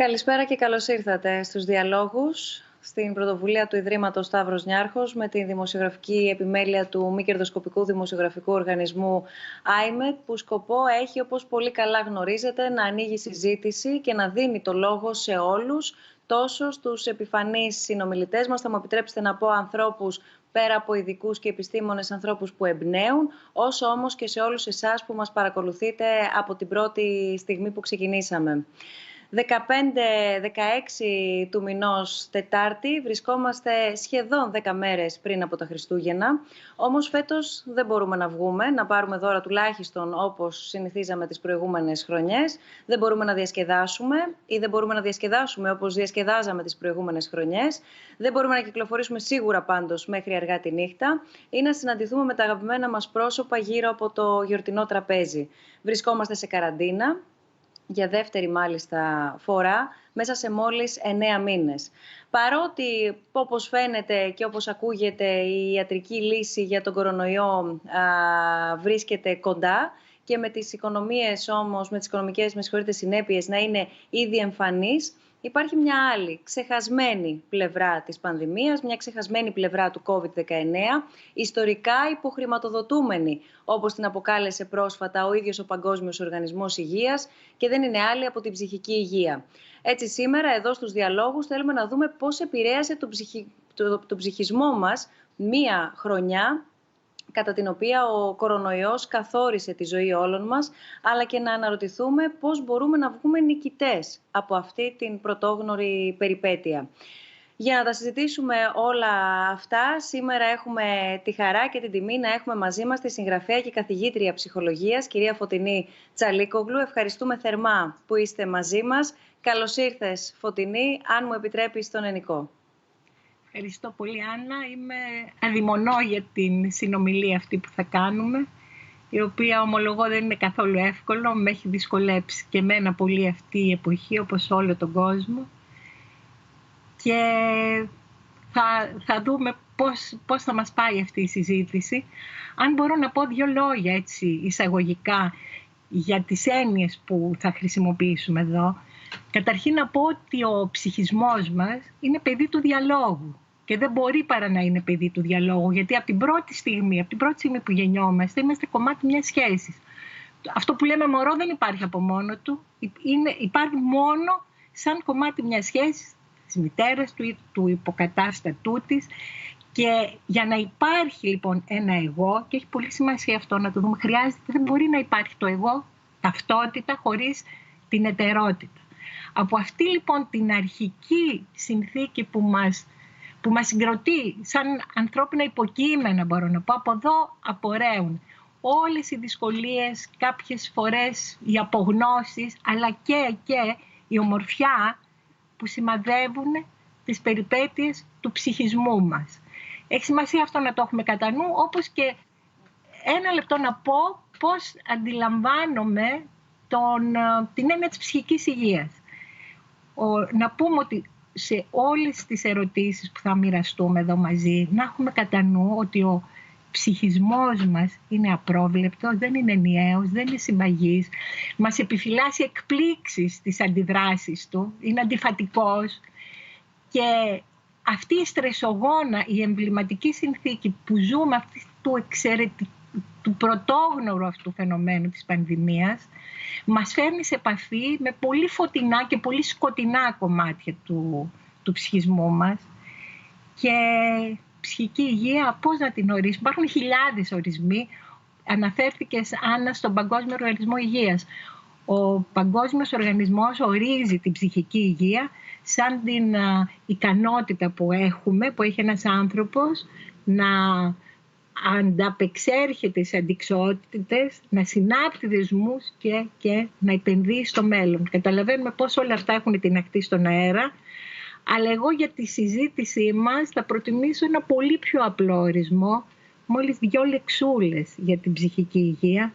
Καλησπέρα και καλώς ήρθατε στους διαλόγους, στην πρωτοβουλία του Ιδρύματος Σταύρος Νιάρχος με τη δημοσιογραφική επιμέλεια του μη κερδοσκοπικού δημοσιογραφικού οργανισμού IMED, που σκοπό έχει, όπως πολύ καλά γνωρίζετε, να ανοίγει συζήτηση και να δίνει το λόγο σε όλους, τόσο στους επιφανείς συνομιλητές μας, θα μου επιτρέψετε να πω ανθρώπους πέρα από ειδικούς και επιστήμονες, ανθρώπους που εμπνέουν, όσο όμως και σε όλους εσάς που μας παρακολουθείτε από την πρώτη στιγμή που ξεκινήσαμε. 15-16 του μηνός Τετάρτη, βρισκόμαστε σχεδόν 10 μέρες πριν από τα Χριστούγεννα. Όμως φέτος δεν μπορούμε να βγούμε, να πάρουμε δώρα τουλάχιστον όπως συνηθίζαμε τις προηγούμενες χρονιές. Δεν μπορούμε να διασκεδάσουμε ή δεν μπορούμε να διασκεδάσουμε όπως διασκεδάζαμε τις προηγούμενες χρονιές. Δεν μπορούμε να κυκλοφορήσουμε σίγουρα πάντως μέχρι αργά τη νύχτα ή να συναντηθούμε με τα αγαπημένα μας πρόσωπα γύρω από το γιορτινό τραπέζι. Βρισκόμαστε σε καραντίνα, για δεύτερη μάλιστα φορά, μέσα σε μόλις 9 μήνες. Παρότι, όπως φαίνεται και όπως ακούγεται, η ιατρική λύση για τον κορονοϊό βρίσκεται κοντά και με τις οικονομίες όμως, με τις οικονομικές συνέπειες να είναι ήδη εμφανείς, υπάρχει μια άλλη ξεχασμένη πλευρά της πανδημίας, μια ξεχασμένη πλευρά του COVID-19, ιστορικά υποχρηματοδοτούμενη, όπως την αποκάλεσε πρόσφατα ο ίδιος ο Παγκόσμιος Οργανισμός Υγείας, και δεν είναι άλλη από την ψυχική υγεία. Έτσι σήμερα εδώ στους διαλόγους θέλουμε να δούμε πώς επηρέασε τον ψυχισμό μας μία χρονιά κατά την οποία ο κορονοϊός καθόρισε τη ζωή όλων μας, αλλά και να αναρωτηθούμε πώς μπορούμε να βγούμε νικητές από αυτή την πρωτόγνωρη περιπέτεια. Για να τα συζητήσουμε όλα αυτά, σήμερα έχουμε τη χαρά και την τιμή να έχουμε μαζί μας τη συγγραφέα και καθηγήτρια ψυχολογίας, κυρία Φωτεινή Τσαλίκογλου. Ευχαριστούμε θερμά που είστε μαζί μας. Καλώς ήρθες, Φωτεινή, αν μου επιτρέπεις τον ενικό. Ευχαριστώ πολύ, Άννα. Αδειμονώ για την συνομιλία αυτή που θα κάνουμε, η οποία, ομολογώ, δεν είναι καθόλου εύκολο. Με έχει δυσκολέψει και εμένα πολύ αυτή η εποχή, όπως όλο τον κόσμο. Και θα δούμε πώς θα μας πάει αυτή η συζήτηση. Αν μπορώ να πω δύο λόγια έτσι εισαγωγικά για τις έννοιες που θα χρησιμοποιήσουμε εδώ. Καταρχήν να πω ότι ο ψυχισμός μας είναι παιδί του διαλόγου και δεν μπορεί παρά να είναι παιδί του διαλόγου, γιατί από την πρώτη στιγμή που γεννιόμαστε είμαστε κομμάτι μιας σχέσης. Αυτό που λέμε μωρό δεν υπάρχει από μόνο του, υπάρχει μόνο σαν κομμάτι μιας σχέσης της μητέρας του ή του υποκατάστατού της, και για να υπάρχει λοιπόν ένα εγώ, και έχει πολύ σημασία αυτό να το δούμε, δεν μπορεί να υπάρχει το εγώ, ταυτότητα, χωρίς την εταιρότητα. Από αυτή λοιπόν την αρχική συνθήκη που μας συγκροτεί σαν ανθρώπινα υποκείμενα, μπορώ να πω, από εδώ απορρέουν όλες οι δυσκολίες, κάποιες φορές οι απογνώσεις, αλλά και η ομορφιά που σημαδεύουν τις περιπέτειες του ψυχισμού μας. Έχει σημασία αυτό να το έχουμε κατά νου, όπως και ένα λεπτό να πω πώς αντιλαμβάνομαι την έννοια της ψυχικής υγείας. Να πούμε ότι σε όλες τις ερωτήσεις που θα μοιραστούμε εδώ μαζί, να έχουμε κατά νου ότι ο ψυχισμός μας είναι απρόβλεπτος, δεν είναι ενιαίος, δεν είναι συμπαγής, μας επιφυλάσσει εκπλήξεις στις αντιδράσεις του, είναι αντιφατικός, και αυτή η στρεσογόνα, η εμβληματική συνθήκη που ζούμε, αυτή του πρωτόγνωρου αυτού φαινομένου της πανδημίας, μας φέρνει σε επαφή με πολύ φωτεινά και πολύ σκοτεινά κομμάτια του ψυχισμού μας. Και ψυχική υγεία, πώς να την ορίσουμε? Υπάρχουν χιλιάδες ορισμοί. Αναφέρθηκες, Άννα, στον Παγκόσμιο Οργανισμό Υγείας. Ο Παγκόσμιος Οργανισμός ορίζει την ψυχική υγεία σαν την ικανότητα που έχει ένας άνθρωπος να ανταπεξέρχεται σε αντιξοότητες, να συνάπτει δεσμούς και να επενδύει στο μέλλον. Καταλαβαίνουμε πώς όλα αυτά έχουν την ακτή στον αέρα, αλλά εγώ για τη συζήτησή μας θα προτιμήσω ένα πολύ πιο απλό ορισμό, μόλις 2 λεξούλες για την ψυχική υγεία.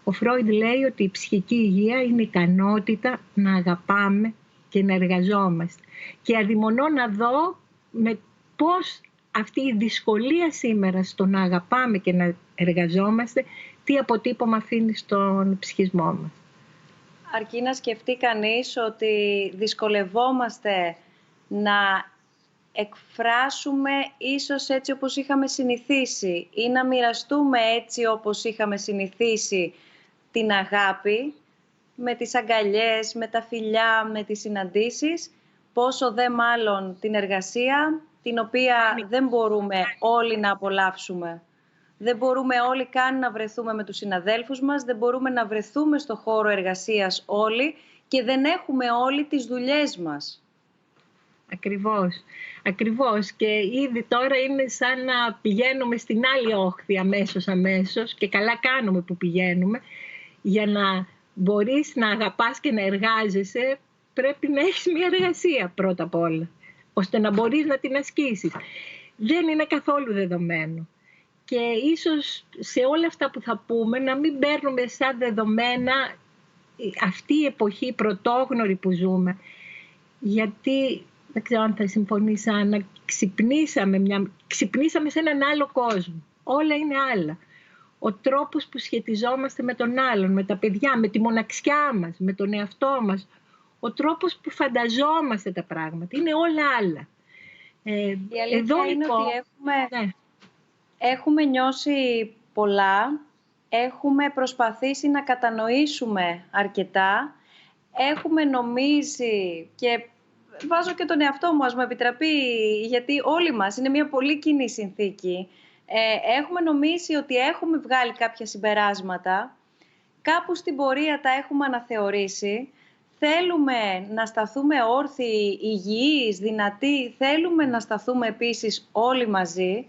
Ο Φρόιντ λέει ότι η ψυχική υγεία είναι η ικανότητα να αγαπάμε και να εργαζόμαστε. Και αδειμονώ να δω με πώς αυτή η δυσκολία σήμερα στο να αγαπάμε και να εργαζόμαστε, τι αποτύπωμα αφήνει στον ψυχισμό μας. Αρκεί να σκεφτεί κανείς ότι δυσκολευόμαστε να εκφράσουμε ίσως έτσι όπως είχαμε συνηθίσει ή να μοιραστούμε έτσι όπως είχαμε συνηθίσει την αγάπη, με τις αγκαλιές, με τα φιλιά, με τις συναντήσεις, πόσο δε μάλλον την εργασία, την οποία δεν μπορούμε όλοι να απολαύσουμε. Δεν μπορούμε όλοι καν να βρεθούμε με τους συναδέλφους μας, δεν μπορούμε να βρεθούμε στο χώρο εργασίας όλοι και δεν έχουμε όλοι τις δουλειές μας. Ακριβώς. Ακριβώς. Και ήδη τώρα είναι σαν να πηγαίνουμε στην άλλη όχθη αμέσως και καλά κάνουμε που πηγαίνουμε. Για να μπορείς να αγαπάς και να εργάζεσαι πρέπει να έχεις μια εργασία πρώτα απ' όλα, ώστε να μπορείς να την ασκήσεις. Δεν είναι καθόλου δεδομένο. Και ίσως σε όλα αυτά που θα πούμε να μην παίρνουμε σαν δεδομένα αυτή η εποχή πρωτόγνωρη που ζούμε. Γιατί, δεν ξέρω αν θα συμφωνείς, Άννα, ξυπνήσαμε σε έναν άλλο κόσμο. Όλα είναι άλλα. Ο τρόπος που σχετιζόμαστε με τον άλλον, με τα παιδιά, με τη μοναξιά μας, με τον εαυτό μας, ο τρόπος που φανταζόμαστε τα πράγματα, είναι όλα άλλα. Η αλήθεια είναι ότι έχουμε νιώσει πολλά, έχουμε προσπαθήσει να κατανοήσουμε αρκετά, έχουμε νομίζει και βάζω και τον εαυτό μου, ας μου επιτραπεί, γιατί όλοι μας είναι μια πολύ κοινή συνθήκη. Έχουμε νομίσει ότι έχουμε βγάλει κάποια συμπεράσματα, κάπου στην πορεία τα έχουμε αναθεωρήσει, θέλουμε να σταθούμε όρθιοι, υγιείς, δυνατοί, θέλουμε να σταθούμε επίσης όλοι μαζί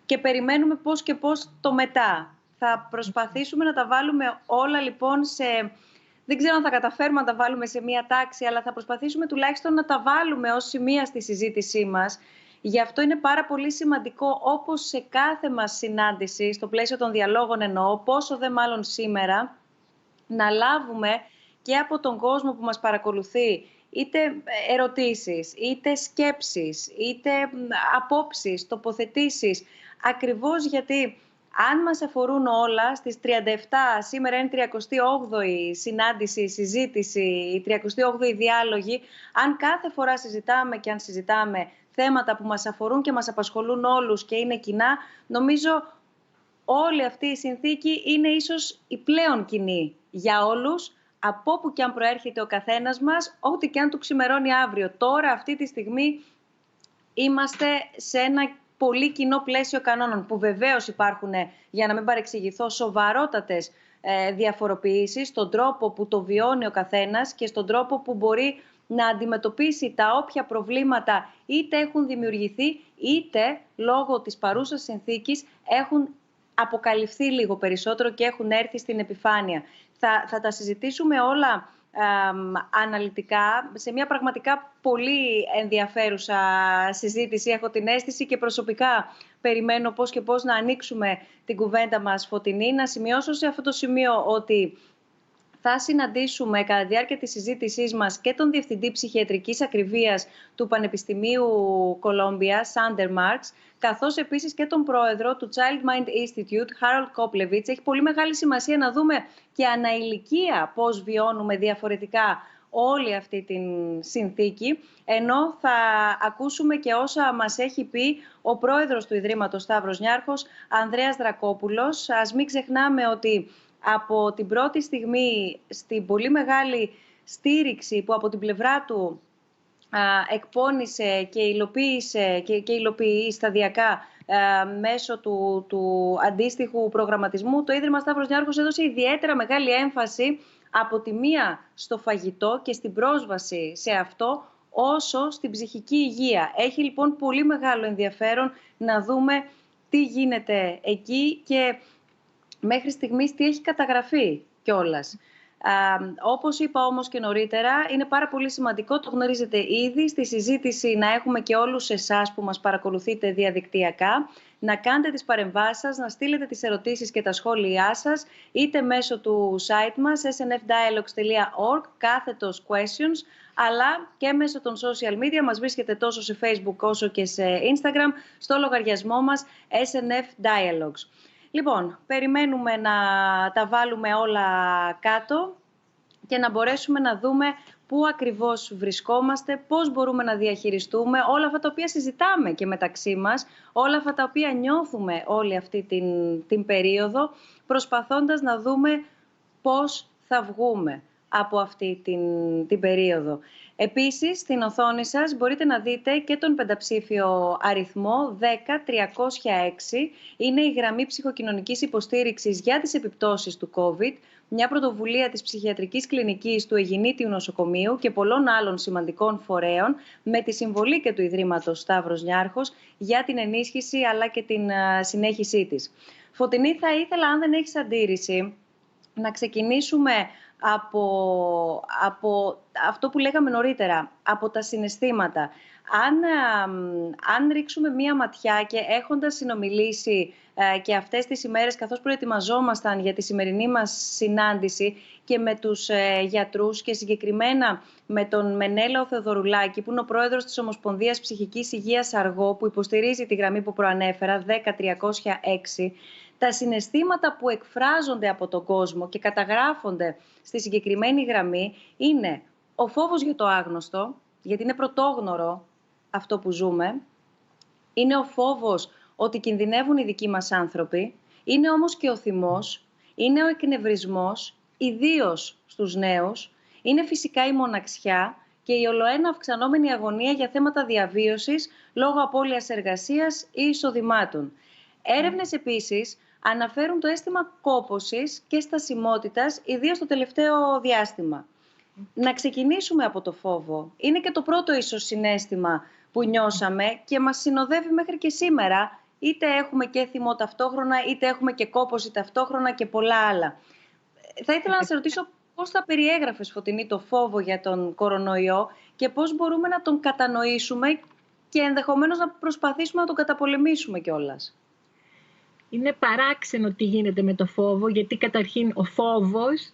και περιμένουμε πώς και πώς το μετά. Θα προσπαθήσουμε να τα βάλουμε όλα λοιπόν σε... Δεν ξέρω αν θα καταφέρουμε να τα βάλουμε σε μία τάξη, αλλά θα προσπαθήσουμε τουλάχιστον να τα βάλουμε ως σημεία στη συζήτησή μας. Γι' αυτό είναι πάρα πολύ σημαντικό, όπως σε κάθε μας συνάντηση, στο πλαίσιο των διαλόγων εννοώ, πόσο δε μάλλον σήμερα, να λάβουμε και από τον κόσμο που μας παρακολουθεί είτε ερωτήσεις, είτε σκέψεις, είτε απόψεις, τοποθετήσεις, ακριβώς γιατί... Αν μας αφορούν όλα, στις 37, σήμερα είναι 38η συνάντηση, συζήτηση, η 38η διάλογη, αν κάθε φορά συζητάμε και αν συζητάμε θέματα που μας αφορούν και μας απασχολούν όλους και είναι κοινά, νομίζω όλη αυτή η συνθήκη είναι ίσως η πλέον κοινή για όλους, από όπου και αν προέρχεται ο καθένας μας, ό,τι και αν του ξημερώνει αύριο. Τώρα, αυτή τη στιγμή, είμαστε σε ένα πολύ κοινό πλαίσιο κανόνων, που βεβαίως υπάρχουν, για να μην παρεξηγηθώ, σοβαρότατες διαφοροποιήσεις στον τρόπο που το βιώνει ο καθένας και στον τρόπο που μπορεί να αντιμετωπίσει τα όποια προβλήματα είτε έχουν δημιουργηθεί, είτε λόγω της παρούσας συνθήκης έχουν αποκαλυφθεί λίγο περισσότερο και έχουν έρθει στην επιφάνεια. Θα τα συζητήσουμε όλα αναλυτικά, σε μια πραγματικά πολύ ενδιαφέρουσα συζήτηση, έχω την αίσθηση, και προσωπικά περιμένω πώς και πώς να ανοίξουμε την κουβέντα μας φωτεινή. Να σημειώσω σε αυτό το σημείο ότι θα συναντήσουμε κατά τη διάρκεια της συζήτησής μας και τον Διευθυντή Ψυχιατρικής Ακριβίας του Πανεπιστημίου Κολόμπια, Σάντερ Μάρξ, καθώς επίσης και τον πρόεδρο του Child Mind Institute, Harold Koplevitz. Έχει πολύ μεγάλη σημασία να δούμε και αναηλικία πώς βιώνουμε διαφορετικά όλη αυτή την συνθήκη, ενώ θα ακούσουμε και όσα μας έχει πει ο πρόεδρος του Ιδρύματος Σταύρος Νιάρχος, Ανδρέας Δρακόπουλος. Ας μην ξεχνάμε ότι από την πρώτη στιγμή, στην πολύ μεγάλη στήριξη που από την πλευρά του εκπώνησε και υλοποίησε και υλοποιεί σταδιακά μέσω του αντίστοιχου προγραμματισμού, το Ίδρυμα Σταύρος Νιάρχος έδωσε ιδιαίτερα μεγάλη έμφαση από τη μία στο φαγητό και στην πρόσβαση σε αυτό, όσο στην ψυχική υγεία. Έχει λοιπόν πολύ μεγάλο ενδιαφέρον να δούμε τι γίνεται εκεί και μέχρι στιγμής τι έχει καταγραφεί κιόλας. Όπως είπα όμως και νωρίτερα, είναι πάρα πολύ σημαντικό, το γνωρίζετε ήδη, στη συζήτηση να έχουμε και όλους εσάς που μας παρακολουθείτε διαδικτυακά, να κάνετε τις παρεμβάσεις σας, να στείλετε τις ερωτήσεις και τα σχόλιά σας, είτε μέσω του site μας, snfdialogues.org, /questions, αλλά και μέσω των social media. Μας βρίσκεται τόσο σε Facebook όσο και σε Instagram, στο λογαριασμό μας SNF Dialogues. Λοιπόν, περιμένουμε να τα βάλουμε όλα κάτω. και να μπορέσουμε να δούμε πού ακριβώς βρισκόμαστε, πώς μπορούμε να διαχειριστούμε όλα αυτά τα οποία συζητάμε και μεταξύ μας, όλα αυτά τα οποία νιώθουμε όλη αυτή την περίοδο, προσπαθώντας να δούμε πώς θα βγούμε από αυτή την περίοδο. Επίσης, στην οθόνη σας μπορείτε να δείτε και τον πενταψήφιο αριθμό 10306. Είναι η γραμμή ψυχοκοινωνικής υποστήριξης για τις επιπτώσεις του COVID, μια πρωτοβουλία της ψυχιατρικής κλινικής του Αιγινήτιου Νοσοκομείου και πολλών άλλων σημαντικών φορέων, με τη συμβολή και του Ιδρύματος Σταύρος Νιάρχος για την ενίσχυση αλλά και την συνέχισή της. Φωτεινή, θα ήθελα, αν δεν έχεις αντίρρηση, να ξεκινήσουμε από αυτό που λέγαμε νωρίτερα, από τα συναισθήματα. Αν ρίξουμε μία ματιά και έχοντας συνομιλήσει και αυτές τις ημέρες, καθώς προετοιμαζόμασταν για τη σημερινή μας συνάντηση και με τους γιατρούς και συγκεκριμένα με τον Μενέλαο Θεοδωρουλάκη, που είναι ο πρόεδρος της Ομοσπονδίας Ψυχικής Υγείας Αργό, που υποστηρίζει τη γραμμή που προανέφερα, 10306, τα συναισθήματα που εκφράζονται από τον κόσμο και καταγράφονται στη συγκεκριμένη γραμμή είναι ο φόβος για το άγνωστο, γιατί είναι πρωτόγνωρο αυτό που ζούμε. Είναι ο φόβος ότι κινδυνεύουν οι δικοί μας άνθρωποι. Είναι όμως και ο θυμός, είναι ο εκνευρισμός, ιδίως στους νέους. Είναι φυσικά η μοναξιά και η ολοένα αυξανόμενη αγωνία για θέματα διαβίωσης λόγω απώλειας εργασίας ή εισοδημάτων. Έρευνες επίσης αναφέρουν το αίσθημα κόπωσης και στασιμότητας, ιδίως το τελευταίο διάστημα. Να ξεκινήσουμε από το φόβο. Είναι και το πρώτο ίσως συναίσθημα που νιώσαμε και μας συνοδεύει μέχρι και σήμερα. Είτε έχουμε και θυμό ταυτόχρονα, είτε έχουμε και κόπωση ταυτόχρονα και πολλά άλλα. Θα ήθελα να σε ρωτήσω πώς θα περιέγραφες, Φωτεινή, το φόβο για τον κορονοϊό και πώς μπορούμε να τον κατανοήσουμε και ενδεχομένως να προσπαθήσουμε να τον καταπολεμήσουμε κιόλας. Είναι παράξενο τι γίνεται με το φόβο, γιατί καταρχήν ο φόβος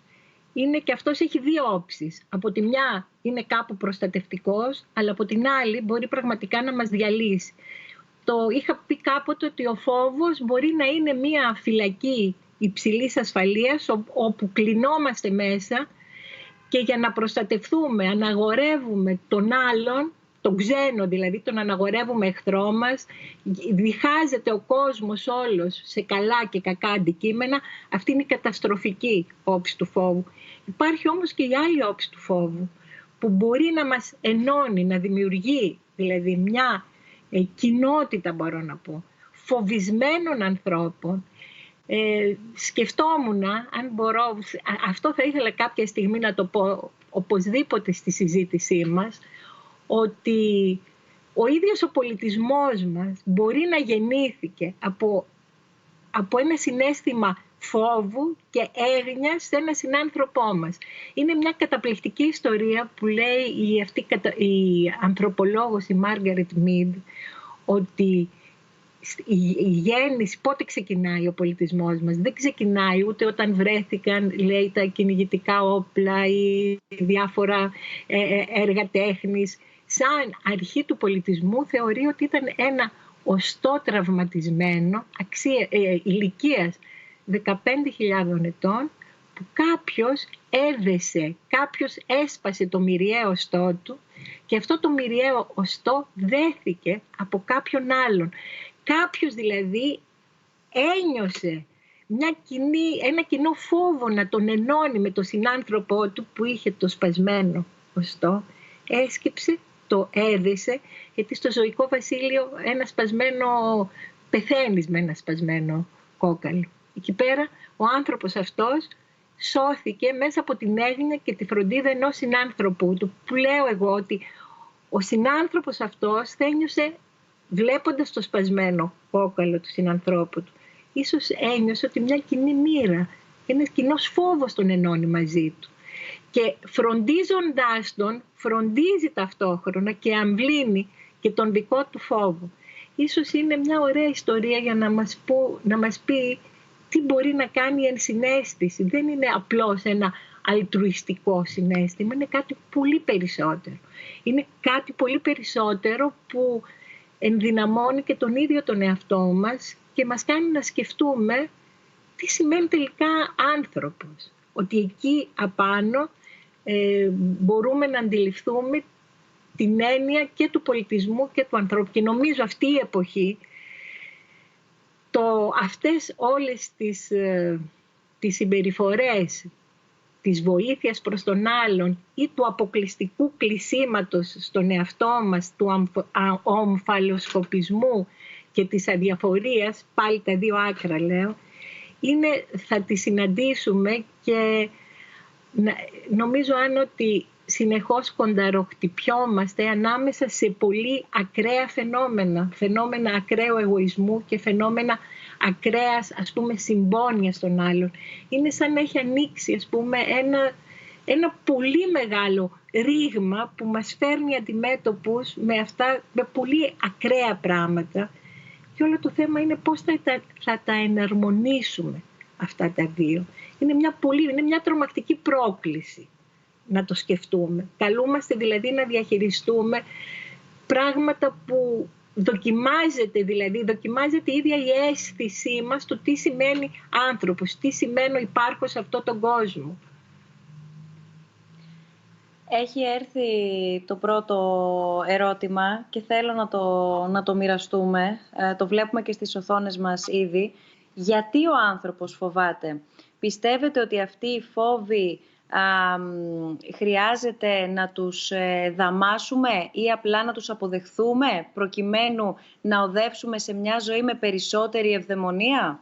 είναι και αυτός έχει δύο όψεις. Από τη μια είναι κάπου προστατευτικός, αλλά από την άλλη μπορεί πραγματικά να μας διαλύσει. Το είχα πει κάποτε ότι ο φόβος μπορεί να είναι μια φυλακή υψηλής ασφαλείας, όπου κλεινόμαστε μέσα και για να προστατευτούμε αναγορεύουμε τον άλλον, τον ξένο δηλαδή, τον αναγορεύουμε εχθρό μας, διχάζεται ο κόσμος όλος σε καλά και κακά αντικείμενα. Αυτή είναι η καταστροφική όψη του φόβου. Υπάρχει όμως και η άλλη όψη του φόβου, που μπορεί να μας ενώνει, να δημιουργεί δηλαδή μια κοινότητα, μπορώ να πω, φοβισμένων ανθρώπων. Σκεφτόμουν, αν μπορώ, αυτό θα ήθελα κάποια στιγμή να το πω οπωσδήποτε στη συζήτησή μας, ότι ο ίδιος ο πολιτισμός μας μπορεί να γεννήθηκε από ένα συναίσθημα φόβου και έγνοιας σε ένα συνάνθρωπό μας. Είναι μια καταπληκτική ιστορία που λέει η ανθρωπολόγος η Μάργαρετ Μίντ, ότι η γέννηση, πότε ξεκινάει ο πολιτισμός μας? Δεν ξεκινάει ούτε όταν βρέθηκαν, λέει, τα κυνηγητικά όπλα ή διάφορα έργα τέχνης. Σαν αρχή του πολιτισμού θεωρεί ότι ήταν ένα οστό τραυματισμένο ηλικίας 15.000 ετών, που κάποιος έδεσε, κάποιος έσπασε το μυριαίο οστό του και αυτό το μυριαίο οστό δέθηκε από κάποιον άλλον. Κάποιος δηλαδή ένιωσε ένα κοινό φόβο να τον ενώνει με τον συνάνθρωπό του που είχε το σπασμένο οστό. Έσκυψε, το έδεσε, γιατί στο ζωικό βασίλειο ένα σπασμένο πεθαίνεις με ένα σπασμένο κόκαλο. Εκεί πέρα ο άνθρωπος αυτός σώθηκε μέσα από την έγνοια και τη φροντίδα ενός συνάνθρωπου του, που λέω εγώ ότι ο συνάνθρωπος αυτός θα ένιωσε βλέποντας το σπασμένο κόκαλο του συνανθρώπου του. Ίσως ένιωσε ότι μια κοινή μοίρα, ένας κοινός φόβος τον ενώνει μαζί του. Και φροντίζοντάς τον, φροντίζει ταυτόχρονα και αμβλύνει και τον δικό του φόβο. Ίσως είναι μια ωραία ιστορία για να μας πει τι μπορεί να κάνει η ενσυναίσθηση. Δεν είναι απλώς ένα αλτρουιστικό συναίσθημα, είναι κάτι πολύ περισσότερο. Είναι κάτι πολύ περισσότερο που ενδυναμώνει και τον ίδιο τον εαυτό μας και μας κάνει να σκεφτούμε τι σημαίνει τελικά άνθρωπος. Ότι εκεί απάνω μπορούμε να αντιληφθούμε την έννοια και του πολιτισμού και του ανθρώπου. Και νομίζω αυτή η εποχή, αυτές όλες τις συμπεριφορές της βοήθειας προς τον άλλον ή του αποκλειστικού κλεισίματος στον εαυτό μας, του ομφαλοσκοπισμού και της αδιαφορίας, πάλι τα δύο άκρα λέω, θα τις συναντήσουμε και νομίζω ότι συνεχώς κονταροχτυπιόμαστε ανάμεσα σε πολύ ακραία φαινόμενα ακραίου εγωισμού και φαινόμενα ακραίας, ας πούμε, συμπόνιας στον άλλον. Είναι σαν να έχει ανοίξει, ας πούμε, ένα πολύ μεγάλο ρήγμα που μας φέρνει αντιμέτωπους με πολύ ακραία πράγματα, και όλο το θέμα είναι πώς θα τα εναρμονίσουμε αυτά τα δύο. Είναι μια τρομακτική πρόκληση να το σκεφτούμε. Καλούμαστε δηλαδή να διαχειριστούμε πράγματα που δοκιμάζεται η ίδια η αίσθησή μας το τι σημαίνει άνθρωπος, τι σημαίνει υπάρχω σε αυτόν τον κόσμο. Έχει έρθει το πρώτο ερώτημα και θέλω να το μοιραστούμε. Το βλέπουμε και στις οθόνες μας ήδη. Γιατί ο άνθρωπος φοβάται? Πιστεύετε ότι αυτοί οι φόβοι χρειάζεται να τους δαμάσουμε ή απλά να τους αποδεχθούμε προκειμένου να οδεύσουμε σε μια ζωή με περισσότερη ευδαιμονία?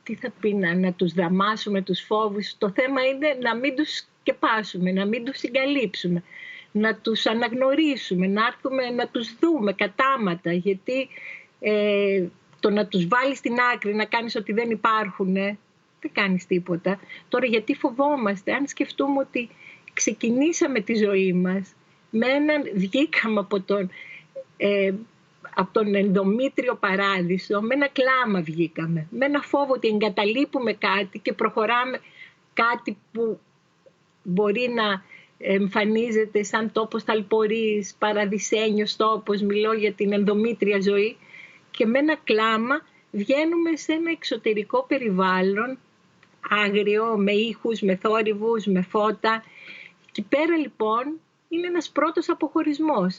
Τι θα πει να τους δαμάσουμε τους φόβους? Το θέμα είναι να μην τους σκεπάσουμε, να μην τους συγκαλύψουμε, να τους αναγνωρίσουμε, να έρθουμε να τους δούμε κατάματα, γιατί το να τους βάλεις στην άκρη, να κάνεις ότι δεν υπάρχουν, δεν κάνεις τίποτα. Τώρα γιατί φοβόμαστε? Αν σκεφτούμε ότι ξεκινήσαμε τη ζωή μας βγήκαμε από τον ενδομήτριο παράδεισο, με ένα κλάμα βγήκαμε, με ένα φόβο ότι εγκαταλείπουμε κάτι και προχωράμε κάτι που μπορεί να εμφανίζεται σαν τόπος ταλπορής, παραδεισένιος τόπος, μιλώ για την ενδομήτρια ζωή, και με ένα κλάμα βγαίνουμε σε ένα εξωτερικό περιβάλλον άγριο, με ήχους, με θόρυβους, με φώτα. Και πέρα λοιπόν είναι ένας πρώτος αποχωρισμός.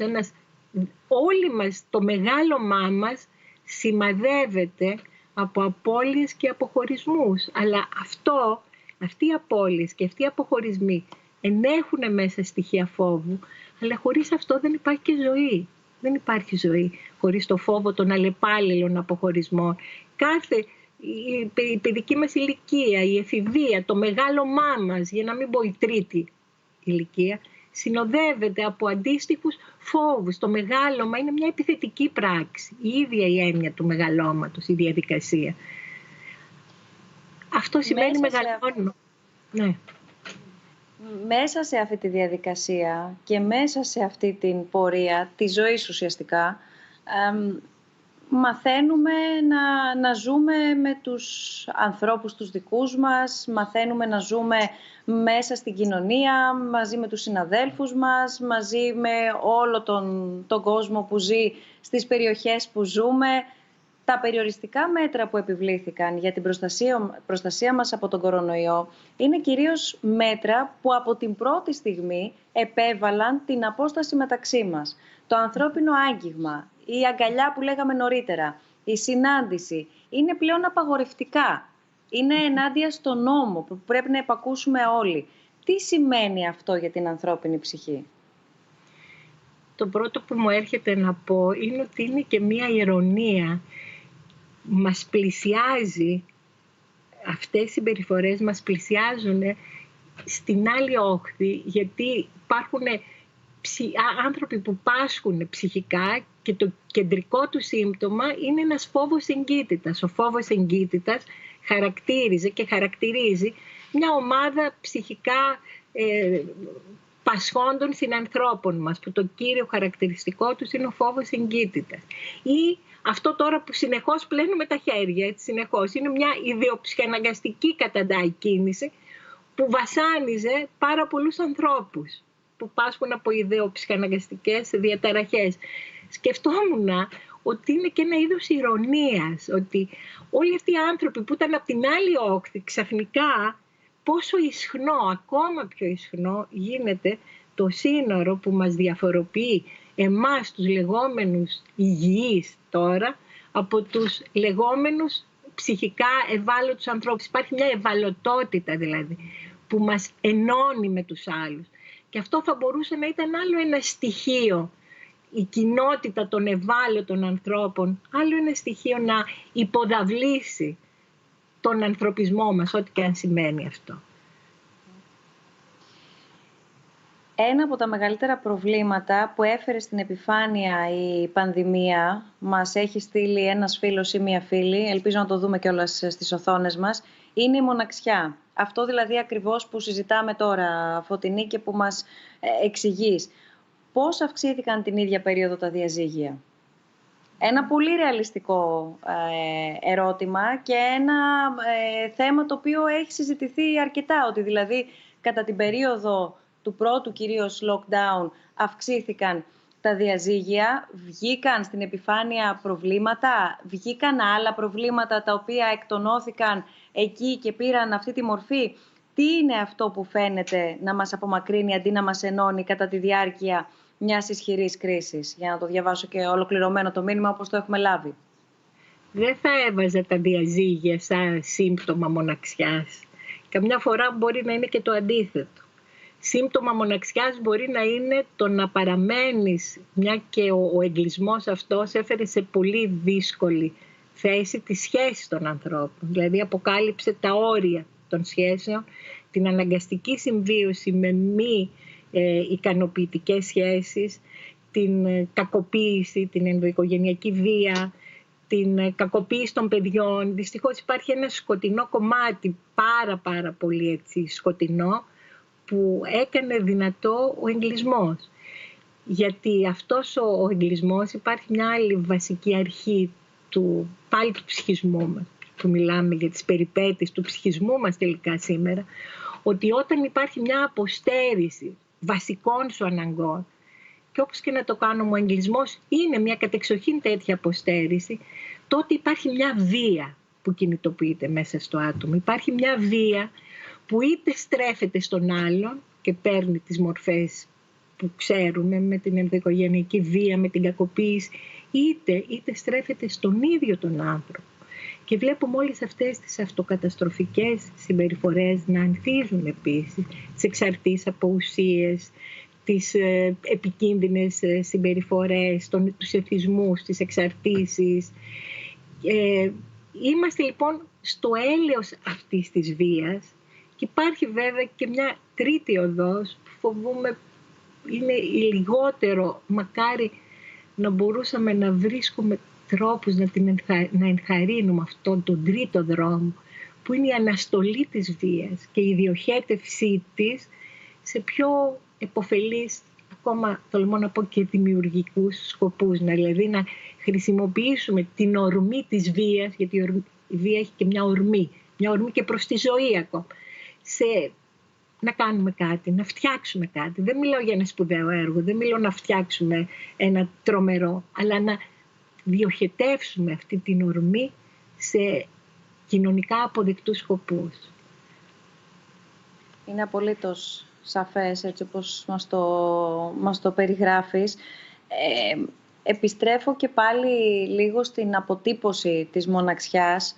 Όλοι μας, το μεγάλωμά μας σημαδεύεται από απώλειες και αποχωρισμούς. Αλλά αυτοί οι απώλειες και αυτοί οι αποχωρισμοί ενέχουν μέσα στοιχεία φόβου, αλλά χωρίς αυτό δεν υπάρχει και ζωή. Δεν υπάρχει ζωή χωρίς το φόβο των αλλεπάλληλων αποχωρισμών. Η παιδική μας ηλικία, η εφηβεία, το μεγάλωμά μας, για να μην πω η τρίτη ηλικία, συνοδεύεται από αντίστοιχους φόβους. Το μεγάλωμα είναι μια επιθετική πράξη. Η ίδια η έννοια του μεγαλώματος, η διαδικασία. Αυτό σημαίνει μεγαλώνω. Ναι. Μέσα σε αυτή τη διαδικασία και μέσα σε αυτή την πορεία της ζωής ουσιαστικά, μαθαίνουμε να ζούμε με τους ανθρώπους τους δικούς μας, μαθαίνουμε να ζούμε μέσα στην κοινωνία, μαζί με τους συναδέλφους μας, μαζί με όλο τον κόσμο που ζει στις περιοχές που ζούμε. Τα περιοριστικά μέτρα που επιβλήθηκαν για την προστασία μας από τον κορονοϊό είναι κυρίως μέτρα που από την πρώτη στιγμή επέβαλαν την απόσταση μεταξύ μας. Το ανθρώπινο άγγιγμα, η αγκαλιά που λέγαμε νωρίτερα, η συνάντηση είναι πλέον απαγορευτικά. Είναι ενάντια στον νόμο που πρέπει να επακούσουμε όλοι. Τι σημαίνει αυτό για την ανθρώπινη ψυχή? Το πρώτο που μου έρχεται να πω είναι ότι είναι και μία ηρωνία. Μας πλησιάζει, αυτές οι συμπεριφορές μας πλησιάζουν στην άλλη όχθη, γιατί υπάρχουν άνθρωποι που πάσχουν ψυχικά και το κεντρικό του σύμπτωμα είναι ένας φόβος εγκύτητας. Ο φόβος εγκύτητας χαρακτήριζε και χαρακτηρίζει μια ομάδα ψυχικά πασχόντων συνανθρώπων μας, που το κύριο χαρακτηριστικό τους είναι ο φόβος εγκύτητας. Ή αυτό τώρα που συνεχώς πλένουμε τα χέρια, έτσι, συνεχώς, είναι μια ιδεοψυχαναγκαστική καταντάει κίνηση που βασάνιζε πάρα πολλούς ανθρώπους που πάσχουν από ιδεοψυχαναγκαστικές διαταραχές. Σκεφτόμουν ότι είναι και ένα είδος ηρωνίας, ότι όλοι αυτοί οι άνθρωποι που ήταν από την άλλη όχθη ξαφνικά πόσο ισχνό, ακόμα πιο ισχνό γίνεται το σύνορο που μας διαφοροποιεί εμάς τους λεγόμενους υγιείς τώρα από τους λεγόμενους ψυχικά ευάλωτους ανθρώπους. Υπάρχει μια ευαλωτότητα δηλαδή που μας ενώνει με τους άλλους. Και αυτό θα μπορούσε να ήταν άλλο ένα στοιχείο, η κοινότητα των ευάλωτων ανθρώπων, άλλο ένα στοιχείο να υποδαβλήσει τον ανθρωπισμό μας, ό,τι και αν σημαίνει αυτό. Ένα από τα μεγαλύτερα προβλήματα που έφερε στην επιφάνεια η πανδημία, μας έχει στείλει ένας φίλος ή μία φίλη, ελπίζω να το δούμε κιόλας στις οθόνες μας, είναι η μοναξιά. Αυτό δηλαδή ακριβώς που συζητάμε τώρα, Φωτεινή, και που μας εξηγείς. Πώς αυξήθηκαν την ίδια περίοδο τα διαζύγια? Ένα πολύ ρεαλιστικό ερώτημα και ένα θέμα το οποίο έχει συζητηθεί αρκετά, ότι δηλαδή κατά την περίοδο του πρώτου κυρίως lockdown αυξήθηκαν τα διαζύγια, βγήκαν στην επιφάνεια προβλήματα, βγήκαν άλλα προβλήματα τα οποία εκτονώθηκαν εκεί και πήραν αυτή τη μορφή. Τι είναι αυτό που φαίνεται να μας απομακρύνει αντί να μας ενώνει κατά τη διάρκεια μιας ισχυρής κρίσης? Για να το διαβάσω και ολοκληρωμένο το μήνυμα όπως το έχουμε λάβει. Δεν θα έβαζα τα διαζύγια σαν σύμπτωμα μοναξιάς. Καμιά φορά μπορεί να είναι και το αντίθετο. Σύμπτωμα μοναξιάς μπορεί να είναι το να παραμένεις, μια και ο εγκλισμός αυτός έφερε σε πολύ δύσκολη θέση τη σχέση των ανθρώπων. Δηλαδή αποκάλυψε τα όρια των σχέσεων, την αναγκαστική συμβίωση με μη ικανοποιητικές σχέσεις, την κακοποίηση, την ενδοοικογενειακή βία, την κακοποίηση των παιδιών. Δυστυχώς υπάρχει ένα σκοτεινό κομμάτι, πάρα πολύ έτσι σκοτεινό, που έκανε δυνατό ο εγκλισμός. Γιατί αυτός ο εγκλισμός, υπάρχει μια άλλη βασική αρχή πάλι του ψυχισμού μας, που μιλάμε για τις περιπέτειες του ψυχισμού μας τελικά σήμερα, ότι όταν υπάρχει μια αποστέρηση βασικών σου αναγκών, και όπως και να το κάνουμε, ο εγκλισμός είναι μια κατεξοχήν τέτοια αποστέρηση, τότε υπάρχει μια βία που κινητοποιείται μέσα στο άτομο. Υπάρχει μια βία που είτε στρέφεται στον άλλον και παίρνει τις μορφές που ξέρουμε, με την ενδοοικογενειακή βία, με την κακοποίηση, είτε στρέφεται στον ίδιο τον άνθρωπο. Και βλέπουμε όλες αυτές τις αυτοκαταστροφικές συμπεριφορές να ανθίζουν επίσης, τις εξαρτήσεις από ουσίες, τις επικίνδυνες συμπεριφορές, τους εθισμούς, τις εξαρτήσεις. Είμαστε λοιπόν στο έλεος αυτής της βίας, και υπάρχει βέβαια και μια τρίτη οδός που φοβούμαι είναι η λιγότερο, μακάρι να μπορούσαμε να βρίσκουμε τρόπους να ενθαρρύνουμε αυτόν τον τρίτο δρόμο, που είναι η αναστολή της βίας και η διοχέτευσή της σε πιο επωφελείς, ακόμα τολμώ να πω και δημιουργικούς σκοπούς, δηλαδή να χρησιμοποιήσουμε την ορμή της βίας, γιατί η βία έχει και μια ορμή και προς τη ζωή ακόμα, να κάνουμε κάτι, να φτιάξουμε κάτι. Δεν μιλάω για ένα σπουδαίο έργο, δεν μιλάω να φτιάξουμε ένα τρομερό, αλλά να διοχετεύσουμε αυτή την ορμή σε κοινωνικά αποδεκτούς σκοπούς. Είναι απολύτως σαφές έτσι όπως μας το περιγράφεις. Επιστρέφω και πάλι λίγο στην αποτύπωση της μοναξιάς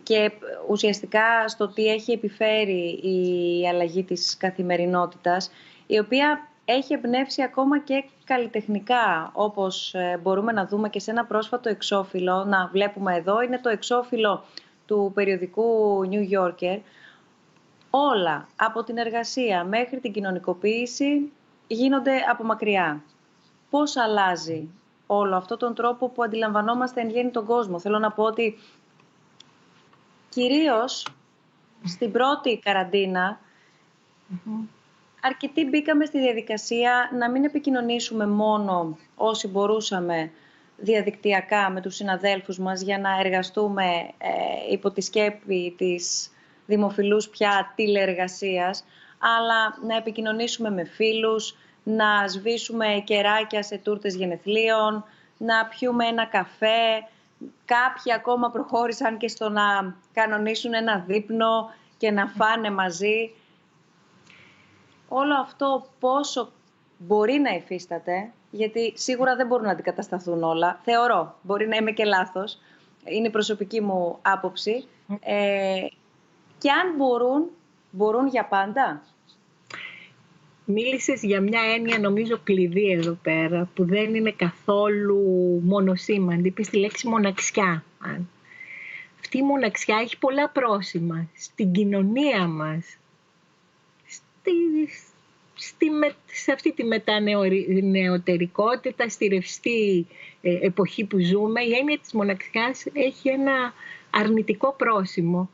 και ουσιαστικά στο τι έχει επιφέρει η αλλαγή της καθημερινότητας, η οποία έχει εμπνεύσει ακόμα και καλλιτεχνικά, όπως μπορούμε να δούμε και σε ένα πρόσφατο εξώφυλλο. Να βλέπουμε εδώ, είναι το εξώφυλλο του περιοδικού New Yorker. Όλα, από την εργασία μέχρι την κοινωνικοποίηση, γίνονται από μακριά. Πώς αλλάζει όλο αυτό τον τρόπο που αντιλαμβανόμαστε εν γέννη τον κόσμο? Θέλω να πω ότι κυρίως στην πρώτη καραντίνα, αρκετοί μπήκαμε στη διαδικασία να μην επικοινωνήσουμε μόνο όσοι μπορούσαμε διαδικτυακά με τους συναδέλφους μας για να εργαστούμε υπό τη σκέπη της δημοφιλούς πια τηλεεργασίας, αλλά να επικοινωνήσουμε με φίλους, να σβήσουμε κεράκια σε τούρτες γενεθλίων, να πιούμε ένα καφέ. Κάποιοι ακόμα προχώρησαν και στο να κανονίσουν ένα δείπνο και να φάνε μαζί. Όλο αυτό πόσο μπορεί να υφίσταται, γιατί σίγουρα δεν μπορούν να αντικατασταθούν όλα. Θεωρώ, μπορεί να είμαι και λάθος, είναι η προσωπική μου άποψη. Και αν μπορούν για πάντα. Μίλησες για μια έννοια νομίζω κλειδί εδώ πέρα, που δεν είναι καθόλου μονοσήμαντη. Είπες τη λέξη μοναξιά. Αυτή η μοναξιά έχει πολλά πρόσημα στην κοινωνία μας, σε αυτή τη μετανεωτερικότητα, στη ρευστή εποχή που ζούμε. Η έννοια της μοναξιάς έχει ένα αρνητικό πρόσημο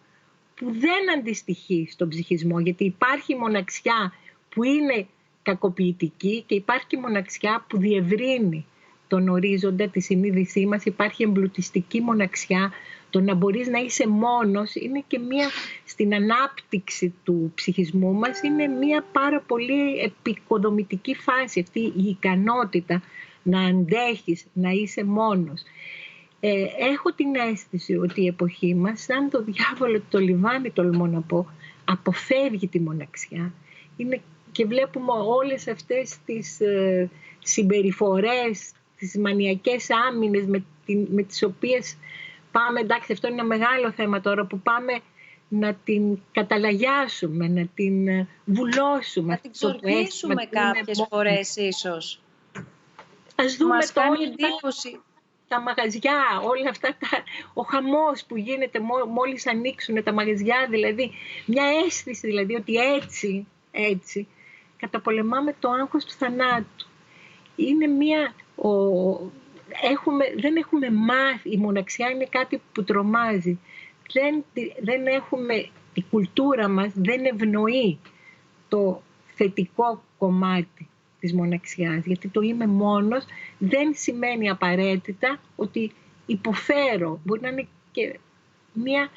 που δεν αντιστοιχεί στον ψυχισμό, γιατί υπάρχει μοναξιά που είναι κακοποιητική και υπάρχει και μοναξιά που διευρύνει τον ορίζοντα, τη συνείδησή μας. Υπάρχει εμπλουτιστική μοναξιά, το να μπορείς να είσαι μόνος είναι και μία, στην ανάπτυξη του ψυχισμού μας, είναι μία πάρα πολύ επικοδομητική φάση αυτή η ικανότητα να αντέχεις, να είσαι μόνος. Έχω την αίσθηση ότι η εποχή μας, σαν το διάβολο το λιβάνι, τολμώ να πω, αποφεύγει τη μοναξιά. Και βλέπουμε όλες αυτές τις συμπεριφορές, τις μανιακές άμυνες με τις οποίες πάμε, εντάξει, αυτό είναι ένα μεγάλο θέμα τώρα, που πάμε να την καταλαγιάσουμε, να την βουλώσουμε. Να την ξορκίσουμε κάποιες φορές ίσως. Ας δούμε μας κάνει εντύπωση. Τα μαγαζιά, όλα αυτά, ο χαμός που γίνεται μόλις ανοίξουν τα μαγαζιά, δηλαδή μια αίσθηση δηλαδή ότι έτσι καταπολεμάμε το άγχος του θανάτου. Είναι δεν έχουμε μάθει, η μοναξιά είναι κάτι που τρομάζει. Δεν έχουμε, η κουλτούρα μας δεν ευνοεί το θετικό κομμάτι της μοναξιάς, γιατί το είμαι μόνος δεν σημαίνει απαραίτητα ότι υποφέρω. Μπορεί να είναι και μια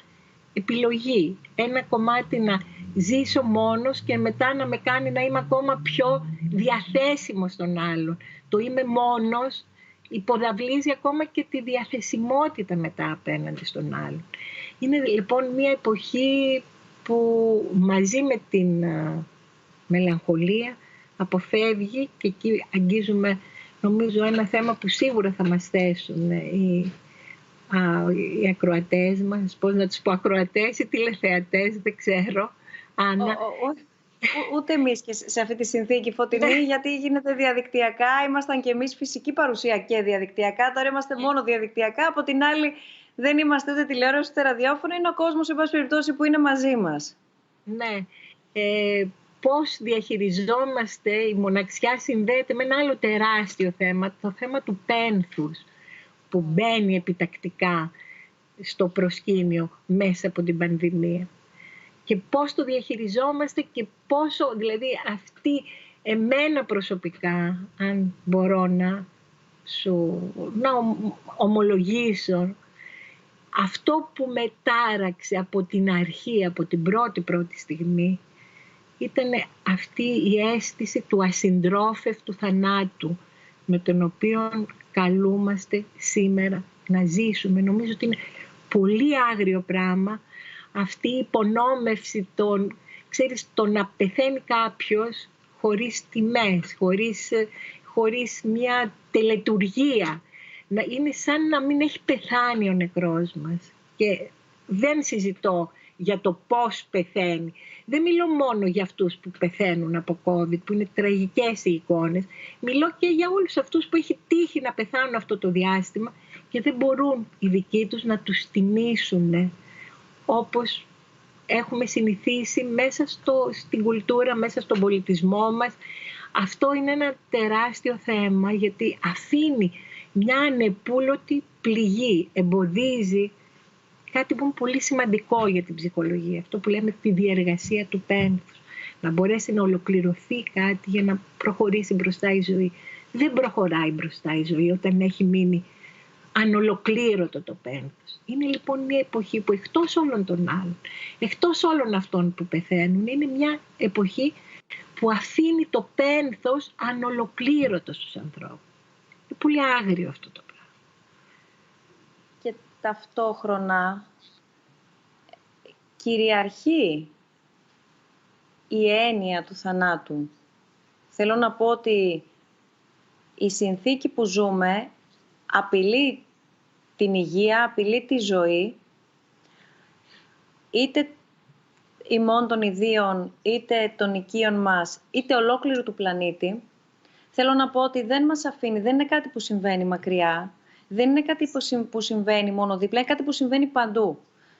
επιλογή, ένα κομμάτι να ζήσω μόνος και μετά να με κάνει να είμαι ακόμα πιο διαθέσιμος στον άλλον. Το είμαι μόνος υποδαβλίζει ακόμα και τη διαθεσιμότητα μετά απέναντι στον άλλον. Είναι λοιπόν μια εποχή που μαζί με την μελαγχολία αποφεύγει, και εκεί αγγίζουμε νομίζω ένα θέμα που σίγουρα θα μας θέσουν οι ακροατές μας, πώς να τους πω, ακροατές ή τηλεθεατές, δεν ξέρω. Άννα. Ούτε εμείς και σε αυτή τη συνθήκη, Φωτεινή, γιατί γίνεται διαδικτυακά. Ήμασταν και εμείς φυσική παρουσία και διαδικτυακά. Τώρα είμαστε μόνο διαδικτυακά. Από την άλλη δεν είμαστε ούτε τηλεόραση ούτε ραδιόφωνο. Είναι ο κόσμος, εν πάση περιπτώσει, που είναι μαζί μας. Ναι. Πώς διαχειριζόμαστε, η μοναξιά συνδέεται με ένα άλλο τεράστιο θέμα, το θέμα του πένθους, που μπαίνει επιτακτικά στο προσκήνιο μέσα από την πανδημία. Και πώς το διαχειριζόμαστε και πόσο, δηλαδή αυτή εμένα προσωπικά, αν μπορώ να ομολογήσω, αυτό που με τάραξε από την αρχή, από την πρώτη στιγμή, ήταν αυτή η αίσθηση του ασυντρόφευτου θανάτου με τον οποίο καλούμαστε σήμερα να ζήσουμε. Νομίζω ότι είναι πολύ άγριο πράγμα αυτή η υπονόμευση, το να πεθαίνει κάποιος χωρίς τιμές, χωρίς μια τελετουργία. Είναι σαν να μην έχει πεθάνει ο νεκρός μας. Και δεν συζητώ για το πώς πεθαίνει. Δεν μιλώ μόνο για αυτούς που πεθαίνουν από COVID, που είναι τραγικές οι εικόνες. Μιλώ και για όλους αυτούς που έχει τύχει να πεθάνουν αυτό το διάστημα και δεν μπορούν οι δικοί τους να τους τιμήσουν όπως έχουμε συνηθίσει μέσα στην κουλτούρα, μέσα στον πολιτισμό μας. Αυτό είναι ένα τεράστιο θέμα, γιατί αφήνει μια ανεπούλωτη πληγή, εμποδίζει κάτι που είναι πολύ σημαντικό για την ψυχολογία, αυτό που λέμε τη διεργασία του πένθους, να μπορέσει να ολοκληρωθεί κάτι για να προχωρήσει μπροστά η ζωή. Δεν προχωράει μπροστά η ζωή όταν έχει μείνει ανολοκλήρωτο το πένθος. Είναι λοιπόν μια εποχή που εκτός όλων των άλλων, εκτός όλων αυτών που πεθαίνουν, είναι μια εποχή που αφήνει το πένθος ανολοκλήρωτο στους ανθρώπους. Είναι πολύ άγριο αυτό το πράγμα. Και ταυτόχρονα κυριαρχεί η έννοια του θανάτου. Θέλω να πω ότι η συνθήκη που ζούμε απειλεί την υγεία, απειλεί τη ζωή, είτε ημών των ιδίων, είτε των οικείων μας, είτε ολόκληρου του πλανήτη. Θέλω να πω ότι δεν μας αφήνει, δεν είναι κάτι που συμβαίνει μακριά, δεν είναι κάτι που συμβαίνει μόνο δίπλα, είναι κάτι που συμβαίνει παντού.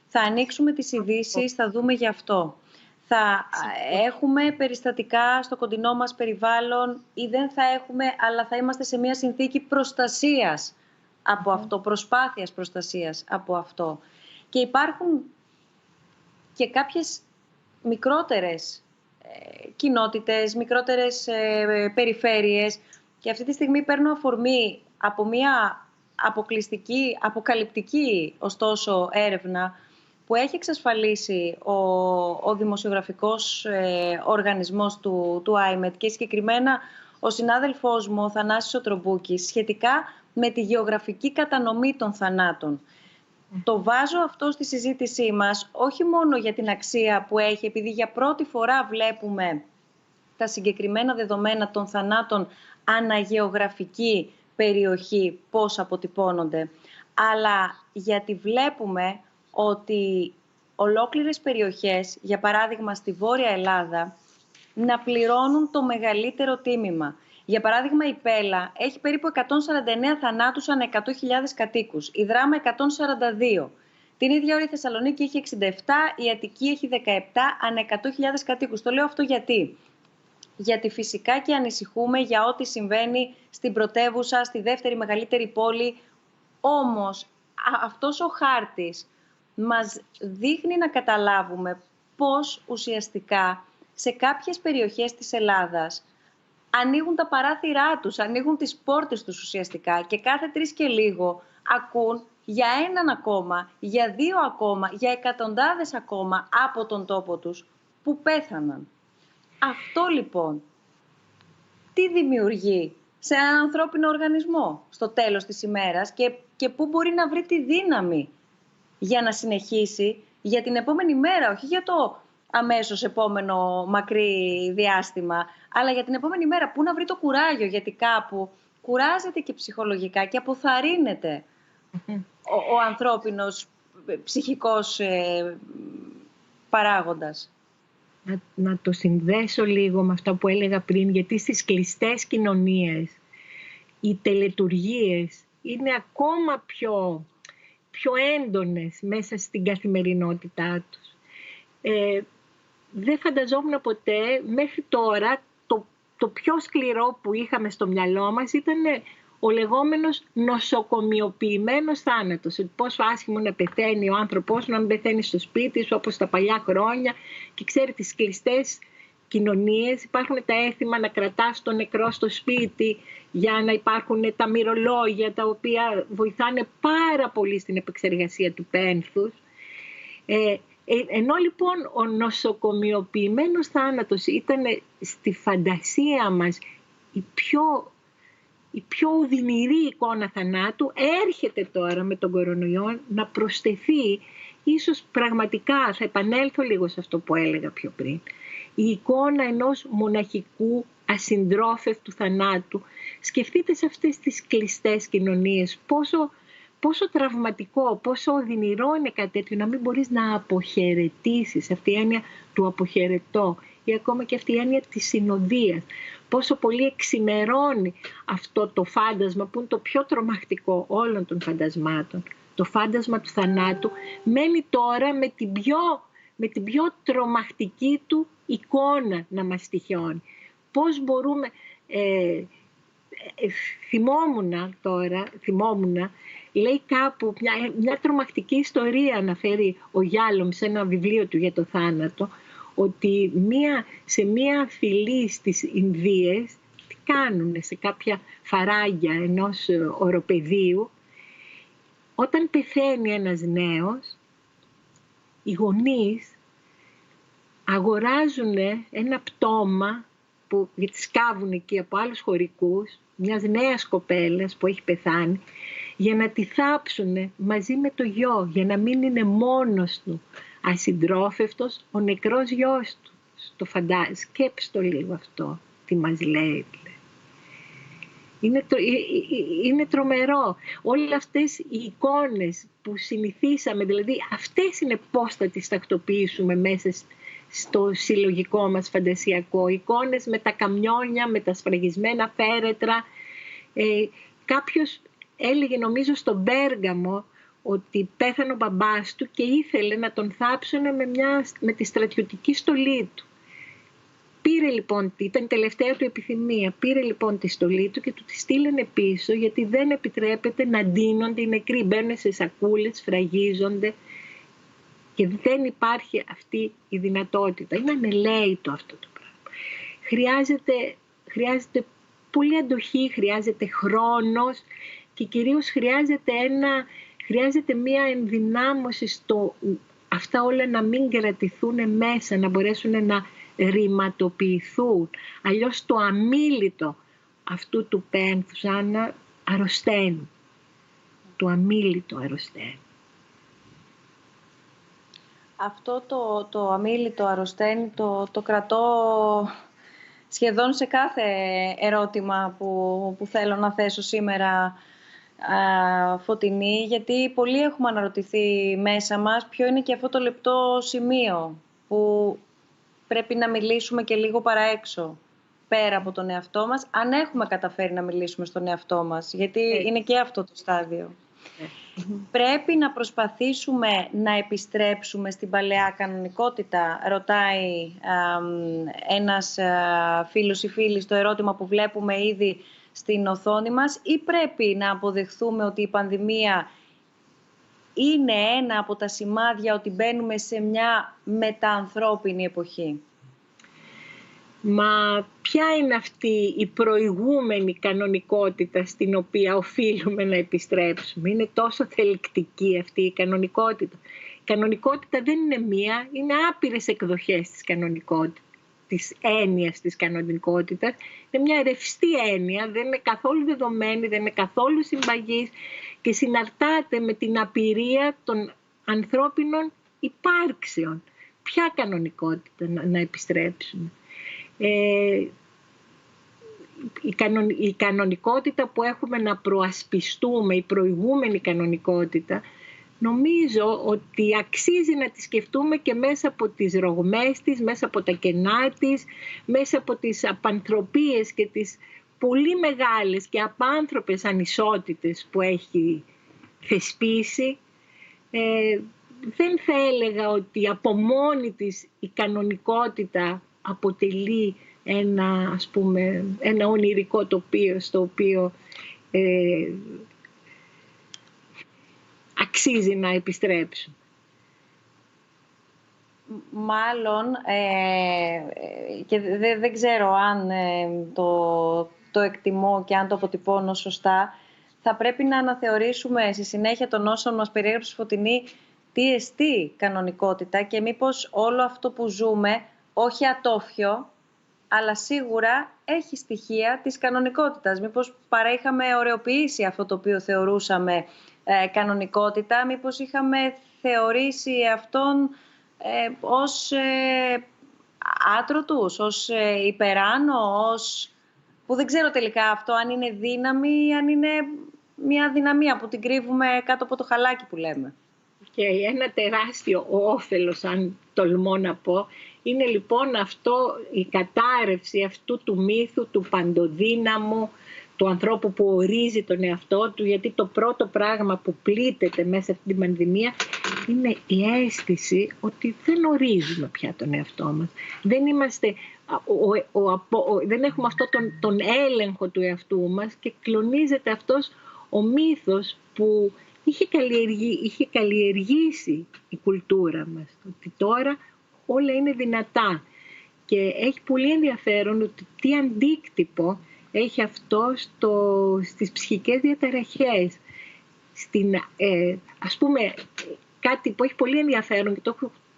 Θα ανοίξουμε τις ειδήσεις, θα δούμε γι' αυτό. Θα έχουμε περιστατικά στο κοντινό μας περιβάλλον ή δεν θα έχουμε, αλλά θα είμαστε σε μια συνθήκη προστασίας από αυτό, προσπάθειας προστασίας από αυτό. Και υπάρχουν και κάποιες μικρότερες κοινότητες, μικρότερες περιφέρειες, και αυτή τη στιγμή παίρνω αφορμή από μια αποκλειστική, αποκαλυπτική ωστόσο έρευνα που έχει εξασφαλίσει ο δημοσιογραφικός οργανισμός του IMED και συγκεκριμένα ο συνάδελφός μου, ο Θανάσης ο Τρομπούκης, σχετικά με τη γεωγραφική κατανομή των θανάτων. Το βάζω αυτό στη συζήτησή μας, όχι μόνο για την αξία που έχει, επειδή για πρώτη φορά βλέπουμε τα συγκεκριμένα δεδομένα των θανάτων αναγεωγραφική περιοχή, πώς αποτυπώνονται, αλλά γιατί βλέπουμε ότι ολόκληρες περιοχές, για παράδειγμα στη Βόρεια Ελλάδα, να πληρώνουν το μεγαλύτερο τίμημα. Για παράδειγμα, η Πέλα έχει περίπου 149 θανάτους ανά 100.000 κατοίκους, η Δράμα 142. Την ίδια ώρα η Θεσσαλονίκη έχει 67, η Αττική έχει 17 ανά 100.000 κατοίκους. Το λέω αυτό γιατί φυσικά και ανησυχούμε για ό,τι συμβαίνει στην πρωτεύουσα, στη δεύτερη μεγαλύτερη πόλη. Όμως αυτός ο χάρτης μας δείχνει να καταλάβουμε πώς ουσιαστικά σε κάποιες περιοχές της Ελλάδας ανοίγουν τα παράθυρά τους, ανοίγουν τις πόρτες τους ουσιαστικά και κάθε 3 και λίγο ακούν για έναν ακόμα, για 2 ακόμα, για εκατοντάδες ακόμα από τον τόπο τους που πέθαναν. Αυτό λοιπόν τι δημιουργεί σε έναν ανθρώπινο οργανισμό στο τέλος της ημέρας και πού μπορεί να βρει τη δύναμη για να συνεχίσει για την επόμενη μέρα, όχι για το αμέσως επόμενο μακρύ διάστημα, αλλά για την επόμενη μέρα. Πού να βρει το κουράγιο, γιατί κάπου κουράζεται και ψυχολογικά και αποθαρρύνεται ο ανθρώπινος ψυχικός παράγοντας. Να το συνδέσω λίγο με αυτά που έλεγα πριν, γιατί στις κλειστές κοινωνίες οι τελετουργίες είναι ακόμα πιο έντονες μέσα στην καθημερινότητά τους. Δεν φανταζόμουν ποτέ, μέχρι τώρα το πιο σκληρό που είχαμε στο μυαλό μας ήταν ο λεγόμενος νοσοκομιοποιημένος θάνατος. Πόσο άσχημο να πεθαίνει ο άνθρωπός να μην πεθαίνει στο σπίτι σου όπως τα παλιά χρόνια. Και ξέρετε, τις κλειστές κοινωνίες υπάρχουν τα έθιμα να κρατάς τον νεκρό στο σπίτι, για να υπάρχουν τα μυρολόγια τα οποία βοηθάνε πάρα πολύ στην επεξεργασία του πένθους. Ενώ λοιπόν ο νοσοκομιοποιημένος θάνατος ήταν στη φαντασία μας η πιο οδυνηρή εικόνα θανάτου, έρχεται τώρα με τον κορονοϊό να προσθεθεί, ίσως πραγματικά, θα επανέλθω λίγο σε αυτό που έλεγα πιο πριν, η εικόνα ενός μοναχικού ασυντρόφευτου θανάτου. Σκεφτείτε σε αυτές τις κλειστές κοινωνίες πόσο τραυματικό, πόσο οδυνηρό είναι κάτι τέτοιο, να μην μπορείς να αποχαιρετήσεις, αυτή η έννοια του αποχαιρετώ, ή ακόμα και αυτή η έννοια της συνοδείας. Πόσο πολύ εξημερώνει αυτό το φάντασμα που είναι το πιο τρομακτικό όλων των φαντασμάτων. Το φάντασμα του θανάτου μένει τώρα με την πιο τρομακτική του εικόνα να μας τυχιώνει. Πώς μπορούμε... θυμόμουν, λέει κάπου μια τρομακτική ιστορία, αναφέρει ο Γιάλομ σε ένα βιβλίο του για το θάνατο, ότι σε μια φυλή στις Ινδίες, τι κάνουνε σε κάποια φαράγγια ενός οροπεδίου, όταν πεθαίνει ένας νέος, οι γονείς αγοράζουν ένα πτώμα που σκάβουν εκεί από άλλους χωρικούς, μιας νέας κοπέλας που έχει πεθάνει, για να τη θάψουν μαζί με το γιο, για να μην είναι μόνος του ασυντρόφευτος ο νεκρός γιος του. Σκέψου το λίγο αυτό, τι μας λέει. Είναι τρομερό. Όλες αυτές οι εικόνες που συνηθίσαμε, δηλαδή αυτές είναι πώς θα τις τακτοποιήσουμε μέσα στο συλλογικό μας φαντασιακό. Εικόνες με τα καμιόνια, με τα σφραγισμένα φέρετρα. Κάποιος έλεγε, νομίζω στον Πέργαμο, ότι πέθανε ο μπαμπάς του και ήθελε να τον θάψουν με τη στρατιωτική στολή του. Πήρε λοιπόν, ήταν η τελευταία του επιθυμία, πήρε λοιπόν τη στολή του και του τη στείλανε πίσω, γιατί δεν επιτρέπεται να ντύνονται οι νεκροί. Μπαίνουν σε σακούλες, φραγίζονται και δεν υπάρχει αυτή η δυνατότητα. Είναι ανελαίητο αυτό το πράγμα. Χρειάζεται πολύ αντοχή, χρειάζεται χρόνος και κυρίως χρειάζεται μία ενδυνάμωση στο αυτά όλα να μην κρατηθούν μέσα, να μπορέσουν να ρηματοποιηθούν. Αλλιώς το αμίλητο αυτού του πένθους, Άννα, αρρωσταίνει. Το αμίλητο αρρωσταίνει. Αυτό το αμίλητο αρρωσταίνει το κρατώ σχεδόν σε κάθε ερώτημα που θέλω να θέσω σήμερα, Φωτεινή, γιατί πολλοί έχουμε αναρωτηθεί μέσα μας ποιο είναι και αυτό το λεπτό σημείο που πρέπει να μιλήσουμε και λίγο παραέξω, πέρα από τον εαυτό μας, αν έχουμε καταφέρει να μιλήσουμε στον εαυτό μας, γιατί είναι και αυτό το στάδιο. Πρέπει να προσπαθήσουμε να επιστρέψουμε στην παλαιά κανονικότητα, ρωτάει ένας φίλος ή φίλη στο ερώτημα που βλέπουμε ήδη στην οθόνη μας, ή πρέπει να αποδεχθούμε ότι η πανδημία είναι ένα από τα σημάδια ότι μπαίνουμε σε μια μεταανθρώπινη εποχή? Μα ποια είναι αυτή η προηγούμενη κανονικότητα στην οποία οφείλουμε να επιστρέψουμε? Είναι τόσο θελκτική αυτή η κανονικότητα. Η κανονικότητα δεν είναι μία, είναι άπειρες εκδοχές της κανονικότητας, της έννοιας της κανονικότητας. Είναι μια ρευστή έννοια, δεν είναι καθόλου δεδομένη, δεν είναι καθόλου συμπαγής και συναρτάται με την απειρία των ανθρώπινων υπάρξεων. Ποια κανονικότητα να επιστρέψουμε? Η κανονικότητα που έχουμε να προασπιστούμε, η προηγούμενη κανονικότητα, νομίζω ότι αξίζει να τη σκεφτούμε και μέσα από τις ρογμές της, μέσα από τα κενά της, μέσα από τις απανθρωπίες και τις πολύ μεγάλες και απάνθρωπες ανισότητες που έχει θεσπίσει. Δεν θα έλεγα ότι από μόνη της η κανονικότητα αποτελεί ένα ονειρικό τοπίο στο οποίο αξίζει να επιστρέψουμε. Μάλλον, και δεν ξέρω αν το εκτιμώ και αν το αποτυπώνω σωστά, θα πρέπει να αναθεωρήσουμε στη συνέχεια των όσων μας περιέγραψε Φωτεινή τι εστί κανονικότητα και μήπως όλο αυτό που ζούμε, όχι ατόφιο, αλλά σίγουρα έχει στοιχεία της κανονικότητας. Μήπως παρά είχαμε ωρεοποιήσει αυτό το οποίο θεωρούσαμε κανονικότητα, μήπως είχαμε θεωρήσει αυτόν ως άτρωτους, ως υπεράνω, που δεν ξέρω τελικά αυτό αν είναι δύναμη ή αν είναι μια αδυναμία που την κρύβουμε κάτω από το χαλάκι που λέμε. Και ένα τεράστιο όφελος, αν τολμώ να πω, είναι λοιπόν αυτό, η κατάρρευση αυτού του μύθου, του παντοδύναμου, του ανθρώπου που ορίζει τον εαυτό του, γιατί το πρώτο πράγμα που πλήττεται μέσα αυτή την πανδημία είναι η αίσθηση ότι δεν ορίζουμε πια τον εαυτό μας. Δεν έχουμε αυτό τον έλεγχο του εαυτού μας και κλονίζεται αυτός ο μύθος που είχε καλλιεργήσει η κουλτούρα μας, ότι τώρα όλα είναι δυνατά. Και έχει πολύ ενδιαφέρον ότι τι αντίκτυπο έχει αυτό στις ψυχικές διαταραχές. Ας πούμε, κάτι που έχει πολύ ενδιαφέρον και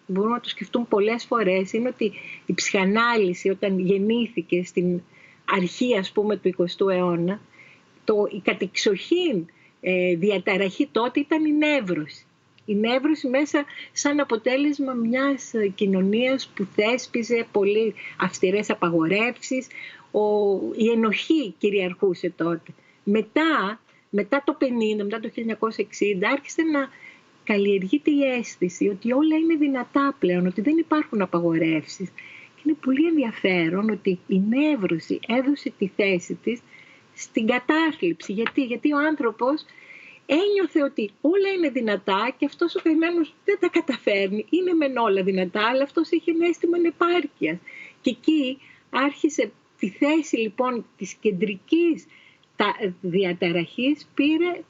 μπορούμε να το σκεφτούν πολλές φορές, είναι ότι η ψυχανάλυση όταν γεννήθηκε στην αρχή, ας πούμε, του 20ου αιώνα, η κατεξοχήν διαταραχή τότε ήταν η νεύρωση. Η νεύρωση μέσα σαν αποτέλεσμα μιας κοινωνίας που θέσπιζε πολύ αυστηρές απαγορεύσεις. Η ενοχή κυριαρχούσε τότε. Μετά το 50, μετά το 1960 άρχισε να καλλιεργείται η αίσθηση ότι όλα είναι δυνατά πλέον, ότι δεν υπάρχουν απαγορεύσεις. Και είναι πολύ ενδιαφέρον ότι η νεύρωση έδωσε τη θέση της στην κατάθλιψη. Γιατί ο άνθρωπος ένιωθε ότι όλα είναι δυνατά και αυτός ο καημένος δεν τα καταφέρνει. Είναι μεν όλα δυνατά, αλλά αυτός είχε ένα αίσθημα ανεπάρκειας. Και εκεί άρχισε τη θέση λοιπόν της κεντρικής διαταραχής, πήρε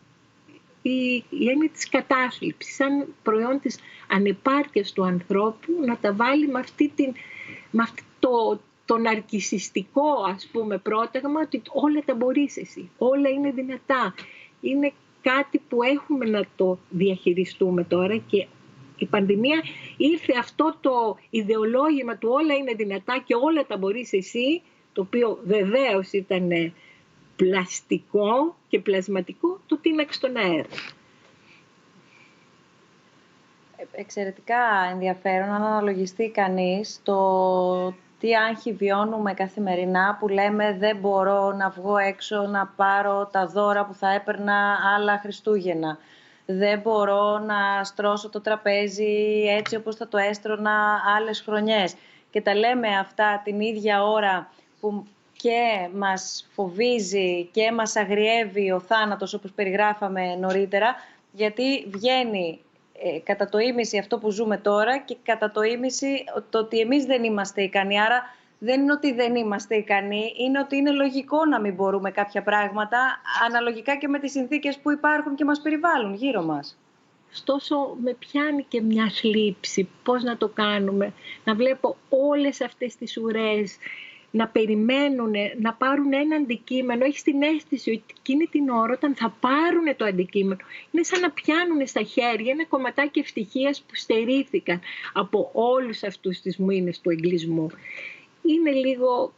η έννοια της κατάθλιψης, σαν προϊόν της ανεπάρκειας του ανθρώπου, να τα βάλει με αυτό το ναρκισσιστικό, ας πούμε, πρόταγμα ότι όλα τα μπορείς εσύ, όλα είναι δυνατά. Είναι κάτι που έχουμε να το διαχειριστούμε τώρα και η πανδημία ήρθε αυτό το ιδεολόγημα του όλα είναι δυνατά και όλα τα μπορείς εσύ, το οποίο βεβαίως ήταν πλαστικό και πλασματικό, το τίναξε στον αέρα. Εξαιρετικά ενδιαφέρον αν αναλογιστεί κανείς το τι άγχη βιώνουμε καθημερινά, που λέμε δεν μπορώ να βγω έξω να πάρω τα δώρα που θα έπαιρνα άλλα Χριστούγεννα. Δεν μπορώ να στρώσω το τραπέζι έτσι όπως θα το έστρωνα άλλες χρονιές. Και τα λέμε αυτά την ίδια ώρα που και μας φοβίζει και μας αγριεύει ο θάνατος, όπως περιγράφαμε νωρίτερα, γιατί βγαίνει κατά το ίμιση αυτό που ζούμε τώρα και κατά το ίμιση το ότι εμείς δεν είμαστε ικανοί. Άρα δεν είναι ότι δεν είμαστε ικανοί, είναι ότι είναι λογικό να μην μπορούμε κάποια πράγματα, αναλογικά και με τις συνθήκες που υπάρχουν και μας περιβάλλουν γύρω μας. Ωστόσο με πιάνει και μια θλίψη, πώς να το κάνουμε, να βλέπω όλες αυτές τις ουρές να περιμένουν, να πάρουν ένα αντικείμενο. Έχεις την αίσθηση ότι εκείνη την ώρα όταν θα πάρουν το αντικείμενο είναι σαν να πιάνουν στα χέρια ένα κομματάκι ευτυχίας που στερήθηκαν από όλους αυτούς τις μήνες του εγκλισμού. Είναι λίγο,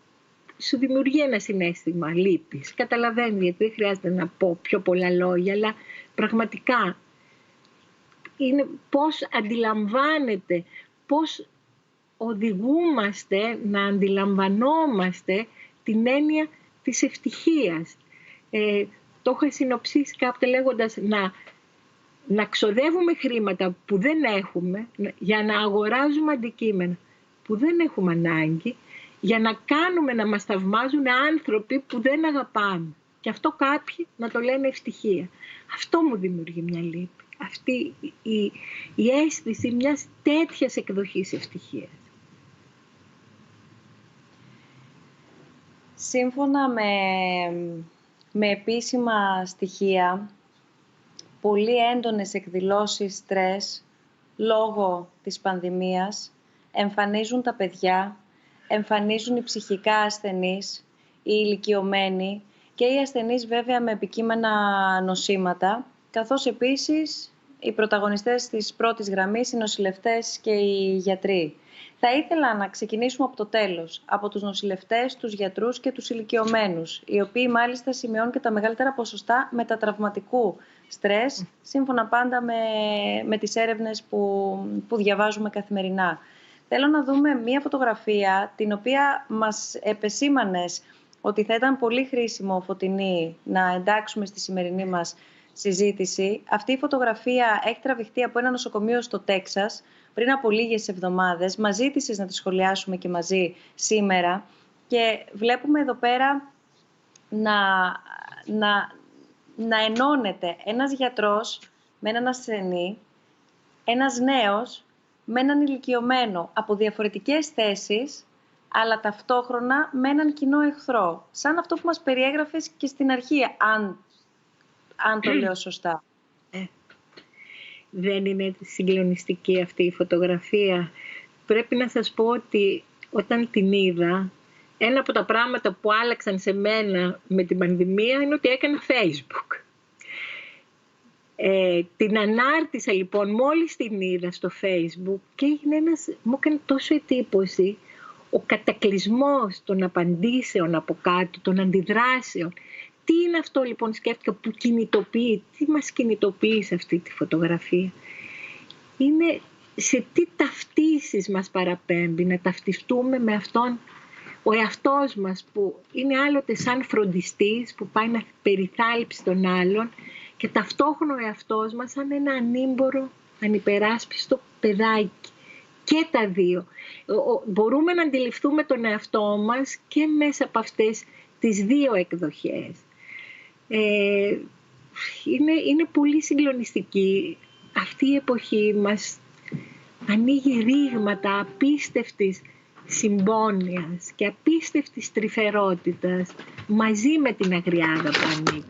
σου δημιουργεί ένα συναίσθημα λύπης. Καταλαβαίνω, γιατί δεν χρειάζεται να πω πιο πολλά λόγια, αλλά πραγματικά είναι πώς αντιλαμβάνεται, πώς οδηγούμαστε να αντιλαμβανόμαστε την έννοια της ευτυχίας. Το είχα συνοψίσει κάποτε λέγοντας να ξοδεύουμε χρήματα που δεν έχουμε για να αγοράζουμε αντικείμενα που δεν έχουμε ανάγκη, για να κάνουμε να μας θαυμάζουν άνθρωποι που δεν αγαπάμε. Και αυτό κάποιοι να το λένε ευτυχία. Αυτό μου δημιουργεί μια λύπη. Αυτή η αίσθηση μιας τέτοιας εκδοχής ευτυχίας. Σύμφωνα με επίσημα στοιχεία, πολύ έντονες εκδηλώσεις στρες λόγω της πανδημίας εμφανίζουν τα παιδιά, εμφανίζουν οι ψυχικά ασθενείς, οι ηλικιωμένοι και οι ασθενείς βέβαια με επικείμενα νοσήματα, καθώς επίσης οι πρωταγωνιστές της πρώτης γραμμής, οι νοσηλευτές και οι γιατροί. Θα ήθελα να ξεκινήσουμε από το τέλος, από τους νοσηλευτές, τους γιατρούς και τους ηλικιωμένους, οι οποίοι μάλιστα σημειώνουν και τα μεγαλύτερα ποσοστά μετατραυματικού στρες, σύμφωνα πάντα με τις έρευνες που διαβάζουμε καθημερινά. Θέλω να δούμε μία φωτογραφία, την οποία μας επεσήμανες ότι θα ήταν πολύ χρήσιμο, Φωτεινή, να εντάξουμε στη σημερινή μας συζήτηση. Αυτή η φωτογραφία έχει τραβηχτεί από ένα νοσοκομείο στο Τέξας πριν από λίγες εβδομάδες. Μας ζήτησες να τη σχολιάσουμε και μαζί σήμερα και βλέπουμε εδώ πέρα να ενώνεται ένας γιατρός με έναν ασθενή, ένας νέος με έναν ηλικιωμένο, από διαφορετικές θέσεις, αλλά ταυτόχρονα με έναν κοινό εχθρό. Σαν αυτό που μας περιέγραφες και στην αρχή, αν το λέω σωστά. Δεν είναι συγκλονιστική αυτή η φωτογραφία? Πρέπει να σας πω ότι όταν την είδα, ένα από τα πράγματα που άλλαξαν σε μένα με την πανδημία είναι ότι έκανα Facebook. Την ανάρτησα λοιπόν μόλις την είδα στο Facebook και μου έκανε τόσο εντύπωση ο κατακλυσμός των απαντήσεων από κάτω, των αντιδράσεων. Τι είναι αυτό λοιπόν, σκέφτηκα, που κινητοποιεί, τι μας κινητοποιεί σε αυτή τη φωτογραφία? είναι σε τι ταυτίσεις μας παραπέμπει, να ταυτιστούμε με αυτόν ο εαυτός μας, που είναι άλλοτε σαν φροντιστής που πάει να περιθάλψει τον άλλον, και ταυτόχρονα ο εαυτός μας σαν ένα ανήμπορο, ανυπεράσπιστο παιδάκι. Και τα δύο. Μπορούμε να αντιληφθούμε τον εαυτό μας και μέσα από αυτές τις δύο εκδοχές. Είναι πολύ συγκλονιστική. Αυτή η εποχή μας ανοίγει ρήγματα απίστευτης συμπόνιας και απίστευτης τρυφερότητας μαζί με την αγριάδα που ανήκει.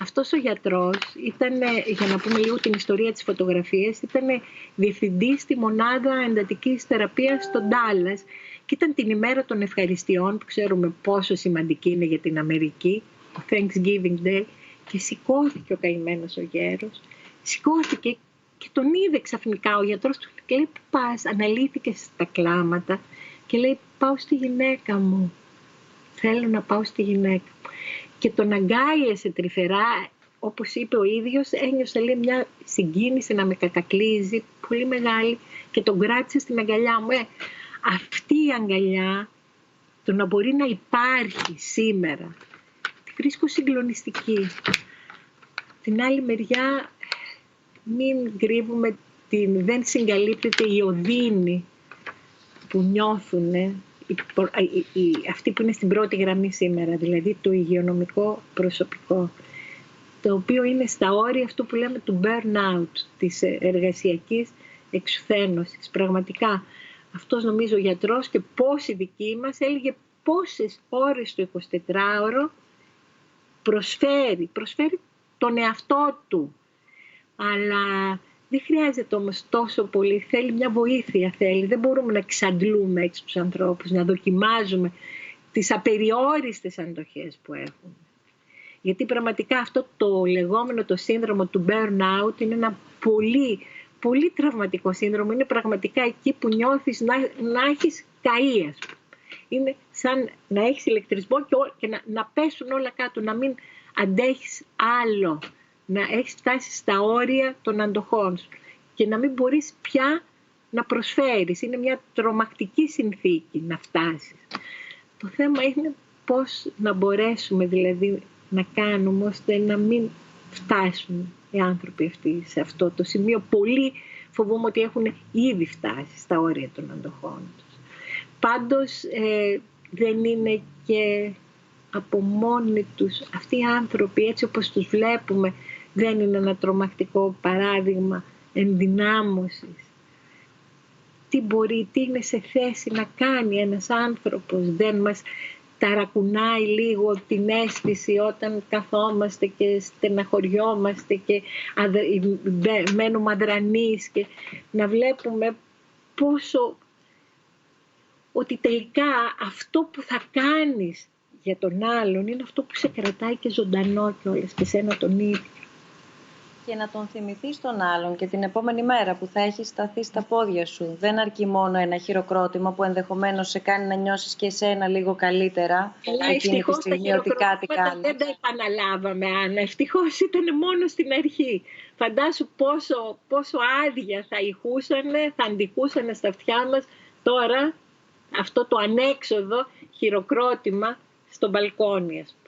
Αυτός ο γιατρός ήταν, για να πούμε λίγο την ιστορία της φωτογραφίας, ήταν διευθυντής στη μονάδα εντατικής θεραπείας στο Ντάλλας και ήταν την ημέρα των ευχαριστειών, που ξέρουμε πόσο σημαντική είναι για την Αμερική, ο Thanksgiving Day, και σηκώθηκε ο καημένος ο γέρος, σηκώθηκε και τον είδε ξαφνικά ο γιατρός του και λέει: «Πού πας?» Αναλύθηκε στα κλάματα και λέει: «Πάω στη γυναίκα μου, θέλω να πάω στη γυναίκα μου». Και τον αγκάλιασε τρυφερά, όπως είπε ο ίδιος, ένιωσε, λέει, μια συγκίνηση να με κατακλείζει πολύ μεγάλη και τον κράτησε στην αγκαλιά μου. Αυτή η αγκαλιά, το να μπορεί να υπάρχει σήμερα, τη βρίσκω συγκλονιστική. Την άλλη μεριά, μην κρύβουμε, δεν συγκαλύπτεται η οδύνη που νιώθουν αυτοί που είναι στην πρώτη γραμμή σήμερα, δηλαδή το υγειονομικό προσωπικό, το οποίο είναι στα όρια αυτού που λέμε του burnout, της εργασιακής εξουθένωσης. Πραγματικά, αυτός νομίζω ο γιατρός και πόσοι δικοί μας έλεγε πόσες ώρες το 24ωρο προσφέρει τον εαυτό του. Αλλά δεν χρειάζεται όμως τόσο πολύ, θέλει μια βοήθεια, δεν μπορούμε να εξαντλούμε έτσι τους ανθρώπους, να δοκιμάζουμε τις απεριόριστες αντοχές που έχουν. Γιατί πραγματικά αυτό το λεγόμενο το σύνδρομο του burnout είναι ένα πολύ, πολύ τραυματικό σύνδρομο, είναι πραγματικά εκεί που νιώθεις να έχεις καεί, ας πούμε. Είναι σαν να έχεις ηλεκτρισμό και να πέσουν όλα κάτω, να μην αντέχεις άλλο, να έχεις φτάσει στα όρια των αντοχών σου και να μην μπορείς πια να προσφέρεις. Είναι μια τρομακτική συνθήκη να φτάσεις. Το θέμα είναι πώς να μπορέσουμε δηλαδή να κάνουμε ώστε να μην φτάσουν οι άνθρωποι αυτοί σε αυτό το σημείο. Πολλοί φοβούμαι ότι έχουν ήδη φτάσει στα όρια των αντοχών τους. Πάντως δεν είναι και από μόνοι τους αυτοί οι άνθρωποι, έτσι όπως τους βλέπουμε, δεν είναι ένα τρομακτικό παράδειγμα ενδυνάμωσης? Τι είναι σε θέση να κάνει ένας άνθρωπος? Δεν μας ταρακουνάει λίγο την αίσθηση όταν καθόμαστε και στεναχωριόμαστε και μένουμε αδρανείς και να βλέπουμε πόσο ότι τελικά αυτό που θα κάνεις για τον άλλον είναι αυτό που σε κρατάει και ζωντανό κιόλας και σένα τον ίδιο. Και να τον θυμηθείς τον άλλον και την επόμενη μέρα που θα έχεις σταθεί στα πόδια σου. Δεν αρκεί μόνο ένα χειροκρότημα που ενδεχομένως σε κάνει να νιώσεις και εσένα λίγο καλύτερα. Ευτυχώς τα χειροκρότηματα δεν τα επαναλάβαμε, Άννα. Ευτυχώς ήταν μόνο στην αρχή. Φαντάσου πόσο άδεια θα ηχούσανε, θα αντιχούσανε στα αυτιά μας τώρα αυτό το ανέξοδο χειροκρότημα στο μπαλκόνι, ας πούμε.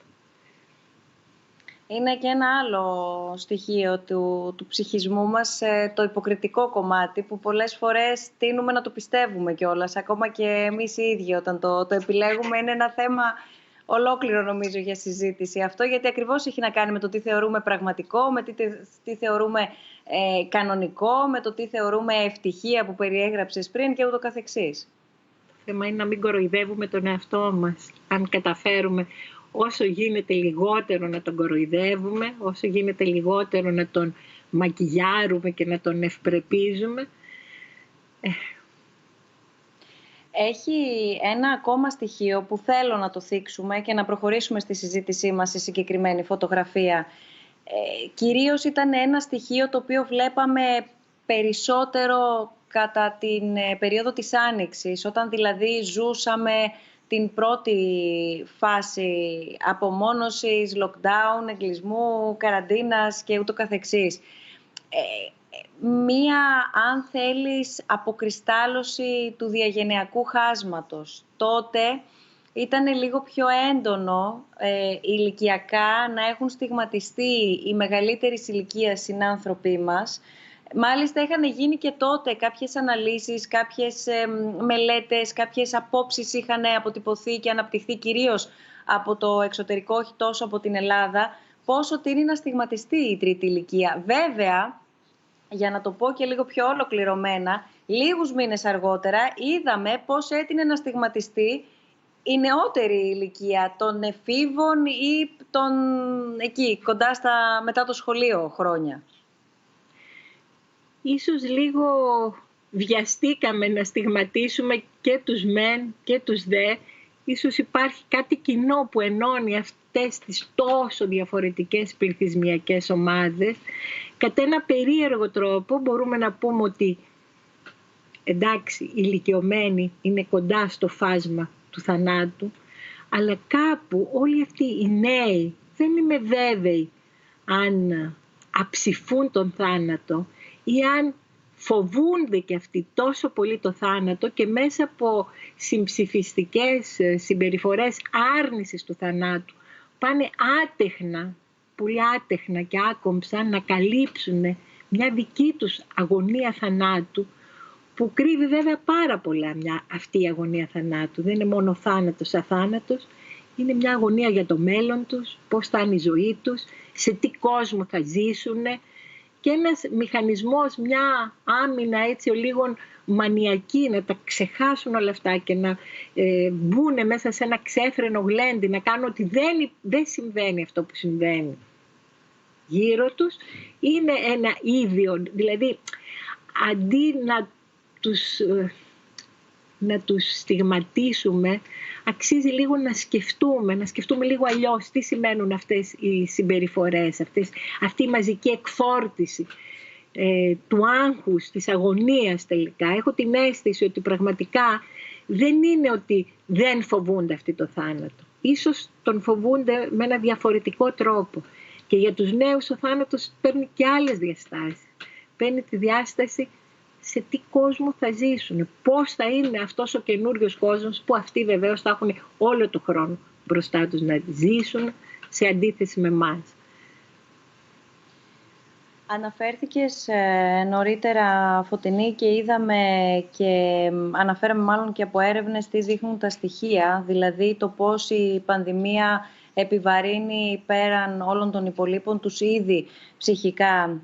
Είναι και ένα άλλο στοιχείο του ψυχισμού μας, το υποκριτικό κομμάτι, που πολλές φορές τείνουμε να το πιστεύουμε κιόλας, ακόμα και εμείς οι ίδιοι όταν το επιλέγουμε. Είναι ένα θέμα ολόκληρο νομίζω για συζήτηση αυτό, γιατί ακριβώς έχει να κάνει με το τι θεωρούμε πραγματικό, με τι θεωρούμε κανονικό, με το τι θεωρούμε ευτυχία που περιέγραψες πριν και ούτω καθεξής. Το θέμα είναι να μην κοροϊδεύουμε τον εαυτό μας. Αν καταφέρουμε όσο γίνεται λιγότερο να τον κοροϊδεύουμε, όσο γίνεται λιγότερο να τον μακιγιάρουμε και να τον ευπρεπίζουμε. Έχει ένα ακόμα στοιχείο που θέλω να το θίξουμε και να προχωρήσουμε στη συζήτησή μας στη συγκεκριμένη φωτογραφία. Κυρίως ήταν ένα στοιχείο το οποίο βλέπαμε περισσότερο κατά την περίοδο της Άνοιξης, όταν δηλαδή ζούσαμε την πρώτη φάση απομόνωσης, lockdown, εγκλεισμού, καραντίνας και ούτω καθεξής. μία, αν θέλεις, αποκριστάλλωση του διαγενειακού χάσματος. Τότε ήταν λίγο πιο έντονο ηλικιακά να έχουν στιγματιστεί οι μεγαλύτερης ηλικίας συνάνθρωποι μας. Μάλιστα είχαν γίνει και τότε κάποιες αναλύσεις, κάποιες μελέτες, κάποιες απόψεις είχαν αποτυπωθεί και αναπτυχθεί κυρίως από το εξωτερικό, όχι τόσο από την Ελλάδα, πόσο τείνει να στιγματιστεί η τρίτη ηλικία. Βέβαια, για να το πω και λίγο πιο ολοκληρωμένα, λίγους μήνες αργότερα είδαμε πώς έτεινε να στιγματιστεί η νεότερη ηλικία των εφήβων ή των εκεί, κοντά στα μετά το σχολείο χρόνια. Ίσως λίγο βιαστήκαμε να στιγματίσουμε και τους μεν και τους δε. Ίσως υπάρχει κάτι κοινό που ενώνει αυτές τις τόσο διαφορετικές πληθυσμιακές ομάδες. Κατά ένα περίεργο τρόπο μπορούμε να πούμε ότι εντάξει, οι ηλικιωμένοι είναι κοντά στο φάσμα του θανάτου, αλλά κάπου όλοι αυτοί οι νέοι δεν είμαι βέβαιη αν αψηφούν τον θάνατο ή αν φοβούνται και αυτοί τόσο πολύ το θάνατο και μέσα από συμψηφιστικές συμπεριφορές άρνησης του θανάτου πάνε άτεχνα, πολύ άτεχνα και άκομψα να καλύψουν μια δική τους αγωνία θανάτου που κρύβει βέβαια πάρα πολλά αυτή η αγωνία θανάτου. Δεν είναι μόνο θάνατος αθάνατος, είναι μια αγωνία για το μέλλον τους, πώς θα είναι η ζωή τους, σε τι κόσμο θα ζήσουν και ένας μηχανισμός, μια άμυνα έτσι ο λίγων μανιακή, να τα ξεχάσουν όλα αυτά και να μπουν μέσα σε ένα ξέφρενο γλέντι, να κάνουν ότι δεν συμβαίνει αυτό που συμβαίνει γύρω τους, είναι ένα ίδιο. Δηλαδή, αντί να τους στιγματίσουμε, αξίζει λίγο να σκεφτούμε λίγο αλλιώς τι σημαίνουν αυτές οι συμπεριφορές, αυτή η μαζική εκφόρτιση του άγχους, της αγωνίας τελικά. Έχω την αίσθηση ότι πραγματικά δεν είναι ότι δεν φοβούνται αυτή το θάνατο. Ίσως τον φοβούνται με ένα διαφορετικό τρόπο. Και για τους νέους ο θάνατος παίρνει και άλλες διαστάσεις. Παίρνει τη διάσταση σε τι κόσμο θα ζήσουν, πώς θα είναι αυτός ο καινούριος κόσμος που αυτοί βεβαίως θα έχουν όλο το χρόνο μπροστά τους να ζήσουν σε αντίθεση με εμάς. Αναφέρθηκες νωρίτερα, Φωτεινή, και είδαμε και αναφέραμε μάλλον και από έρευνες τι δείχνουν τα στοιχεία, δηλαδή το πώς η πανδημία επιβαρύνει πέραν όλων των υπολείπων τους ήδη ψυχικά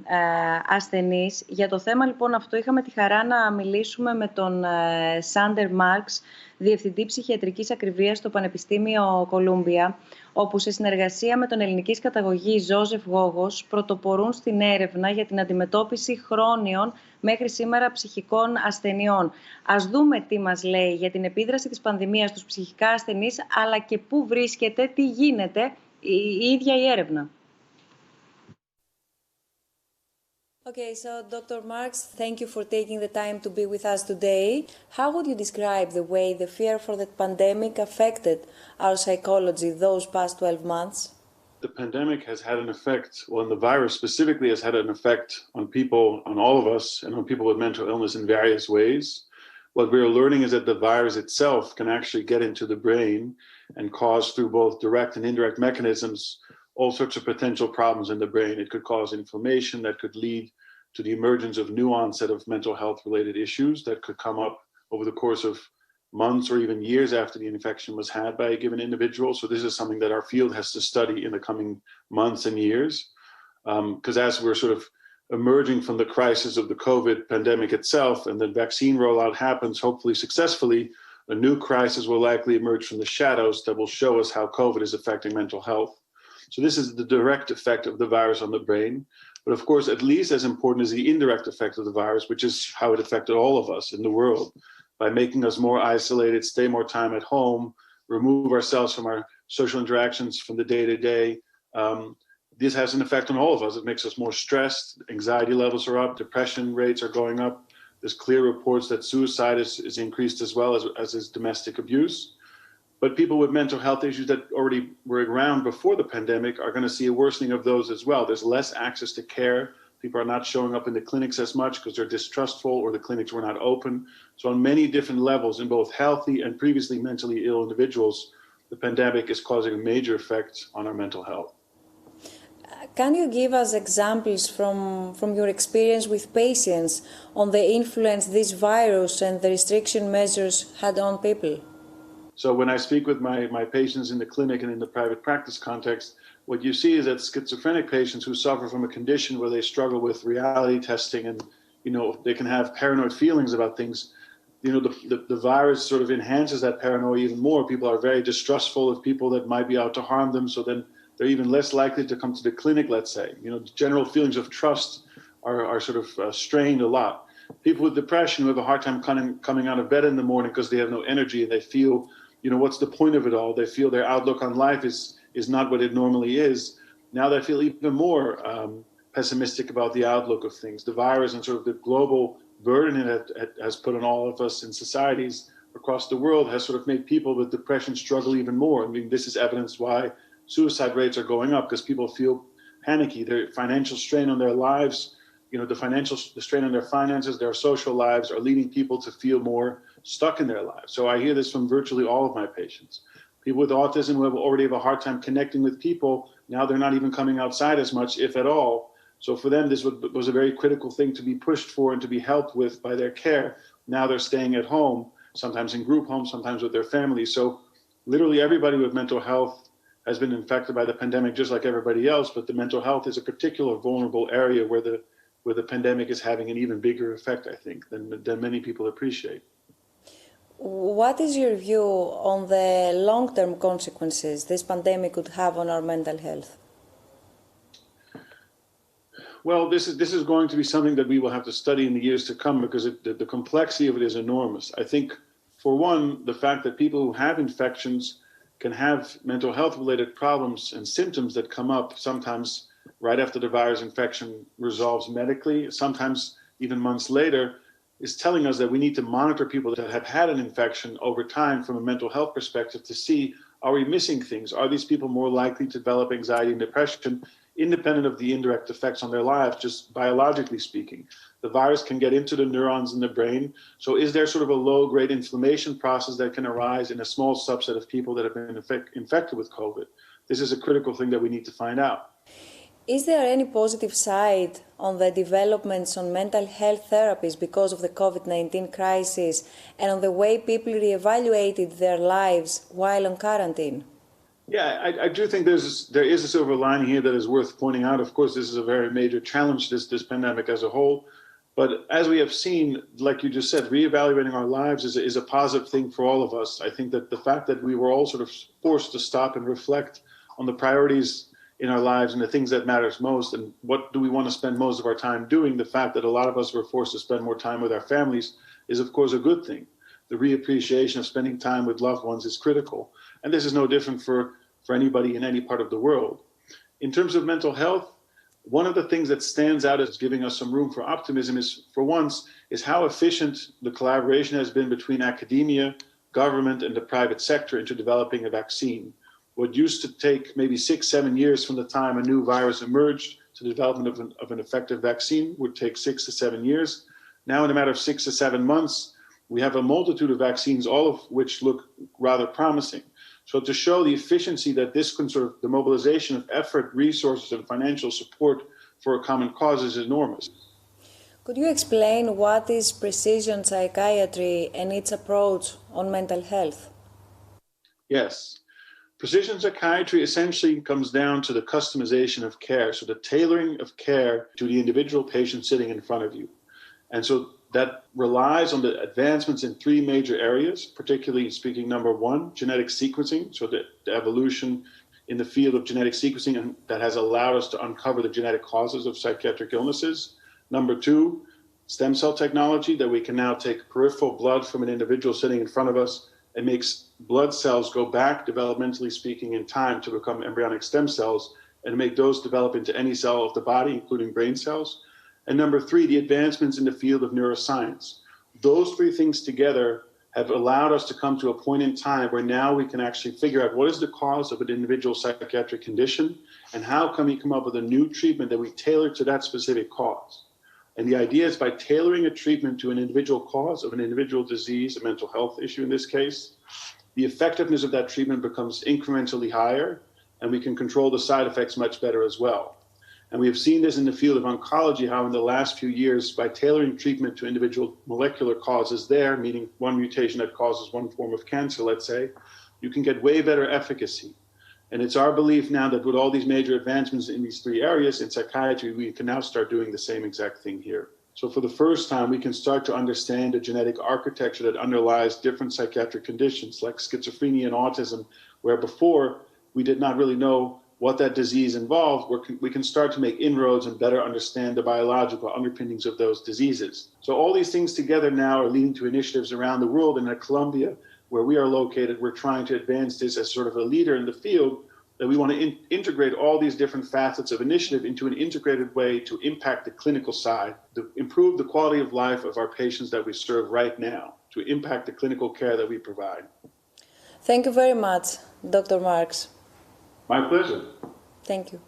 ασθενείς. Για το θέμα λοιπόν αυτό είχαμε τη χαρά να μιλήσουμε με τον Σάντερ Μάρξ, Διευθυντή Ψυχιατρικής Ακριβίας στο Πανεπιστήμιο Κολούμπια, όπου σε συνεργασία με τον ελληνικής καταγωγής Ζόζεφ Γόγος πρωτοπορούν στην έρευνα για την αντιμετώπιση χρόνιων μέχρι σήμερα ψυχικών ασθενειών. Ας δούμε τι μας λέει για την επίδραση της πανδημίας στους ψυχικά ασθενείς, αλλά και πού βρίσκεται, τι γίνεται η ίδια η έρευνα. Okay, so Dr. Marx, thank you for taking the time to be with us today. How would you describe the way the fear for the pandemic affected our psychology those past 12 months? The pandemic has had an effect, well, the virus specifically has had an effect on people, on all of us, and on people with mental illness in various ways. What we're learning is that the virus itself can actually get into the brain and cause, through both direct and indirect mechanisms, all sorts of potential problems in the brain. It could cause inflammation that could lead to the emergence of new onset of mental health related issues that could come up over the course of months or even years after the infection was had by a given individual. So this is something that our field has to study in the coming months and years. Because as we're sort of emerging from the crisis of the COVID pandemic itself and the vaccine rollout happens, hopefully successfully, a new crisis will likely emerge from the shadows that will show us how COVID is affecting mental health. So this is the direct effect of the virus on the brain. But of course, at least as important is the indirect effect of the virus, which is how it affected all of us in the world, by making us more isolated, stay more time at home, remove ourselves from our social interactions from the day-to-day. This has an effect on all of us. It makes us more stressed, anxiety levels are up, depression rates are going up. There's clear reports that suicide is increased as well as is domestic abuse. But people with mental health issues that already were around before the pandemic are going to see a worsening of those as well. There's less access to care, People are not showing up in the clinics as much because they're distrustful or the clinics were not open. So on many different levels, in both healthy and previously mentally ill individuals, the pandemic is causing a major effect on our mental health. Can you give us examples from your experience with patients on the influence this virus and the restriction measures had on people? So when I speak with my patients in the clinic and in the private practice context, what you see is that schizophrenic patients who suffer from a condition where they struggle with reality testing and, they can have paranoid feelings about things, the virus sort of enhances that paranoia even more. People are very distrustful of people that might be out to harm them. So then they're even less likely to come to the clinic, let's say. General feelings of trust are sort of strained a lot. People with depression who have a hard time coming out of bed in the morning because they have no energy and they feel, what's the point of it all? They feel their outlook on life is not what it normally is. Now they feel even more pessimistic about the outlook of things. The virus and sort of the global burden it has put on all of us in societies across the world has sort of made people with depression struggle even more. I mean, this is evidence why suicide rates are going up, because people feel panicky. Their financial strain on their lives, the strain on their finances, their social lives are leading people to feel more stuck in their lives. So I hear this from virtually all of my patients. People with autism who already have a hard time connecting with people, now they're not even coming outside as much, if at all. So for them, this was a very critical thing to be pushed for and to be helped with by their care. Now they're staying at home, sometimes in group homes, sometimes with their families. So literally everybody with mental health has been infected by the pandemic just like everybody else, but the mental health is a particular vulnerable area where the pandemic is having an even bigger effect, I think, than many people appreciate. What is your view on the long-term consequences this pandemic could have on our mental health? Well, this is going to be something that we will have to study in the years to come, because the complexity of it is enormous. I think, for one, the fact that people who have infections can have mental health related problems and symptoms that come up sometimes right after the virus infection resolves medically, sometimes even months later, is telling us that we need to monitor people that have had an infection over time from a mental health perspective to see, are we missing things? Are these people more likely to develop anxiety and depression, independent of the indirect effects on their lives, just biologically speaking? The virus can get into the neurons in the brain. So is there sort of a low-grade inflammation process that can arise in a small subset of people that have been infected with COVID? This is a critical thing that we need to find out. Is there any positive side on the developments on mental health therapies because of the COVID-19 crisis and on the way people reevaluated their lives while on quarantine? Yeah, I do think there is a silver lining here that is worth pointing out. Of course, this is a very major challenge, this pandemic as a whole. But as we have seen, like you just said, reevaluating our lives is a positive thing for all of us. I think that the fact that we were all sort of forced to stop and reflect on the priorities in our lives and the things that matters most and what do we want to spend most of our time doing, the fact that a lot of us were forced to spend more time with our families is, of course, a good thing. The reappreciation of spending time with loved ones is critical. And this is no different for anybody in any part of the world. In terms of mental health, one of the things that stands out as giving us some room for optimism is, for once, is how efficient the collaboration has been between academia, government, and the private sector into developing a vaccine. What used to take maybe 6-7 years from the time a new virus emerged to the development of an effective vaccine would take 6 to 7 years. Now, in a matter of 6 to 7 months, we have a multitude of vaccines, all of which look rather promising. So to show the efficiency that this can sort of, the mobilization of effort, resources, and financial support for a common cause is enormous. Could you explain what is precision psychiatry and its approach on mental health? Yes. Precision psychiatry essentially comes down to the customization of care, so the tailoring of care to the individual patient sitting in front of you. And so that relies on the advancements in 3 major areas, particularly speaking, number 1, genetic sequencing, so the evolution in the field of genetic sequencing and that has allowed us to uncover the genetic causes of psychiatric illnesses. Number 2, stem cell technology, that we can now take peripheral blood from an individual sitting in front of us and makes blood cells go back, developmentally speaking, in time to become embryonic stem cells and make those develop into any cell of the body, including brain cells. And number 3, the advancements in the field of neuroscience. Those 3 things together have allowed us to come to a point in time where now we can actually figure out what is the cause of an individual psychiatric condition and how can we come up with a new treatment that we tailor to that specific cause. And the idea is by tailoring a treatment to an individual cause of an individual disease, a mental health issue in this case, the effectiveness of that treatment becomes incrementally higher and we can control the side effects much better as well. And we have seen this in the field of oncology, how in the last few years, by tailoring treatment to individual molecular causes there, meaning one mutation that causes one form of cancer, let's say, you can get way better efficacy. And it's our belief now that with all these major advancements in these three areas in psychiatry, we can now start doing the same exact thing here. So for the first time, we can start to understand the genetic architecture that underlies different psychiatric conditions like schizophrenia and autism, where before we did not really know what that disease involved. We can start to make inroads and better understand the biological underpinnings of those diseases. So all these things together now are leading to initiatives around the world, and at Columbia, where we are located, we're trying to advance this as sort of a leader in the field, that we want to integrate all these different facets of initiative into an integrated way to impact the clinical side, to improve the quality of life of our patients that we serve right now, to impact the clinical care that we provide. Thank you very much, Dr. Marks. My pleasure. Thank you.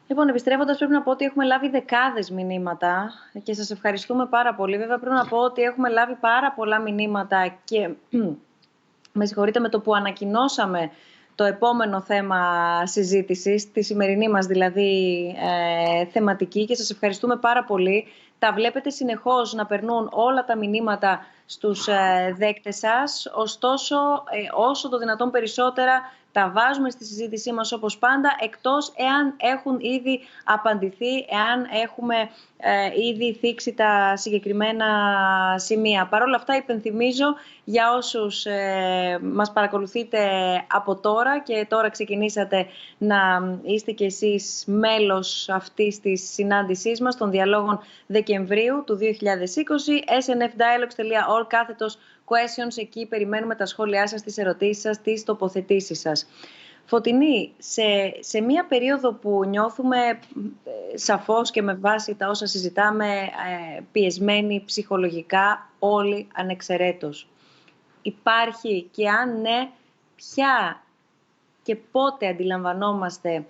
Λοιπόν, επιστρέφοντας, πρέπει να πω ότι έχουμε λάβει δεκάδες μηνύματα και σας ευχαριστούμε πάρα πολύ. Βέβαια, πρέπει να πω ότι έχουμε λάβει πάρα πολλά μηνύματα και με συγχωρείτε, με το που ανακοινώσαμε το επόμενο θέμα συζήτησης, τη σημερινή μας δηλαδή θεματική, και σας ευχαριστούμε πάρα πολύ. Τα βλέπετε συνεχώς να περνούν όλα τα μηνύματα στους δέκτες σας, ωστόσο όσο το δυνατόν περισσότερα τα βάζουμε στη συζήτησή μας όπως πάντα, εκτός εάν έχουν ήδη απαντηθεί, εάν έχουμε ήδη θίξει τα συγκεκριμένα σημεία. Παρ' όλα αυτά υπενθυμίζω για όσους μας παρακολουθείτε από τώρα και τώρα ξεκινήσατε να είστε κι εσείς μέλος αυτής της συνάντησής μας των διαλόγων Δεκεμβρίου του 2020, snfdialogues.org/questions, εκεί περιμένουμε τα σχόλιά σας, τις ερωτήσεις σας, τις τοποθετήσεις σας. Φωτεινή, σε μία περίοδο που νιώθουμε σαφώς και με βάση τα όσα συζητάμε πιεσμένοι ψυχολογικά όλοι ανεξαιρέτως, υπάρχει και αν ναι, ποια και πότε αντιλαμβανόμαστε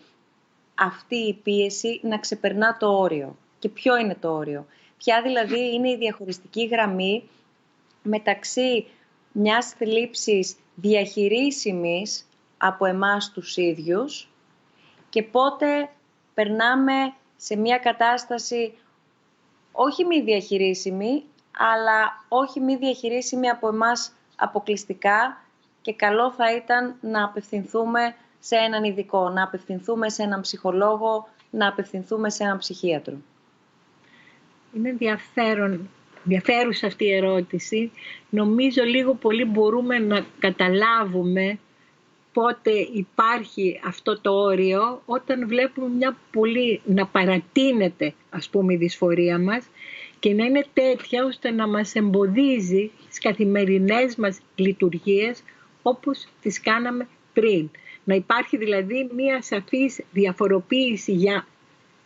αυτή η πίεση να ξεπερνά το όριο και ποιο είναι το όριο? Ποια δηλαδή είναι η διαχωριστική γραμμή μεταξύ μιας θλίψης διαχειρίσιμης από εμάς τους ίδιους και πότε περνάμε σε μια κατάσταση όχι μη διαχειρίσιμη, αλλά όχι μη διαχειρίσιμη από εμάς αποκλειστικά, και καλό θα ήταν να απευθυνθούμε σε έναν ειδικό, να απευθυνθούμε σε έναν ψυχολόγο, να απευθυνθούμε σε έναν ψυχίατρο. Είναι ενδιαφέρουσα αυτή η ερώτηση. Νομίζω λίγο πολύ μπορούμε να καταλάβουμε πότε υπάρχει αυτό το όριο, όταν βλέπουμε μια πολύ να παρατείνεται, ας πούμε, η δυσφορία μας και να είναι τέτοια ώστε να μας εμποδίζει στις καθημερινές μας λειτουργίες όπως τις κάναμε πριν. Να υπάρχει δηλαδή μια σαφής διαφοροποίηση για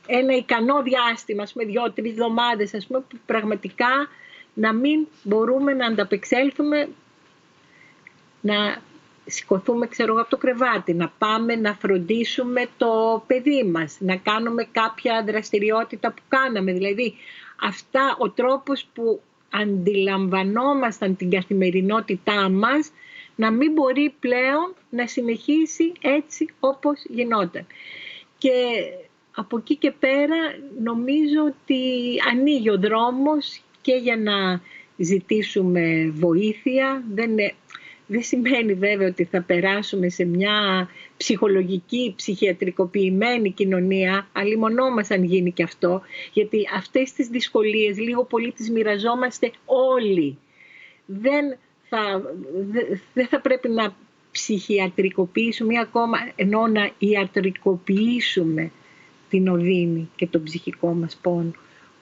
ένα ικανό διάστημα, ας πούμε 2-3 εβδομάδες, ας πούμε, που πραγματικά να μην μπορούμε να ανταπεξέλθουμε, να σηκωθούμε, ξέρω, από το κρεβάτι, να πάμε να φροντίσουμε το παιδί μας, να κάνουμε κάποια δραστηριότητα που κάναμε. Δηλαδή, αυτά, ο τρόπος που αντιλαμβανόμασταν την καθημερινότητά μας, να μην μπορεί πλέον να συνεχίσει έτσι όπως γινόταν. Και από εκεί και πέρα νομίζω ότι ανοίγει ο δρόμος και για να ζητήσουμε βοήθεια. Δεν σημαίνει βέβαια ότι θα περάσουμε σε μια ψυχολογική, ψυχιατρικοποιημένη κοινωνία, αλλημονόμας αν γίνει και αυτό, γιατί αυτές τις δυσκολίες λίγο πολύ τις μοιραζόμαστε όλοι. Δεν θα πρέπει να ψυχιατρικοποιήσουμε ή ακόμα ενώ να ιατρικοποιήσουμε την οδύνη και τον ψυχικό μας πόνο.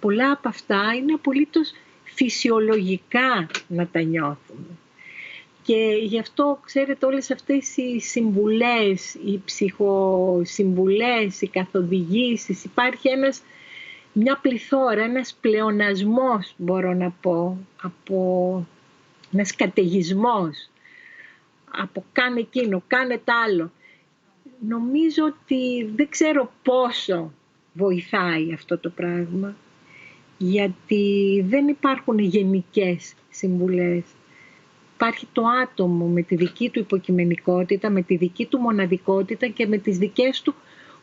Πολλά από αυτά είναι απολύτως φυσιολογικά να τα νιώθουμε. Και γι' αυτό, ξέρετε, όλες αυτές οι συμβουλές, οι ψυχοσυμβουλές, οι καθοδηγήσεις, υπάρχει ένας μια πληθώρα, ένας πλεονασμός, μπορώ να πω, ένας καταιγισμός, από κάνε εκείνο, κάνε τ' άλλο. Νομίζω ότι δεν ξέρω πόσο βοηθάει αυτό το πράγμα, γιατί δεν υπάρχουν γενικές συμβουλές. Υπάρχει το άτομο με τη δική του υποκειμενικότητα, με τη δική του μοναδικότητα και με τις δικές του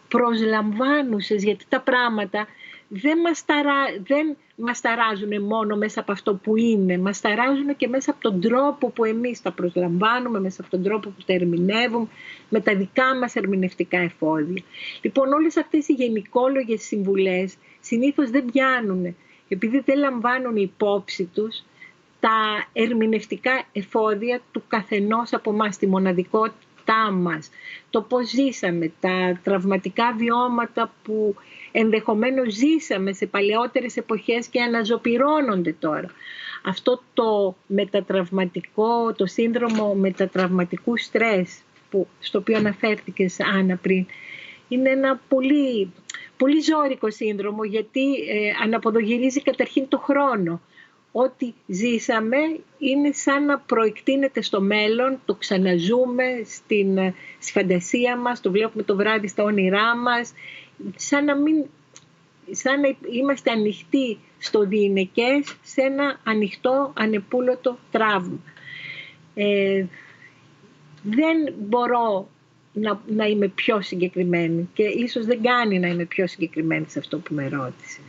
προσλαμβάνουσες, γιατί τα πράγματα δεν μας ταράζουν μόνο μέσα από αυτό που είναι, μας ταράζουν και μέσα από τον τρόπο που εμείς τα προσλαμβάνουμε, μέσα από τον τρόπο που τα ερμηνεύουμε, με τα δικά μας ερμηνευτικά εφόδια. Λοιπόν, όλες αυτές οι γενικόλογες συμβουλές συνήθως δεν πιάνουν, επειδή δεν λαμβάνουν υπόψη τους τα ερμηνευτικά εφόδια του καθενός από εμάς, τη μοναδικότητά μας, το πώς ζήσαμε, τα τραυματικά βιώματα που ενδεχομένως ζήσαμε σε παλαιότερες εποχές και αναζωπυρώνονται τώρα. Αυτό το μετατραυματικό, το σύνδρομο μετατραυματικού στρες, στο οποίο αναφέρθηκες, Άννα, πριν, είναι ένα πολύ, πολύ ζώρικο σύνδρομο, γιατί αναποδογυρίζει καταρχήν το χρόνο. Ό,τι ζήσαμε είναι σαν να προεκτείνεται στο μέλλον, το ξαναζούμε στη φαντασία μας, το βλέπουμε το βράδυ στα όνειρά μας, σαν να είμαστε ανοιχτοί στο διηνεκές, σε ένα ανοιχτό, ανεπούλωτο τραύμα. Δεν μπορώ να είμαι πιο συγκεκριμένη και ίσως δεν κάνει να είμαι πιο συγκεκριμένη σε αυτό που με ρώτησες.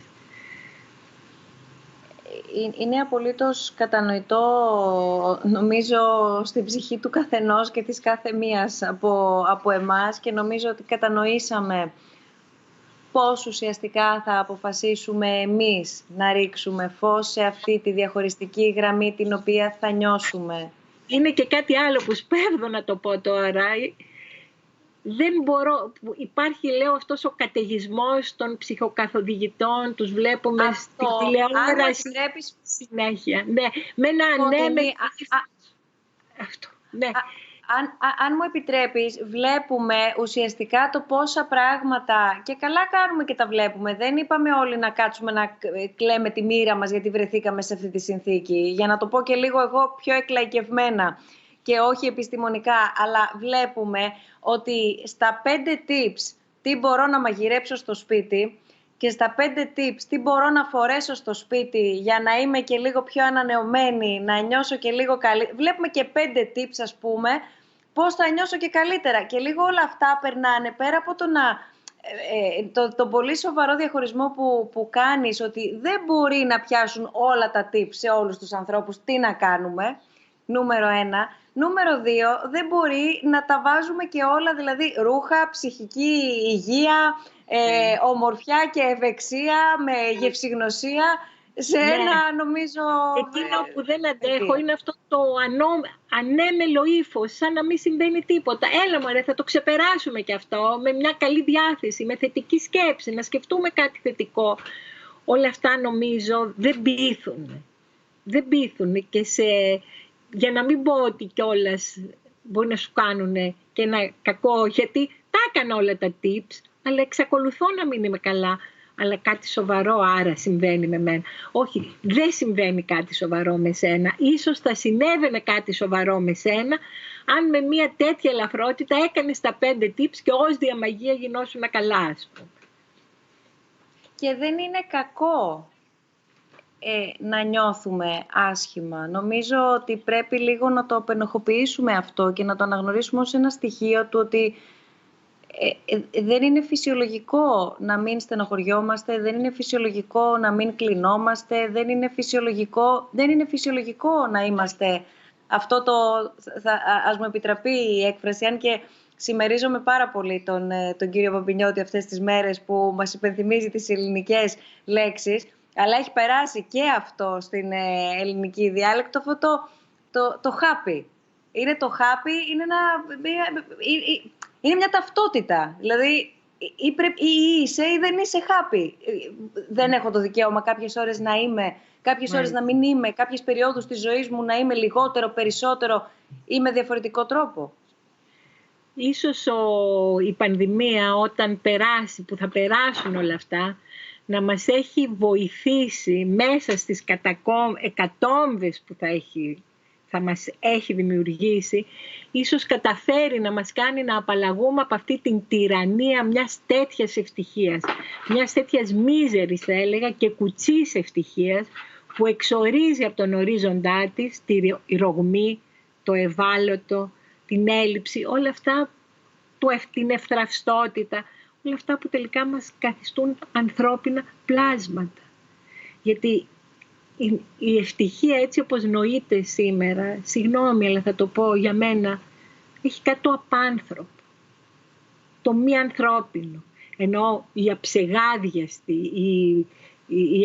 Είναι απολύτως κατανοητό, νομίζω, στην ψυχή του καθενός και της κάθε μίας από εμάς, και νομίζω ότι κατανοήσαμε πώς ουσιαστικά θα αποφασίσουμε εμείς να ρίξουμε φως σε αυτή τη διαχωριστική γραμμή την οποία θα νιώσουμε. Είναι και κάτι άλλο που σπέβδω να το πω τώρα. Δεν μπορώ, υπάρχει, λέω, αυτός ο καταιγισμός των ψυχοκαθοδηγητών, τους βλέπουμε στη τηλεόραση συνέχεια. Ναι, με ένα αυτό, ναι. Αν μου επιτρέπεις, βλέπουμε ουσιαστικά το πόσα πράγματα, και καλά κάνουμε και τα βλέπουμε. Δεν είπαμε όλοι να κάτσουμε να κλαίμε τη μοίρα μας γιατί βρεθήκαμε σε αυτή τη συνθήκη. Για να το πω και λίγο εγώ πιο εκλαϊκευμένα και όχι επιστημονικά, αλλά βλέπουμε ότι στα 5 tips τι μπορώ να μαγειρέψω στο σπίτι και στα 5 tips τι μπορώ να φορέσω στο σπίτι για να είμαι και λίγο πιο ανανεωμένη, να νιώσω και λίγο καλύτερα. Βλέπουμε και 5 tips, ας πούμε, πώς θα νιώσω και καλύτερα. Και λίγο όλα αυτά περνάνε πέρα από το πολύ σοβαρό διαχωρισμό που κάνεις, ότι δεν μπορεί να πιάσουν όλα τα tips σε όλους τους ανθρώπους. Τι να κάνουμε, νούμερο 1. Νούμερο 2, δεν μπορεί να τα βάζουμε και όλα, δηλαδή ρούχα, ψυχική υγεία, ομορφιά και ευεξία με γευσηγνωσία, σε ένα, νομίζω... Εκείνο που δεν αντέχω είναι αυτό το ανέμελο ύφος, σαν να μην συμβαίνει τίποτα. Έλα μωρέ, θα το ξεπεράσουμε και αυτό, με μια καλή διάθεση, με θετική σκέψη, να σκεφτούμε κάτι θετικό. Όλα αυτά νομίζω δεν πείθουν. Δεν πείθουν και για να μην πω ότι κιόλας μπορεί να σου κάνουν και ένα κακό, γιατί τα έκανα όλα τα tips, αλλά εξακολουθώ να μην είμαι καλά. Αλλά κάτι σοβαρό άρα συμβαίνει με μένα. Όχι, δεν συμβαίνει κάτι σοβαρό με σένα. Ίσως θα συνέβαινε κάτι σοβαρό με σένα, αν με μια τέτοια ελαφρότητα έκανες τα 5 tips και ως διαμαγεία γινόσουν καλά, ας πούμε. Και δεν είναι κακό να νιώθουμε άσχημα. Νομίζω ότι πρέπει λίγο να το απενοχοποιήσουμε αυτό και να το αναγνωρίσουμε ως ένα στοιχείο του ότι δεν είναι φυσιολογικό να μην στενοχωριόμαστε, δεν είναι φυσιολογικό να μην κλεινόμαστε, δεν είναι φυσιολογικό να είμαστε αυτό ας μου επιτραπεί η έκφραση, αν και συμμερίζομαι πάρα πολύ τον κύριο Παπινιώτη αυτές τις μέρες που μας υπενθυμίζει τις ελληνικές λέξεις, αλλά έχει περάσει και αυτό στην ελληνική διάλεκτο, αυτό το happy. Είναι το happy, είναι μια ταυτότητα. Δηλαδή, ή είσαι ή δεν είσαι happy. Δεν έχω το δικαίωμα κάποιες ώρες να είμαι, κάποιες ώρες να μην είμαι, κάποιες περιόδους της ζωής μου να είμαι λιγότερο, περισσότερο ή με διαφορετικό τρόπο. Ίσως η πανδημία, όταν περάσει, που θα περάσουν όλα αυτά, να μας έχει βοηθήσει μέσα στις εκατόμβες που θα μας έχει δημιουργήσει, ίσως καταφέρει να μας κάνει να απαλλαγούμε από αυτή την τυραννία μιας τέτοιας ευτυχίας, μιας τέτοιας μίζερης θα έλεγα και κουτσής ευτυχίας, που εξορίζει από τον ορίζοντά της τη ρογμή, το ευάλωτο, την έλλειψη, όλα αυτά, την ευθραυστότητα, όλα αυτά που τελικά μας καθιστούν ανθρώπινα πλάσματα. Γιατί η ευτυχία έτσι όπως νοείται σήμερα, συγγνώμη αλλά θα το πω για μένα, έχει κάτι το απάνθρωπο, το μη ανθρώπινο. Ενώ η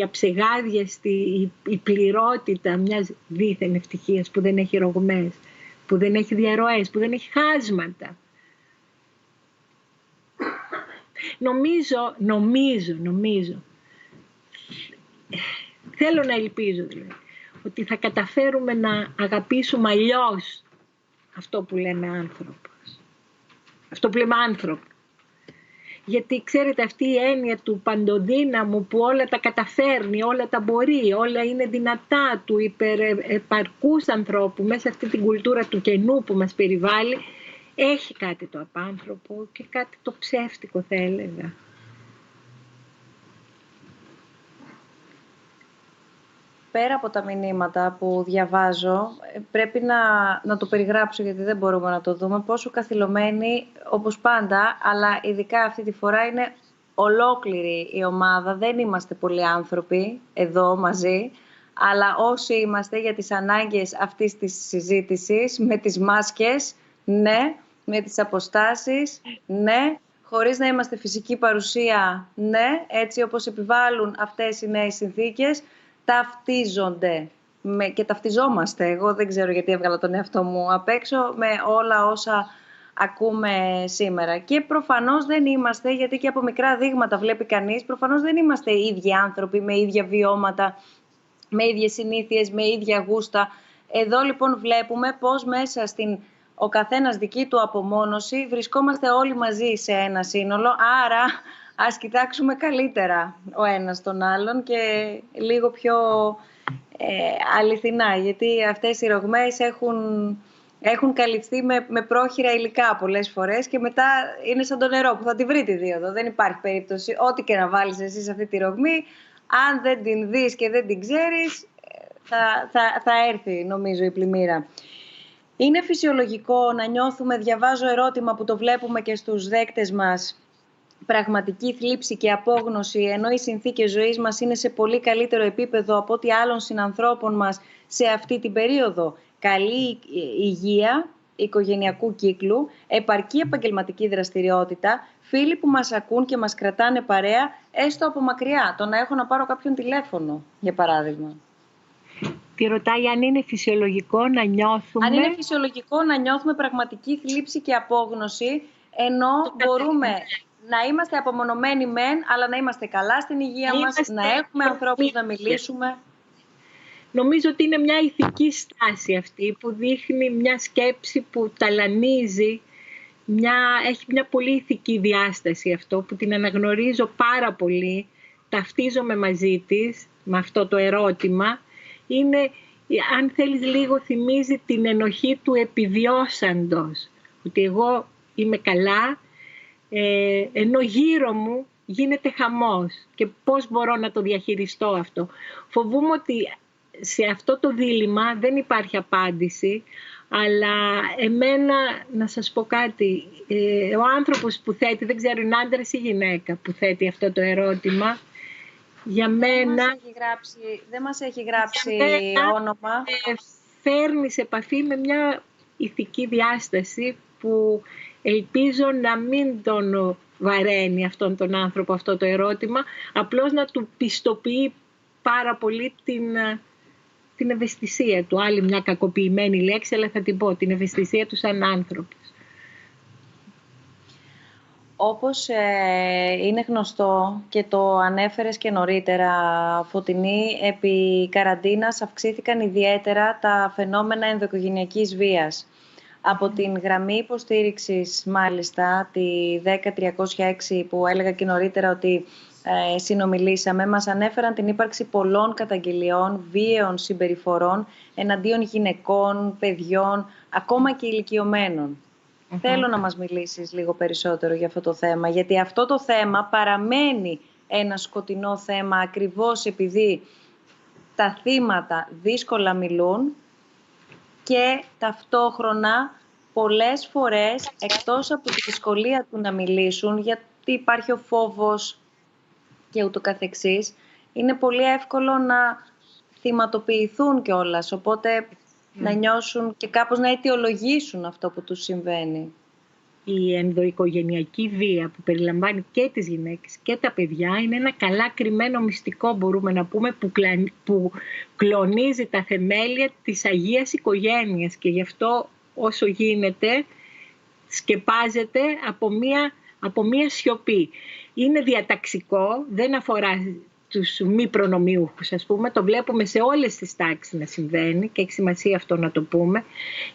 αψεγάδιαστη, η πληρότητα μιας δίθεν ευτυχίας που δεν έχει ρογμές, που δεν έχει διαρροές, που δεν έχει χάσματα. Νομίζω, θέλω να ελπίζω δηλαδή, ότι θα καταφέρουμε να αγαπήσουμε αλλιώς αυτό που λέμε άνθρωπος. Αυτό που λέμε άνθρωπο. Γιατί ξέρετε αυτή η έννοια του παντοδύναμου που όλα τα καταφέρνει, όλα τα μπορεί, όλα είναι δυνατά, του υπερεπαρκούς ανθρώπου μέσα αυτή την κουλτούρα του κενού που μας περιβάλλει, έχει κάτι το απάνθρωπο και κάτι το ψεύτικο θα έλεγα. Πέρα από τα μηνύματα που διαβάζω, πρέπει να το περιγράψω γιατί δεν μπορούμε να το δούμε, πόσο καθυλωμένη όπως πάντα, αλλά ειδικά αυτή τη φορά είναι ολόκληρη η ομάδα. Δεν είμαστε πολλοί άνθρωποι εδώ μαζί, αλλά όσοι είμαστε για τις ανάγκες αυτής της συζήτησης, με τις μάσκες, ναι, με τις αποστάσεις, ναι, χωρίς να είμαστε φυσική παρουσία, ναι, έτσι όπως επιβάλλουν αυτές οι νέες συνθήκες, ταυτίζονται και ταυτιζόμαστε. Εγώ δεν ξέρω γιατί έβγαλα τον εαυτό μου απ' έξω με όλα όσα ακούμε σήμερα. Και προφανώς δεν είμαστε, γιατί και από μικρά δείγματα βλέπει κανείς, προφανώς δεν είμαστε οι ίδιοι άνθρωποι με ίδια βιώματα, με ίδιες συνήθειες, με ίδια γούστα. Εδώ λοιπόν βλέπουμε πώς μέσα στην ο καθένας δική του απομόνωση βρισκόμαστε όλοι μαζί σε ένα σύνολο, άρα ας κοιτάξουμε καλύτερα ο ένας τον άλλον και λίγο πιο αληθινά, γιατί αυτές οι ρογμές έχουν καλυφθεί με πρόχειρα υλικά πολλές φορές και μετά είναι σαν το νερό που θα τη βρει τη δίωδο. Δεν υπάρχει περίπτωση, ό,τι και να βάλεις εσύ σε αυτή τη ρογμή, αν δεν την δεις και δεν την ξέρεις, θα έρθει νομίζω η πλημμύρα. Είναι φυσιολογικό να νιώθουμε, διαβάζω ερώτημα που το βλέπουμε και στους δέκτες μας, πραγματική θλίψη και απόγνωση, ενώ οι συνθήκες ζωής μας είναι σε πολύ καλύτερο επίπεδο από ό,τι άλλων συνανθρώπων μας σε αυτή την περίοδο. Καλή υγεία οικογενειακού κύκλου, επαρκή επαγγελματική δραστηριότητα, φίλοι που μας ακούν και μας κρατάνε παρέα, έστω από μακριά. Το να έχω να πάρω κάποιον τηλέφωνο, για παράδειγμα. Τη ρωτάει αν είναι φυσιολογικό να νιώθουμε... Αν είναι φυσιολογικό να νιώθουμε πραγματική θλίψη και απόγνωση, ενώ μπορούμε να είμαστε απομονωμένοι μεν, αλλά να είμαστε καλά στην υγεία μας, να έχουμε ανθρώπους να μιλήσουμε. Νομίζω ότι είναι μια ηθική στάση αυτή που δείχνει μια σκέψη που ταλανίζει, έχει μια πολύ ηθική διάσταση αυτό που την αναγνωρίζω πάρα πολύ, ταυτίζομαι μαζί της με αυτό το ερώτημα. Είναι, αν θέλεις λίγο, θυμίζει την ενοχή του επιβιώσαντος, ότι εγώ είμαι καλά, ενώ γύρω μου γίνεται χαμός και πώς μπορώ να το διαχειριστώ αυτό. Φοβούμαι ότι σε αυτό το δίλημμα δεν υπάρχει απάντηση, αλλά εμένα, να σας πω κάτι, ο άνθρωπος που θέτει, δεν ξέρω είναι άντρας ή γυναίκα που θέτει αυτό το ερώτημα, για μένα δεν μας έχει γράψει όνομα. Φέρνει σε επαφή με μια ηθική διάσταση που ελπίζω να μην τον βαραίνει αυτόν τον άνθρωπο αυτό το ερώτημα, απλώς να του πιστοποιεί πάρα πολύ την ευαισθησία του. Άλλη μια κακοποιημένη λέξη, αλλά θα την πω, την ευαισθησία του σαν άνθρωπος. Όπως είναι γνωστό και το ανέφερες και νωρίτερα, Φωτεινή, επί καραντίνας αυξήθηκαν ιδιαίτερα τα φαινόμενα ενδοοικογενειακής βίας. Από την γραμμή υποστήριξης, μάλιστα, τη 10306 που έλεγα και νωρίτερα ότι συνομιλήσαμε μας ανέφεραν την ύπαρξη πολλών καταγγελιών βίαιων συμπεριφορών εναντίον γυναικών, παιδιών, ακόμα και ηλικιωμένων. Θέλω να μας μιλήσεις λίγο περισσότερο για αυτό το θέμα, γιατί αυτό το θέμα παραμένει ένα σκοτεινό θέμα ακριβώς επειδή τα θύματα δύσκολα μιλούν και ταυτόχρονα πολλές φορές, εκτός από τη δυσκολία του να μιλήσουν, γιατί υπάρχει ο φόβος και ούτω καθεξής, είναι πολύ εύκολο να θυματοποιηθούν κιόλας, οπότε να νιώσουν και κάπως να αιτιολογήσουν αυτό που τους συμβαίνει. Η ενδοοικογενειακή βία που περιλαμβάνει και τις γυναίκες και τα παιδιά είναι ένα καλά κρυμμένο μυστικό, μπορούμε να πούμε, που κλονίζει τα θεμέλια της Αγίας Οικογένειας και γι' αυτό όσο γίνεται σκεπάζεται από μία σιωπή. Είναι διαταξικό, δεν αφορά τους μη προνομιούχους, ας πούμε, το βλέπουμε σε όλες τις τάξεις να συμβαίνει και έχει σημασία αυτό να το πούμε.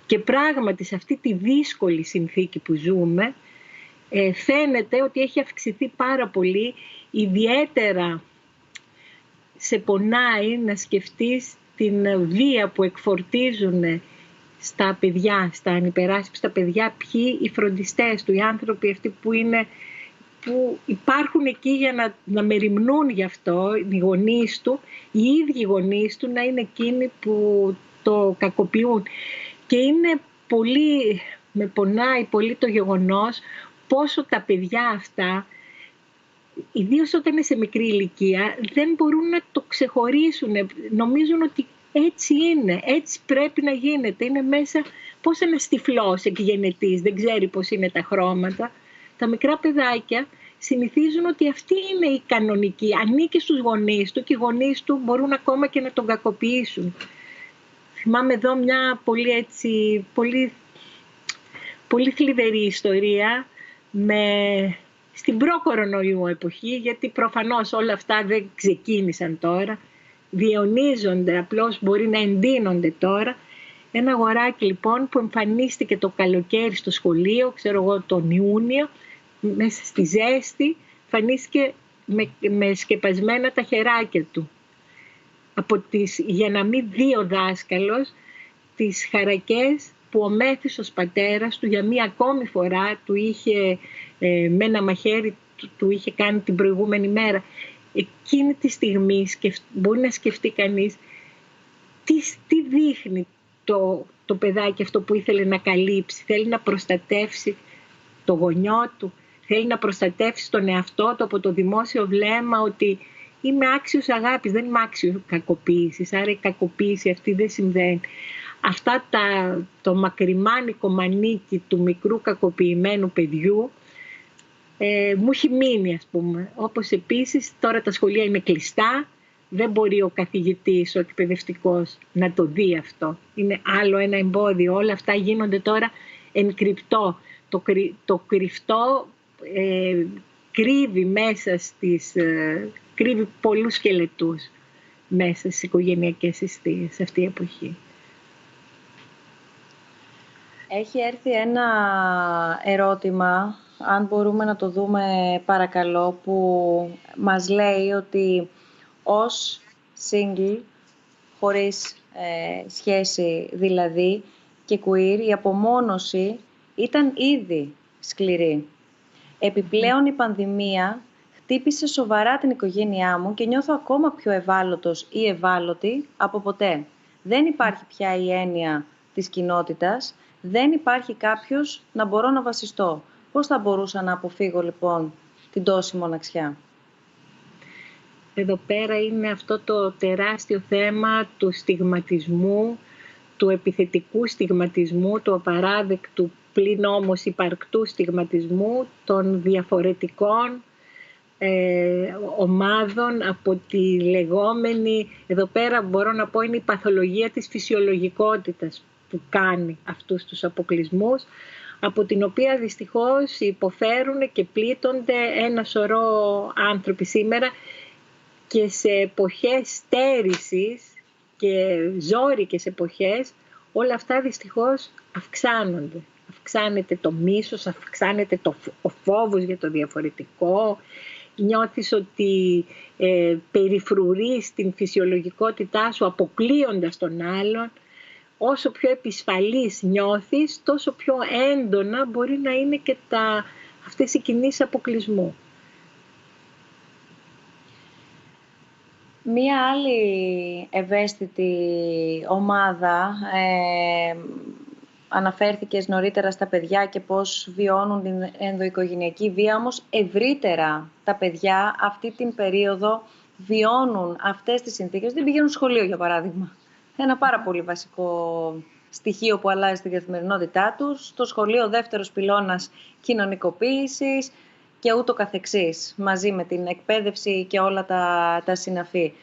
Και πράγματι σε αυτή τη δύσκολη συνθήκη που ζούμε φαίνεται ότι έχει αυξηθεί πάρα πολύ, ιδιαίτερα σε πονάει να σκεφτείς την βία που εκφορτίζουν στα παιδιά, στα ανυπεράσπιστα παιδιά, ποιοι οι φροντιστές του, οι άνθρωποι αυτοί που υπάρχουν εκεί για να μεριμνούν γι' αυτό, οι γονείς του, οι ίδιοι γονείς του να είναι εκείνοι που το κακοποιούν. Και είναι πολύ, με πονάει πολύ το γεγονός πόσο τα παιδιά αυτά, ιδίως όταν είναι σε μικρή ηλικία, δεν μπορούν να το ξεχωρίσουν. Νομίζουν ότι έτσι είναι, έτσι πρέπει να γίνεται. Είναι μέσα, πώς ένας τυφλός εκγενετής, δεν ξέρει πώς είναι τα χρώματα. Τα μικρά παιδάκια συνηθίζουν ότι αυτή είναι η κανονική, ανήκει στους γονείς του και οι γονείς του μπορούν ακόμα και να τον κακοποιήσουν. Θυμάμαι εδώ μια πολύ θλιβερή ιστορία στην προ-κορονοϊού εποχή, γιατί προφανώς όλα αυτά δεν ξεκίνησαν τώρα, διαιωνίζονται, απλώς μπορεί να εντείνονται τώρα. Ένα αγοράκι λοιπόν που εμφανίστηκε το καλοκαίρι στο σχολείο, ξέρω εγώ τον Ιούνιο, μέσα στη ζέστη, εμφανίστηκε με σκεπασμένα τα χεράκια του. Για να μην δει ο δάσκαλος τις χαρακές που ο μέθησος πατέρας του για μία ακόμη φορά του είχε με ένα μαχαίρι του είχε κάνει την προηγούμενη μέρα. Εκείνη τη στιγμή μπορεί να σκεφτεί κανείς τι δείχνει το παιδάκι αυτό που ήθελε να καλύψει. Θέλει να προστατεύσει το γονιό του, θέλει να προστατεύσει τον εαυτό του από το δημόσιο βλέμμα ότι είμαι άξιος αγάπης, δεν είμαι άξιος κακοποίησης, άρα η κακοποίηση αυτή δεν συμβαίνει. Αυτά το μακριμάνικο μανίκι του μικρού κακοποιημένου παιδιού μου έχει μείνει, ας πούμε. Όπως επίσης τώρα τα σχολεία είναι κλειστά, δεν μπορεί ο καθηγητής, ο εκπαιδευτικός να το δει αυτό. Είναι άλλο ένα εμπόδιο. Όλα αυτά γίνονται τώρα εν κρυπτό. Το κρυφτό κρύβει μέσα κρύβει πολλούς σκελετούς μέσα στις οικογενειακές αιστείες σε αυτή η εποχή. Έχει έρθει ένα ερώτημα, αν μπορούμε να το δούμε παρακαλώ, που μας λέει ότι ως single, χωρίς σχέση δηλαδή, και queer, η απομόνωση ήταν ήδη σκληρή. Επιπλέον η πανδημία χτύπησε σοβαρά την οικογένειά μου και νιώθω ακόμα πιο ευάλωτος ή ευάλωτη από ποτέ. Δεν υπάρχει πια η έννοια της κοινότητας, δεν υπάρχει κάποιος να μπορώ να βασιστώ. Πώς θα μπορούσα να αποφύγω λοιπόν την τόση μοναξιά? Εδώ πέρα είναι αυτό το τεράστιο θέμα του στιγματισμού, του επιθετικού στιγματισμού, του απαράδεκτου πλην όμως υπαρκτού στιγματισμού των διαφορετικών ομάδων από τη λεγόμενη, εδώ πέρα μπορώ να πω είναι η παθολογία της φυσιολογικότητας που κάνει αυτούς τους αποκλεισμούς, από την οποία δυστυχώς υποφέρουν και πλήττονται ένα σωρό άνθρωποι σήμερα και σε εποχές στέρησης και ζόρικες εποχές όλα αυτά δυστυχώς αυξάνονται. Αυξάνεται το μίσος, αυξάνεται ο φόβος για το διαφορετικό, νιώθεις ότι περιφρουρείς την φυσιολογικότητά σου αποκλείοντας τον άλλον. Όσο πιο επισφαλής νιώθεις, τόσο πιο έντονα μπορεί να είναι και αυτές οι κινήσεις αποκλεισμού. Μία άλλη ευαίσθητη ομάδα, αναφέρθηκες νωρίτερα στα παιδιά και πώς βιώνουν την ενδοοικογενειακή βία, όμως ευρύτερα τα παιδιά αυτή την περίοδο βιώνουν αυτές τις συνθήκες. Δεν πηγαίνουν σχολείο, για παράδειγμα. Ένα πάρα πολύ βασικό στοιχείο που αλλάζει τη καθημερινότητά τους. Το σχολείο, δεύτερος πυλώνας κοινωνικοποίησης και ούτω καθεξής, μαζί με την εκπαίδευση και όλα τα συναφή.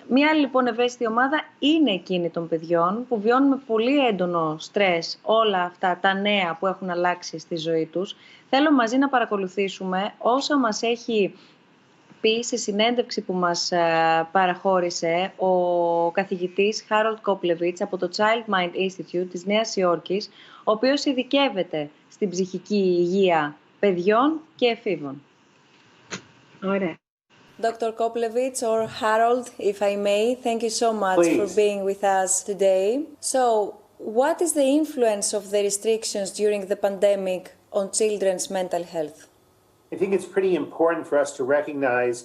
Μία άλλη λοιπόν ευαίσθητη ομάδα είναι εκείνη των παιδιών που βιώνουν με πολύ έντονο στρες όλα αυτά τα νέα που έχουν αλλάξει στη ζωή τους. Θέλω μαζί να παρακολουθήσουμε όσα μας έχει πει σε συνέντευξη που μας παραχώρησε ο καθηγητής Harold Koplewicz από το Child Mind Institute της Νέας Υόρκης, ο οποίος ειδικεύεται στην ψυχική υγεία παιδιών και εφήβων. Ωραία. Dr. Koplewicz, or Harold, if I may, thank you so much for being with us today. So, what is the influence of the restrictions during the pandemic on children's mental health? I think it's pretty important for us to recognize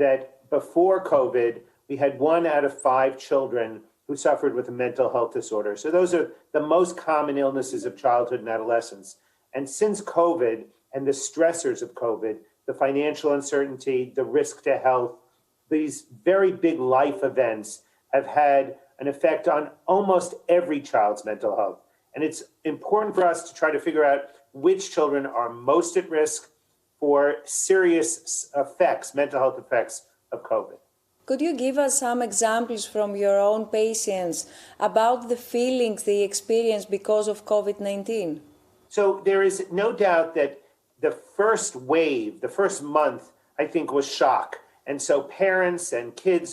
that before COVID, we had 1 out of 5 children who suffered with a mental health disorder. So those are the most common illnesses of childhood and adolescence. And since COVID and the stressors of COVID, the financial uncertainty, the risk to health, these very big life events have had an effect on almost every child's mental health. And it's important for us to try to figure out which children are most at risk for serious effects, mental health effects of COVID. Could you give us some examples from your own patients about the feelings they experience because of COVID-19? So there is no doubt that the first wave, the first month, I think was shock. And so parents and kids,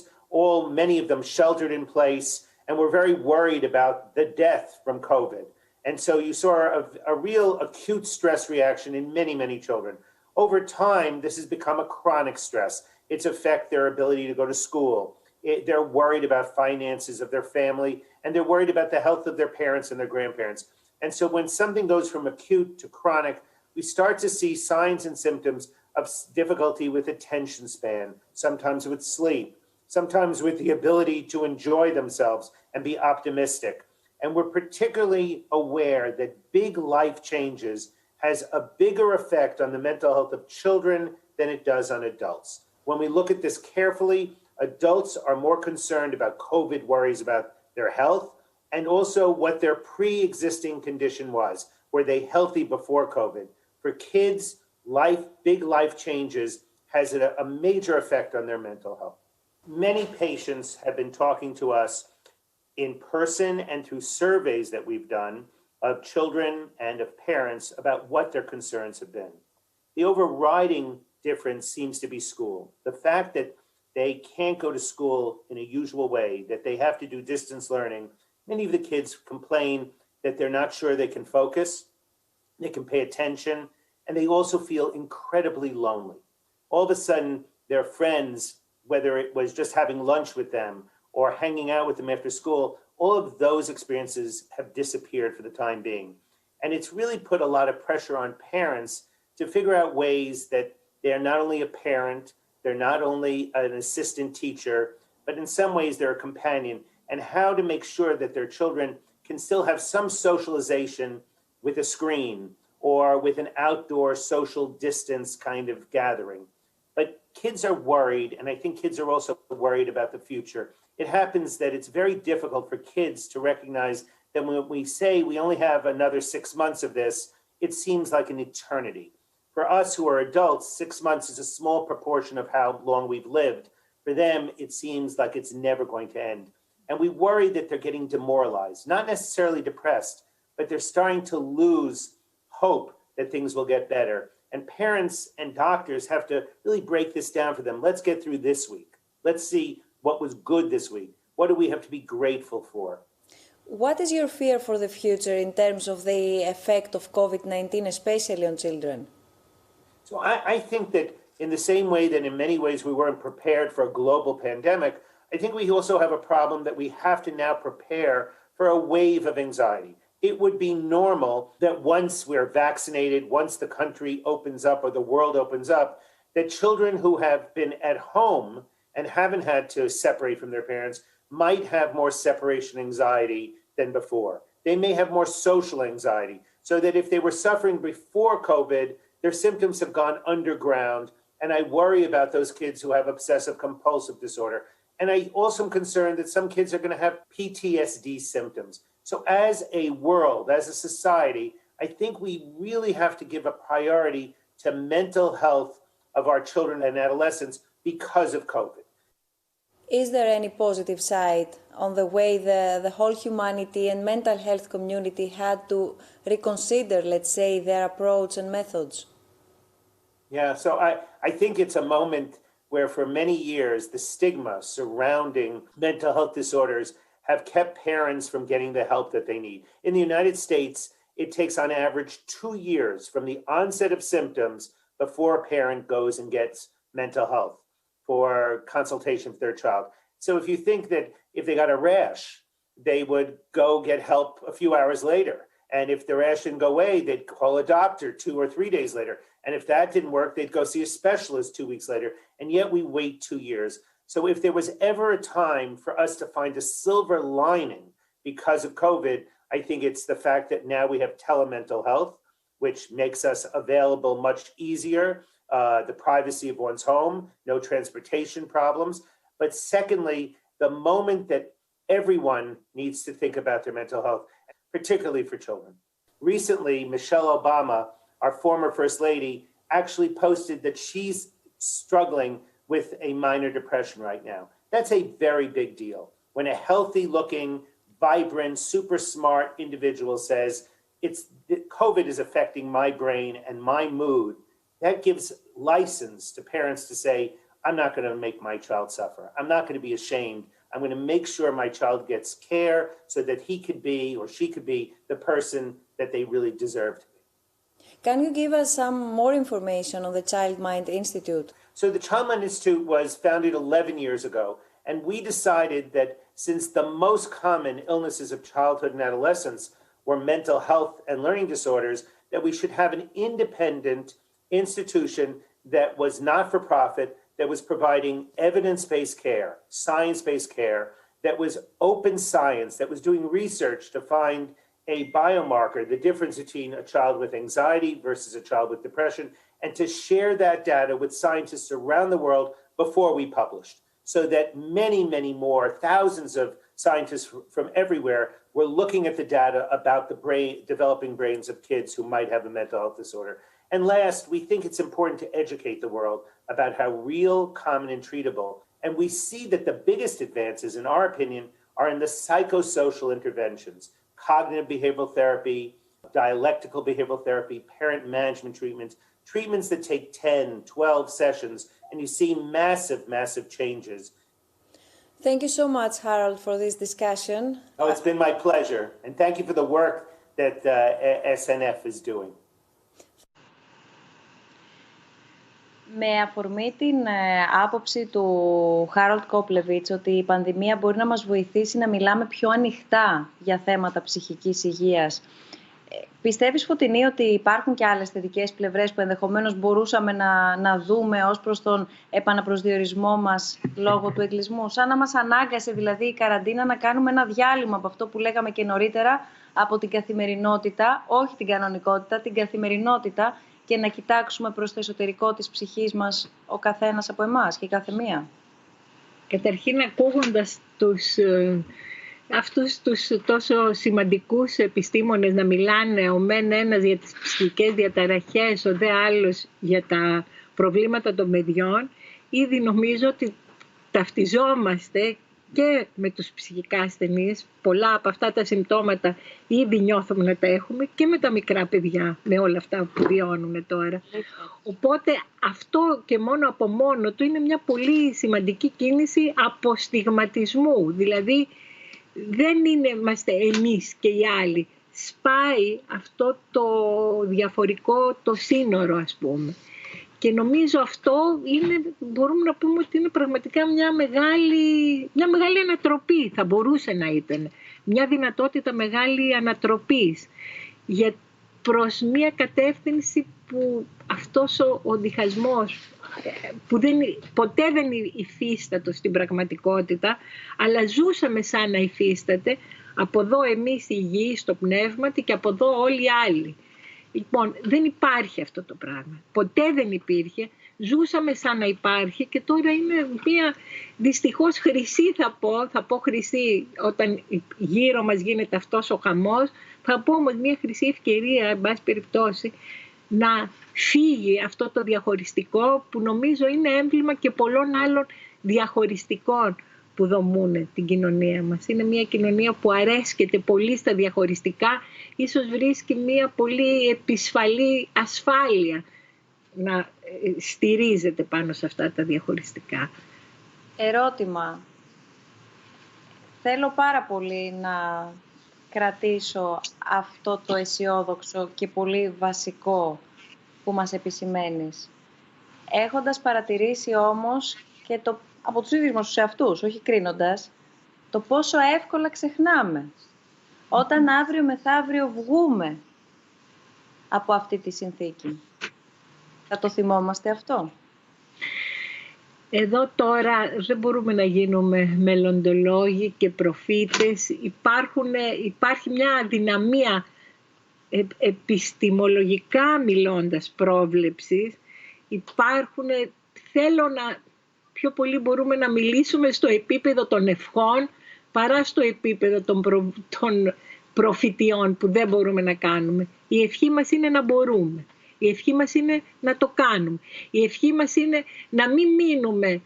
many of them sheltered in place and were very worried about the death from COVID. And so you saw a real acute stress reaction in many, many children. Over time, this has become a chronic stress. It's affect their ability to go to school. They're worried about finances of their family, and they're worried about the health of their parents and their grandparents. And so when something goes from acute to chronic, we start to see signs and symptoms of difficulty with attention span, sometimes with sleep, sometimes with the ability to enjoy themselves and be optimistic. And we're particularly aware that big life changes has a bigger effect on the mental health of children than it does on adults. When we look at this carefully, adults are more concerned about COVID worries about their health and also what their pre-existing condition was. Were they healthy before COVID? For kids, big life changes has a major effect on their mental health. Many patients have been talking to us in person and through surveys that we've done of children and of parents about what their concerns have been. The overriding difference seems to be school. The fact that they can't go to school in a usual way, that they have to do distance learning. Many of the kids complain that they're not sure they can focus, they can pay attention, and they also feel incredibly lonely. All of a sudden, their friends, whether it was just having lunch with them or hanging out with them after school, all of those experiences have disappeared for the time being. And it's really put a lot of pressure on parents to figure out ways that they're not only a parent, they're not only an assistant teacher, but in some ways they're a companion, and how to make sure that their children can still have some socialization with a screen or with an outdoor social distance kind of gathering. But kids are worried, and I think kids are also worried about the future. It happens that it's very difficult for kids to recognize that when we say we only have another 6 months of this, it seems like an eternity. For us who are adults, 6 months is a small proportion of how long we've lived. For them, it seems like it's never going to end. And we worry that they're getting demoralized, not necessarily depressed, but they're starting to lose hope that things will get better. And parents and doctors have to really break this down for them. Let's get through this week. Let's see what was good this week. What do we have to be grateful for? What is your fear for the future in terms of the effect of COVID-19, especially on children? So I think that in the same way that in many ways we weren't prepared for a global pandemic, I think we also have a problem that we have to now prepare for a wave of anxiety. It would be normal that once we're vaccinated, once the country opens up or the world opens up, that children who have been at home and haven't had to separate from their parents might have more separation anxiety than before. They may have more social anxiety, so that if they were suffering before COVID, their symptoms have gone underground. And I worry about those kids who have obsessive compulsive disorder. And I also am concerned that some kids are going to have PTSD symptoms. So as a world, as a society, I think we really have to give a priority to mental health of our children and adolescents because of COVID. Is there any positive side on the way the whole humanity and mental health community had to reconsider, let's say, their approach and methods? Yeah, so I think it's a moment where for many years the stigma surrounding mental health disorders have kept parents from getting the help that they need. In the United States, it takes on average 2 years from the onset of symptoms before a parent goes and gets mental health for consultation for their child. So if you think that if they got a rash, they would go get help a few hours later. And if the rash didn't go away, they'd call a doctor 2 or 3 days later. And if that didn't work, they'd go see a specialist 2 weeks later. And yet we wait 2 years. So if there was ever a time for us to find a silver lining because of COVID, I think it's the fact that now we have telemental health, which makes us available much easier, the privacy of one's home, no transportation problems. But secondly, the moment that everyone needs to think about their mental health, particularly for children. Recently, Michelle Obama, our former First Lady, actually posted that she's struggling with a minor depression right now. That's a very big deal. When a healthy-looking, vibrant, super smart individual says, COVID is affecting my brain and my mood, that gives license to parents to say, I'm not going to make my child suffer. I'm not going to be ashamed. I'm going to make sure my child gets care so that he could be or she could be the person that they really deserve to be. Can you give us some more information on the Child Mind Institute? So the Child Mind Institute was founded 11 years ago, and we decided that since the most common illnesses of childhood and adolescence were mental health and learning disorders, that we should have an independent institution that was not-for-profit, that was providing evidence-based care, science-based care, that was open science, that was doing research to find a biomarker, the difference between a child with anxiety versus a child with depression, and to share that data with scientists around the world before we published, so that many, many more, thousands of scientists from everywhere were looking at the data about the developing brains of kids who might have a mental health disorder. And last, we think it's important to educate the world about how real, common, and treatable. And we see that the biggest advances, in our opinion, are in the psychosocial interventions, cognitive behavioral therapy, dialectical behavioral therapy, parent management treatments, treatments that take 10, 12 sessions, and you see massive, massive changes. Thank you so much, Harold, for this discussion. Oh, it's been my pleasure. And thank you for the work that SNF is doing. Με αφορμή την άποψη του Χάρολτ Κόπλεβιτς ότι η πανδημία μπορεί να μας βοηθήσει να μιλάμε πιο ανοιχτά για θέματα ψυχικής υγείας, πιστεύεις, Φωτεινή, ότι υπάρχουν και άλλες θετικές πλευρές που ενδεχομένως μπορούσαμε να δούμε ως προς τον επαναπροσδιορισμό μας λόγω του εγκλισμού? Σαν να μας ανάγκασε δηλαδή η καραντίνα να κάνουμε ένα διάλειμμα από αυτό που λέγαμε και νωρίτερα, από την καθημερινότητα, όχι την κανονικότητα, την καθημερινότητα, και να κοιτάξουμε προς το εσωτερικό της ψυχής μας ο καθένας από εμάς και η καθεμία. Καταρχήν, ακούγοντας αυτούς τους τόσο σημαντικούς επιστήμονες να μιλάνε, ο μεν ένας για τις ψυχικές διαταραχές, ο δε άλλος για τα προβλήματα των παιδιών, ήδη νομίζω ότι ταυτιζόμαστε και με τους ψυχικά ασθενείς. Πολλά από αυτά τα συμπτώματα ήδη νιώθουμε να τα έχουμε και με τα μικρά παιδιά, με όλα αυτά που βιώνουν τώρα. Οπότε αυτό και μόνο από μόνο του είναι μια πολύ σημαντική κίνηση αποστιγματισμού. Δηλαδή δεν είμαστε εμείς και οι άλλοι. Σπάει αυτό το διαφορικό το σύνορο, ας πούμε. Και νομίζω αυτό μπορούμε να πούμε ότι είναι πραγματικά μια μεγάλη ανατροπή, θα μπορούσε να ήταν. Μια δυνατότητα μεγάλη ανατροπής προς μια κατεύθυνση που αυτός ο διχασμός που ποτέ δεν υφίστατο στην πραγματικότητα, αλλά ζούσαμε σαν να υφίσταται, από εδώ εμείς οι υγιεί στο πνεύματι και από εδώ όλοι οι άλλοι. Λοιπόν, δεν υπάρχει αυτό το πράγμα. Ποτέ δεν υπήρχε. Ζούσαμε σαν να υπάρχει και τώρα είναι μια δυστυχώς χρυσή θα πω χρυσή όταν γύρω μας γίνεται αυτός ο χαμός, θα πω όμως μια χρυσή ευκαιρία, εν πάση περιπτώσει, να φύγει αυτό το διαχωριστικό που νομίζω είναι έμβλημα και πολλών άλλων διαχωριστικών που δομούν την κοινωνία μας. Είναι μια κοινωνία που αρέσκεται πολύ στα διαχωριστικά, ίσως βρίσκει μια πολύ επισφαλή ασφάλεια να στηρίζεται πάνω σε αυτά τα διαχωριστικά. Ερώτημα. Θέλω πάρα πολύ να κρατήσω αυτό το αισιόδοξο και πολύ βασικό που μας επισημαίνεις. Έχοντας παρατηρήσει όμως και από τους ίδιους μας τους εαυτούς, όχι κρίνοντας, το πόσο εύκολα ξεχνάμε. Όταν αύριο μεθαύριο βγούμε από αυτή τη συνθήκη, θα το θυμόμαστε αυτό? Εδώ τώρα δεν μπορούμε να γίνουμε μελλοντολόγοι και προφήτες. Υπάρχει μια αδυναμία επιστημολογικά μιλώντας πρόβλεψης. Πιο πολύ μπορούμε να μιλήσουμε στο επίπεδο των ευχών παρά στο επίπεδο των προφητιών που δεν μπορούμε να κάνουμε. Η ευχή μας είναι να μπορούμε. Η ευχή μας είναι να το κάνουμε. Η ευχή μας είναι να μην μείνουμε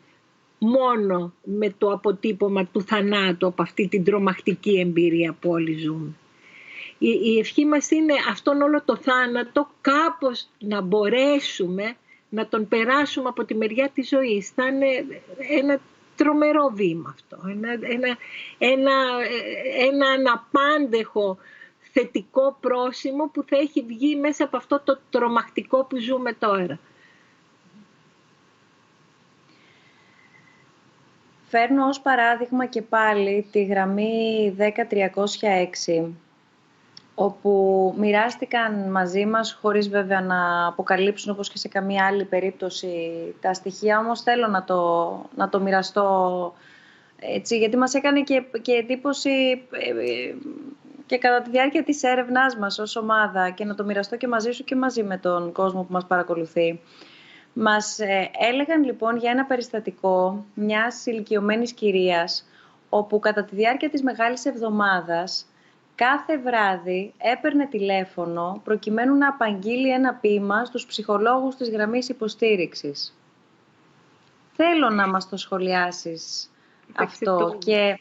μόνο με το αποτύπωμα του θανάτου από αυτή την τρομακτική εμπειρία που όλοι ζούμε. Η ευχή μας είναι αυτόν όλο το θάνατο κάπως να μπορέσουμε να τον περάσουμε από τη μεριά της ζωής. Θα είναι ένα τρομερό βήμα αυτό. Ένα αναπάντεχο θετικό πρόσημο που θα έχει βγει μέσα από αυτό το τρομακτικό που ζούμε τώρα. Φέρνω ως παράδειγμα και πάλι τη γραμμή 10306, όπου μοιράστηκαν μαζί μας, χωρίς βέβαια να αποκαλύψουν όπως και σε καμία άλλη περίπτωση τα στοιχεία, όμως θέλω να το μοιραστώ έτσι, γιατί μας έκανε και εντύπωση και κατά τη διάρκεια της έρευνάς μας ως ομάδα, και να το μοιραστώ και μαζί σου και μαζί με τον κόσμο που μας παρακολουθεί. Μας έλεγαν λοιπόν για ένα περιστατικό μιας ηλικιωμένης κυρίας, όπου κατά τη διάρκεια της Μεγάλης Εβδομάδας κάθε βράδυ έπαιρνε τηλέφωνο προκειμένου να απαγγείλει ένα ποίημα στους ψυχολόγους της γραμμής υποστήριξης. Θέλω να μας το σχολιάσεις αυτό και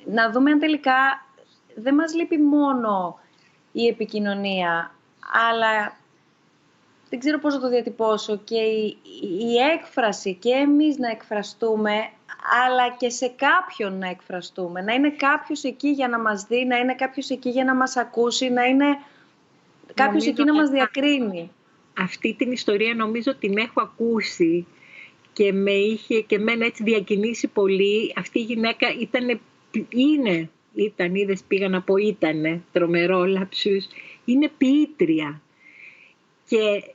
να δούμε αν τελικά δεν μας λείπει μόνο η επικοινωνία, αλλά δεν ξέρω πώς να το διατυπώσω, και η έκφραση, και εμείς να εκφραστούμε, αλλά και σε κάποιον να εκφραστούμε. Να είναι κάποιος εκεί για να μας δει, να είναι κάποιος εκεί για να μας ακούσει, να είναι κάποιος εκεί να μας διακρίνει. Αυτή την ιστορία νομίζω την έχω ακούσει και με είχε και εμένα έτσι διακινήσει πολύ. Αυτή η γυναίκα ήτανε, τρομερό λαψούς, είναι ποιήτρια και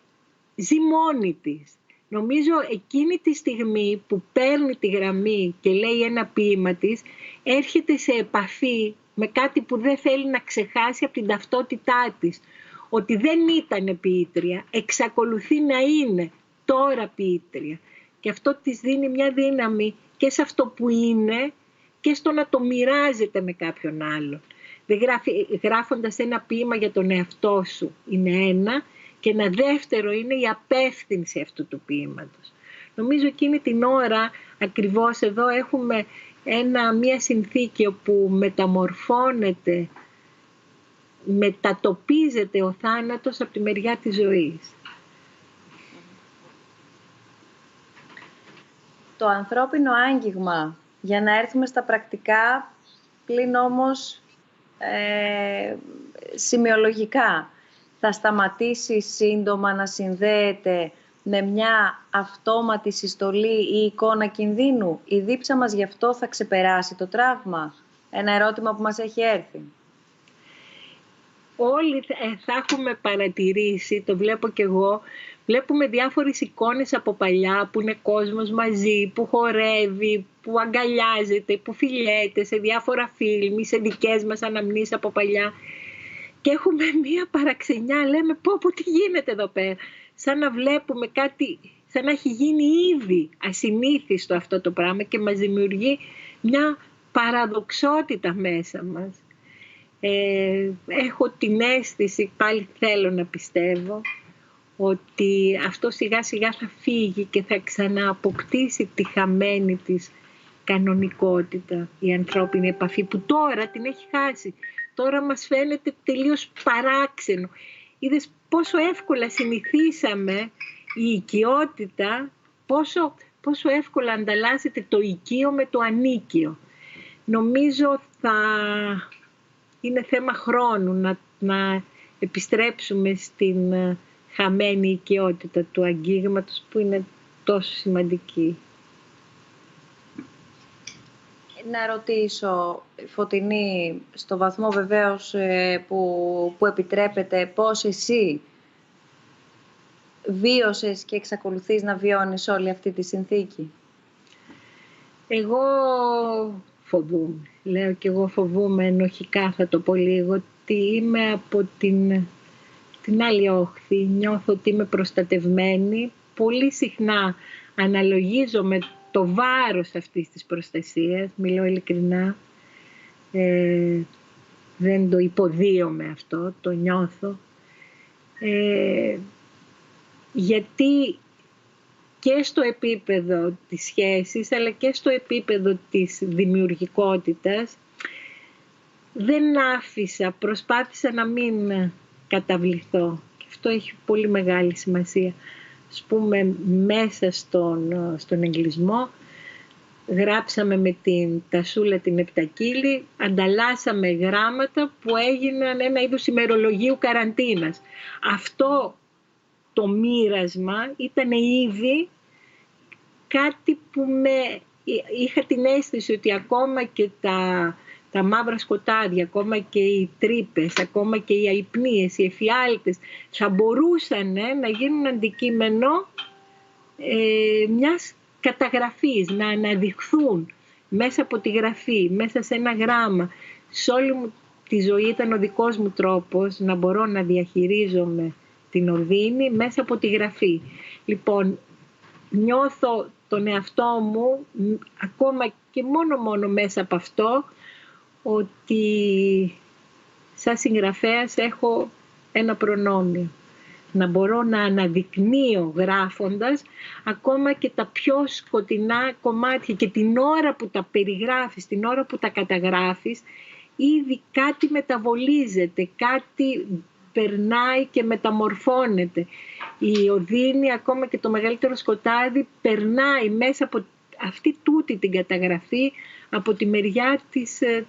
ζει μόνη της. Νομίζω εκείνη τη στιγμή που παίρνει τη γραμμή και λέει ένα ποίημα της, έρχεται σε επαφή με κάτι που δεν θέλει να ξεχάσει από την ταυτότητά της. Ότι δεν ήταν ποιήτρια, εξακολουθεί να είναι τώρα ποιήτρια. Και αυτό της δίνει μια δύναμη και σε αυτό που είναι και στο να το μοιράζεται με κάποιον άλλον. Γράφοντας ένα ποίημα για τον εαυτό σου είναι ένα, και ένα δεύτερο είναι η απεύθυνση αυτού του ποίηματος. Νομίζω εκείνη την ώρα, ακριβώς εδώ έχουμε μια συνθήκη όπου μετατοπίζεται ο θάνατος από τη μεριά της ζωής. Το ανθρώπινο άγγιγμα, για να έρθουμε στα πρακτικά, πλην όμως σημειολογικά. θα σταματήσει σύντομα να συνδέεται με μια αυτόματη συστολή ή εικόνα κινδύνου? Η δίψα μας γι' αυτό θα ξεπεράσει το τραύμα? Ένα ερώτημα που μας έχει έρθει. Όλοι θα έχουμε παρατηρήσει, το βλέπω κι εγώ, βλέπουμε διάφορες εικόνες από παλιά που είναι κόσμος μαζί, που χορεύει, που αγκαλιάζεται, που φιλιέται σε διάφορα φιλμ, σε δικές μας αναμνήσεις από παλιά. Και έχουμε μία παραξενιά, λέμε πω τι γίνεται εδώ πέρα. Σαν να βλέπουμε κάτι, σαν να έχει γίνει ήδη ασυνήθιστο αυτό το πράγμα και μας δημιουργεί μια παραδοξότητα μέσα μας. Έχω την αίσθηση, πάλι θέλω να πιστεύω, ότι αυτό σιγά σιγά θα φύγει και θα ξανααποκτήσει τη χαμένη της κανονικότητα, η ανθρώπινη επαφή που τώρα την έχει χάσει. Τώρα μας φαίνεται τελείως παράξενο. Είδες πόσο εύκολα συνηθίσαμε η οικειότητα, πόσο εύκολα ανταλλάσσεται το οικείο με το ανίκιο. Νομίζω θα είναι θέμα χρόνου να επιστρέψουμε στην χαμένη οικειότητα του αγγίγματος που είναι τόσο σημαντική. Να ρωτήσω, Φωτεινή, στο βαθμό βεβαίως που επιτρέπεται, πώς εσύ βίωσες και εξακολουθείς να βιώνεις όλη αυτή τη συνθήκη? Εγώ φοβούμαι. Λέω και εγώ φοβούμαι ενοχικά, θα το πω λίγο, ότι είμαι από την άλλη όχθη. Νιώθω ότι είμαι προστατευμένη. Πολύ συχνά αναλογίζομαι το βάρος αυτής της προστασίας, μιλώ ειλικρινά. Δεν το υποδίωμαι αυτό, το νιώθω. Γιατί και στο επίπεδο της σχέσης, αλλά και στο επίπεδο της δημιουργικότητας, δεν άφησα, προσπάθησα να μην καταβληθώ. Και αυτό έχει πολύ μεγάλη σημασία. Ας πούμε, μέσα στον εγκλισμό, γράψαμε με την Τασούλα την Επτακύλη, ανταλλάσσαμε γράμματα που έγιναν ένα είδος ημερολογίου καραντίνας. Αυτό το μοίρασμα ήταν ήδη κάτι που είχα την αίσθηση ότι ακόμα και τα μαύρα σκοτάδια, ακόμα και οι τρύπες, ακόμα και οι αϊπνίες, οι εφιάλτες θα μπορούσαν να γίνουν αντικείμενο μιας καταγραφής, να αναδειχθούν μέσα από τη γραφή, μέσα σε ένα γράμμα. Σε όλη μου τη ζωή ήταν ο δικός μου τρόπος να μπορώ να διαχειρίζομαι την οδύνη μέσα από τη γραφή. Λοιπόν, νιώθω τον εαυτό μου, ακόμα και μόνο μέσα από αυτό, ότι σαν συγγραφέας έχω ένα προνόμιο. Να μπορώ να αναδεικνύω γράφοντας ακόμα και τα πιο σκοτεινά κομμάτια και την ώρα που τα περιγράφεις, την ώρα που τα καταγράφεις, ήδη κάτι μεταβολίζεται, κάτι περνάει και μεταμορφώνεται. Η οδύνη, ακόμα και το μεγαλύτερο σκοτάδι, περνάει μέσα από αυτή τούτη την καταγραφή από τη μεριά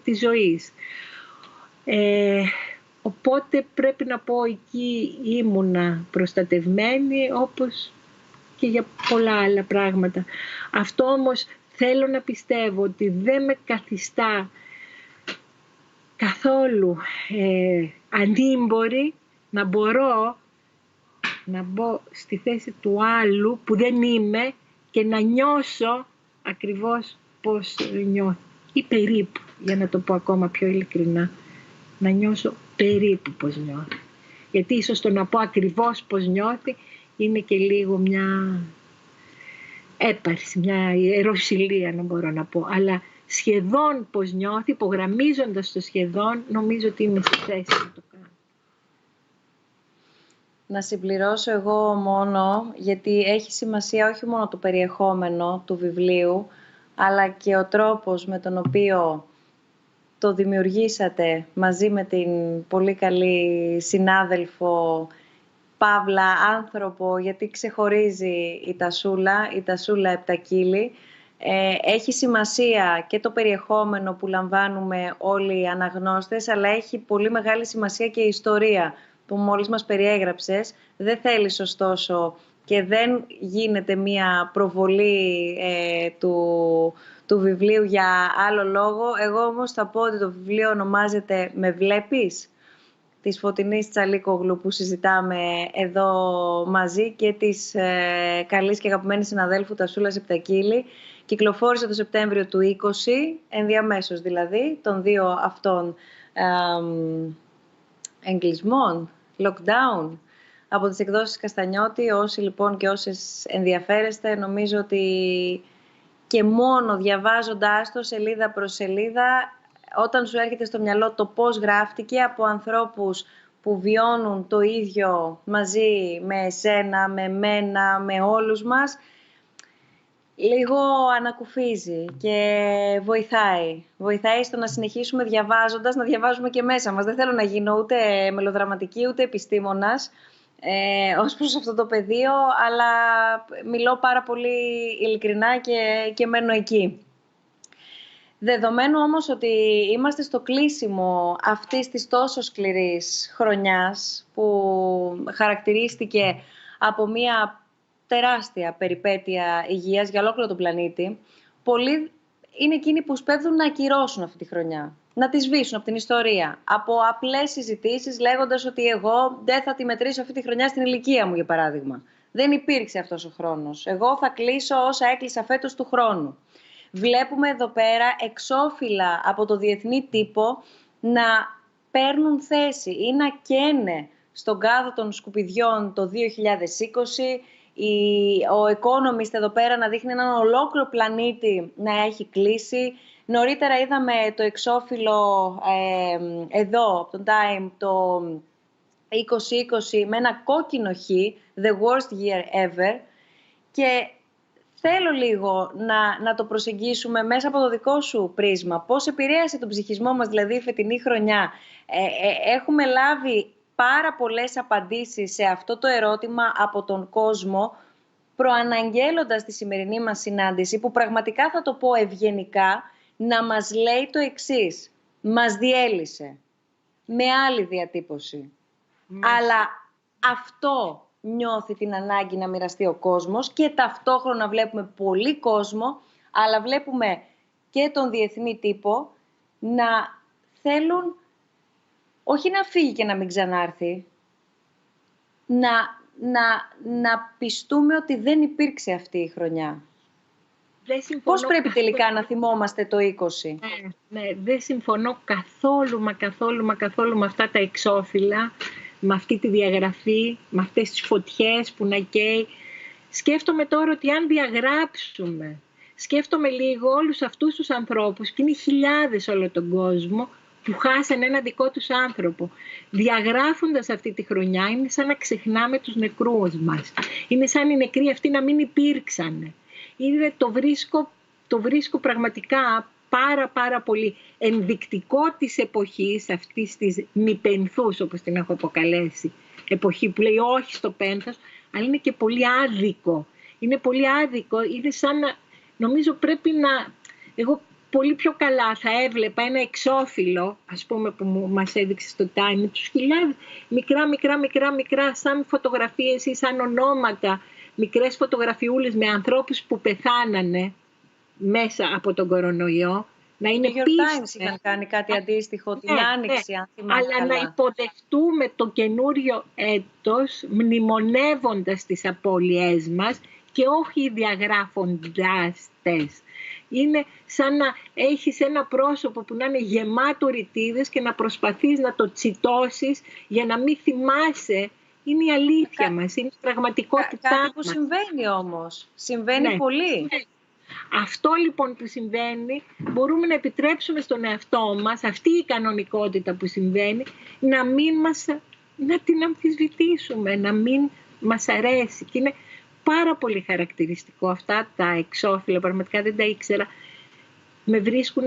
της ζωής. Οπότε πρέπει να πω εκεί ήμουνα προστατευμένη, όπως και για πολλά άλλα πράγματα. Αυτό όμως θέλω να πιστεύω ότι δεν με καθιστά καθόλου ανήμπορη να μπορώ να μπω στη θέση του άλλου που δεν είμαι και να νιώσω ακριβώς πώς νιώθω. Ή περίπου, για να το πω ακόμα πιο ειλικρινά, να νιώσω περίπου πώς νιώθει. Γιατί ίσως το να πω ακριβώς πώς νιώθει είναι και λίγο μια έπαρση, μια ιεροσυλία να μπορώ να πω. Αλλά σχεδόν πώς νιώθει, υπογραμμίζοντας το σχεδόν, νομίζω ότι είμαι στη θέση να το κάνω. Να συμπληρώσω εγώ μόνο, γιατί έχει σημασία όχι μόνο το περιεχόμενο του βιβλίου, αλλά και ο τρόπος με τον οποίο το δημιουργήσατε μαζί με την πολύ καλή συνάδελφο, παύλα άνθρωπο, γιατί ξεχωρίζει η Τασούλα Επτακύλη. Έχει σημασία και το περιεχόμενο που λαμβάνουμε όλοι οι αναγνώστες, αλλά έχει πολύ μεγάλη σημασία και η ιστορία που μόλις μας περιέγραψες. Δεν θέλεις ωστόσο και δεν γίνεται μία προβολή του βιβλίου για άλλο λόγο. Εγώ όμως θα πω ότι το βιβλίο ονομάζεται «Με βλέπεις» της Φωτεινής Τσαλίκογλου που συζητάμε εδώ μαζί και της καλής και αγαπημένης συναδέλφου Τασούλας Επτακίλη. Κυκλοφόρησε το Σεπτέμβριο του 20, ενδιαμέσως δηλαδή, των δύο αυτών εγκλεισμών, lockdown, από τις εκδόσεις Καστανιώτη. Όσοι λοιπόν και όσες ενδιαφέρεστε, νομίζω ότι και μόνο διαβάζοντάς το σελίδα προς σελίδα, όταν σου έρχεται στο μυαλό το πώς γράφτηκε από ανθρώπους που βιώνουν το ίδιο μαζί με εσένα, με μένα, με όλους μας, λίγο ανακουφίζει και βοηθάει. Βοηθάει στο να συνεχίσουμε διαβάζοντας, να διαβάζουμε και μέσα μας. Δεν θέλω να γίνω ούτε μελοδραματική, ούτε επιστήμονας ως προς αυτό το πεδίο, αλλά μιλώ πάρα πολύ ειλικρινά και μένω εκεί. Δεδομένου όμως ότι είμαστε στο κλείσιμο αυτής της τόσο σκληρής χρονιάς που χαρακτηρίστηκε από μια τεράστια περιπέτεια υγείας για ολόκληρο τον πλανήτη, πολλοί είναι εκείνοι που σπέβδουν να ακυρώσουν αυτή τη χρονιά, να τη σβήσουν από την ιστορία, από απλές συζητήσεις λέγοντας ότι εγώ δεν θα τη μετρήσω αυτή τη χρονιά στην ηλικία μου, για παράδειγμα. Δεν υπήρξε αυτός ο χρόνος. Εγώ θα κλείσω όσα έκλεισα φέτος του χρόνου. Βλέπουμε εδώ πέρα εξώφυλλα από το διεθνή τύπο να παίρνουν θέση ή να καίνε στον κάδο των σκουπιδιών το 2020, ο Economist εδώ πέρα να δείχνει έναν ολόκληρο πλανήτη να έχει κλείσει. Νωρίτερα είδαμε το εξώφυλλο εδώ, από τον Time, το 2020 με ένα κόκκινο χ, the worst year ever, και θέλω λίγο να το προσεγγίσουμε μέσα από το δικό σου πρίσμα. Πώς επηρέασε τον ψυχισμό μας, δηλαδή, η φετινή χρονιά. Έχουμε λάβει πάρα πολλές απαντήσεις σε αυτό το ερώτημα από τον κόσμο, προαναγγέλλοντας τη σημερινή μας συνάντηση, που πραγματικά, θα το πω ευγενικά, να μας λέει το εξής. Μας διέλυσε. Με άλλη διατύπωση. Αλλά αυτό νιώθει την ανάγκη να μοιραστεί ο κόσμος και ταυτόχρονα βλέπουμε πολύ κόσμο, αλλά βλέπουμε και τον διεθνή τύπο να θέλουν όχι να φύγει και να μην ξανάρθει, να πιστούμε ότι δεν υπήρξε αυτή η χρονιά. Πώς πρέπει τελικά να θυμόμαστε το 20? Ναι, δεν συμφωνώ καθόλου με αυτά τα εξώφυλλα, με αυτή τη διαγραφή, με αυτές τις φωτιές που να καίει. Σκέφτομαι τώρα ότι αν διαγράψουμε, σκέφτομαι λίγο όλους αυτούς τους ανθρώπους, και είναι χιλιάδες όλο τον κόσμο, που χάσανε ένα δικό τους άνθρωπο. Διαγράφοντας αυτή τη χρονιά, είναι σαν να ξεχνάμε τους νεκρούς μας. Είναι σαν οι νεκροί αυτοί να μην υπήρξανε. Το βρίσκω πραγματικά πάρα πολύ ενδεικτικό της εποχής, αυτής της μη πενθούς, όπως την έχω αποκαλέσει, εποχή που λέει όχι στο πένθος, αλλά είναι και πολύ άδικο. Είναι πολύ άδικο, είναι σαν να, νομίζω πρέπει να, εγώ πολύ πιο καλά θα έβλεπα ένα εξώφυλλο, ας πούμε, που μας έδειξε στο Time, τους χιλιάδες μικρά, σαν φωτογραφίες ή σαν ονόματα, μικρές φωτογραφιούλες με ανθρώπους που πεθάνανε μέσα από τον κορονοϊό. Να είναι New York Times είχαν κάνει κάτι αντίστοιχο την Άνοιξη, αν θυμάμαι αλλά καλά. να υποδεχτούμε το καινούριο έτος μνημονεύοντας τις απώλειές μας και όχι διαγράφοντας τες. Είναι σαν να έχεις ένα πρόσωπο που να είναι γεμάτο ρητίδες και να προσπαθείς να το τσιτώσεις για να μην θυμάσαι. Είναι η αλήθεια μας, είναι η πραγματικότητά μας. Κάτι που συμβαίνει όμως. Συμβαίνει πολύ. Ναι. Αυτό λοιπόν που συμβαίνει, μπορούμε να επιτρέψουμε στον εαυτό μας, αυτή η κανονικότητα που συμβαίνει, να την αμφισβητήσουμε, να μην μας αρέσει. Και είναι πάρα πολύ χαρακτηριστικό αυτά τα εξώφυλλα, πραγματικά δεν τα ήξερα. Με βρίσκουν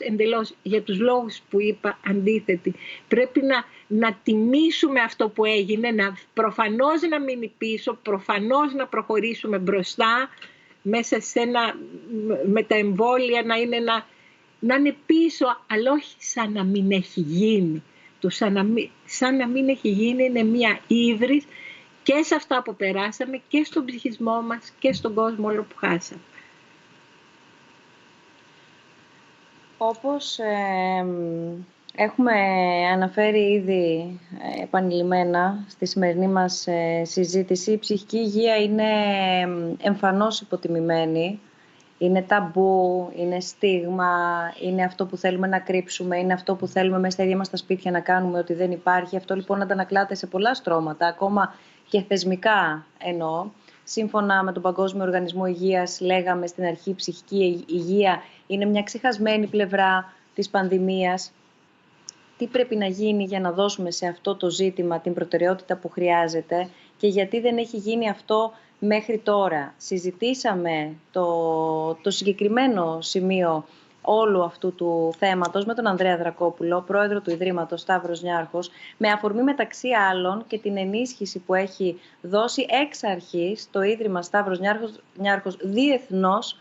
εντελώς για τους λόγους που είπα αντίθετη. Πρέπει να τιμήσουμε αυτό που έγινε, προφανώς να μείνει πίσω, προφανώς να προχωρήσουμε μπροστά, μέσα με τα εμβόλια να είναι πίσω, αλλά όχι σαν να μην έχει γίνει. του, σαν να μην έχει γίνει, είναι μία ύβρις και σε αυτά που περάσαμε και στον ψυχισμό μας και στον κόσμο όλο που χάσαμε. Όπως έχουμε αναφέρει ήδη επανειλημμένα στη σημερινή μας συζήτηση, η ψυχική υγεία είναι εμφανώς υποτιμημένη. Είναι ταμπού, είναι στίγμα, είναι αυτό που θέλουμε να κρύψουμε, είναι αυτό που θέλουμε μέσα στα ίδια μας τα σπίτια να κάνουμε ότι δεν υπάρχει. Αυτό λοιπόν αντανακλάται σε πολλά στρώματα, ακόμα και θεσμικά εννοώ. Σύμφωνα με τον Παγκόσμιο Οργανισμό Υγείας, λέγαμε στην αρχή, η ψυχική υγεία είναι μια ξεχασμένη πλευρά της πανδημίας. Τι πρέπει να γίνει για να δώσουμε σε αυτό το ζήτημα την προτεραιότητα που χρειάζεται και γιατί δεν έχει γίνει αυτό μέχρι τώρα. Συζητήσαμε το συγκεκριμένο σημείο όλου αυτού του θέματος με τον Ανδρέα Δρακόπουλο, πρόεδρο του Ιδρύματος Σταύρος Νιάρχος, με αφορμή μεταξύ άλλων και την ενίσχυση που έχει δώσει εξ αρχής το Ίδρυμα Σταύρος Νιάρχος διεθνώς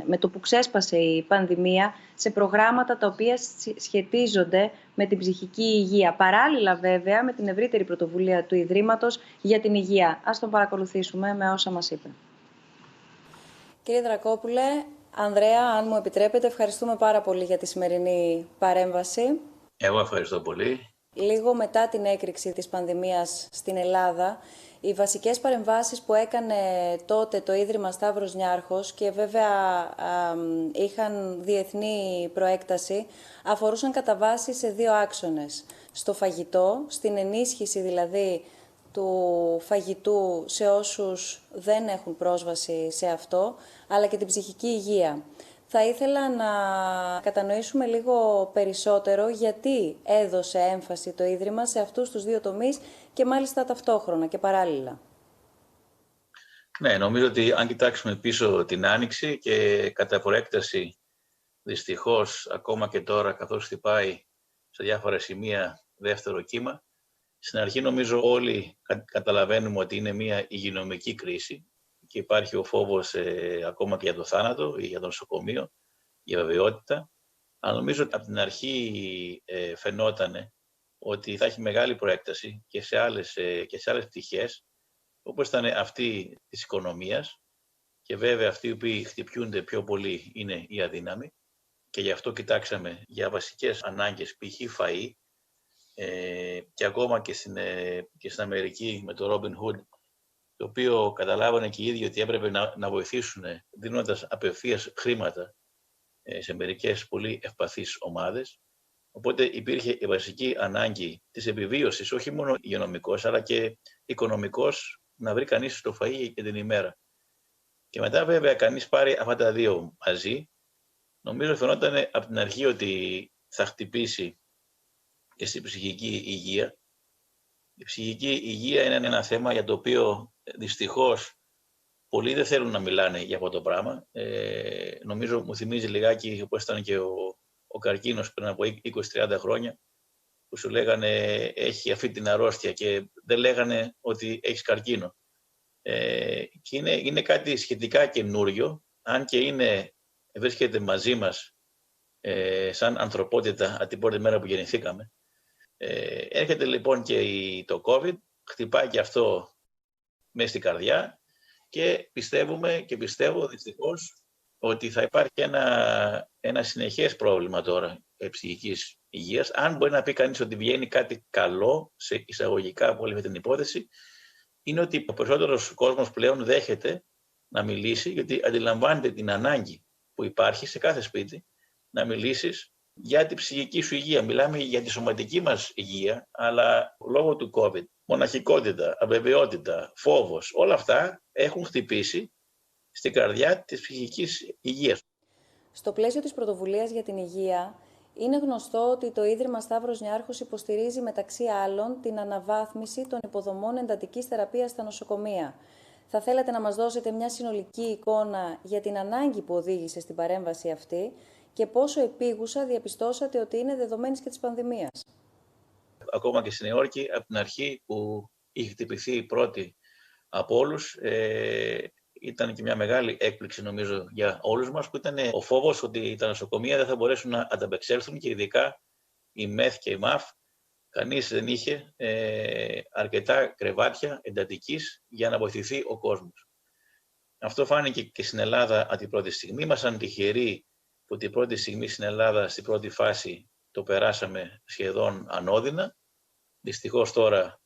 με το που ξέσπασε η πανδημία, σε προγράμματα τα οποία σχετίζονται με την ψυχική υγεία. Παράλληλα βέβαια με την ευρύτερη πρωτοβουλία του Ιδρύματος για την υγεία. Ας τον παρακολουθήσουμε με όσα μας είπε. Κύριε Δρακόπουλε, Ανδρέα, αν μου επιτρέπετε, ευχαριστούμε πάρα πολύ για τη σημερινή παρέμβαση. Εγώ ευχαριστώ πολύ. Λίγο μετά την έκρηξη της πανδημίας στην Ελλάδα, οι βασικές παρεμβάσεις που έκανε τότε το Ίδρυμα Σταύρος Νιάρχος και βέβαια είχαν διεθνή προέκταση, αφορούσαν κατά βάση σε δύο άξονες. Στο φαγητό, στην ενίσχυση δηλαδή του φαγητού σε όσους δεν έχουν πρόσβαση σε αυτό, αλλά και την ψυχική υγεία. Θα ήθελα να κατανοήσουμε λίγο περισσότερο γιατί έδωσε έμφαση το Ίδρυμα σε αυτούς τους δύο τομείς και μάλιστα ταυτόχρονα και παράλληλα. Ναι, νομίζω ότι αν κοιτάξουμε πίσω την Άνοιξη και κατά προέκταση δυστυχώς ακόμα και τώρα καθώς χτυπάει σε διάφορα σημεία δεύτερο κύμα, στην αρχή νομίζω όλοι καταλαβαίνουμε ότι είναι μια υγειονομική κρίση και υπάρχει ο φόβος ακόμα και για το θάνατο ή για το νοσοκομείο, για βεβαιότητα. Αλλά νομίζω ότι από την αρχή φαινόταν ότι θα έχει μεγάλη προέκταση και σε άλλες πτυχές, όπως ήταν αυτή της οικονομίας και βέβαια αυτοί οι οποίοι χτυπιούνται πιο πολύ είναι οι αδύναμοι και γι' αυτό κοιτάξαμε για βασικές ανάγκες, π.χ. φαΐ και ακόμα και στην Αμερική με το Robin Hood, το οποίο καταλάβανε και οι ίδιοι ότι έπρεπε να βοηθήσουν δίνοντας απευθείας χρήματα σε μερικές πολύ ευπαθείς ομάδες. Οπότε υπήρχε η βασική ανάγκη της επιβίωσης, όχι μόνο υγειονομικός, αλλά και οικονομικός, να βρει κανείς το φαΐ για την ημέρα. Και μετά βέβαια κανείς πάρει αυτά τα δύο μαζί. Νομίζω φαινόταν από την αρχή ότι θα χτυπήσει και στην ψυχική υγεία. Η ψυχική υγεία είναι ένα θέμα για το οποίο δυστυχώς πολλοί δεν θέλουν να μιλάνε για αυτό το πράγμα. Νομίζω μου θυμίζει λιγάκι όπως ήταν και ο καρκίνος πριν από 20-30 χρόνια, που σου λέγανε έχει αυτή την αρρώστια και δεν λέγανε ότι έχεις καρκίνο. Και είναι κάτι σχετικά καινούριο, αν και βρίσκεται μαζί μας σαν ανθρωπότητα από την πρώτη μέρα που γεννηθήκαμε. Έρχεται λοιπόν και το COVID, χτυπάει και αυτό μέσα στην καρδιά και πιστεύω δυστυχώς ότι θα υπάρχει ένα συνεχές πρόβλημα τώρα ψυχικής υγείας. Αν μπορεί να πει κανείς ότι βγαίνει κάτι καλό σε εισαγωγικά από όλη αυτή την υπόθεση, είναι ότι ο περισσότερος κόσμος πλέον δέχεται να μιλήσει, γιατί αντιλαμβάνεται την ανάγκη που υπάρχει σε κάθε σπίτι να μιλήσεις για την ψυχική σου υγεία. Μιλάμε για τη σωματική μας υγεία, αλλά λόγω του COVID, μοναχικότητα, αβεβαιότητα, φόβος, όλα αυτά έχουν χτυπήσει στην καρδιά της ψυχικής υγείας. Στο πλαίσιο της πρωτοβουλίας για την υγεία, είναι γνωστό ότι το Ίδρυμα Σταύρος Νιάρχος υποστηρίζει μεταξύ άλλων την αναβάθμιση των υποδομών εντατικής θεραπείας στα νοσοκομεία. Θα θέλατε να μας δώσετε μια συνολική εικόνα για την ανάγκη που οδήγησε στην παρέμβαση αυτή και πόσο επίγουσα διαπιστώσατε ότι είναι δεδομένης και της πανδημίας. Ακόμα και στη Νέα Υόρκη, από την αρχή που είχε χτυπηθεί πρώτη από όλους, ήταν και μια μεγάλη έκπληξη νομίζω για όλους μας, που ήταν ο φόβος ότι τα νοσοκομεία δεν θα μπορέσουν να ανταπεξέλθουν και ειδικά η ΜΕΘ και η ΜΑΦ, κανείς δεν είχε αρκετά κρεβάτια εντατικής για να βοηθηθεί ο κόσμος. Αυτό φάνηκε και στην Ελλάδα από την πρώτη στιγμή. Ήμασταν τυχεροί που την πρώτη στιγμή στην Ελλάδα, στην πρώτη φάση, το περάσαμε σχεδόν ανώδυνα. Δυστυχώς τώρα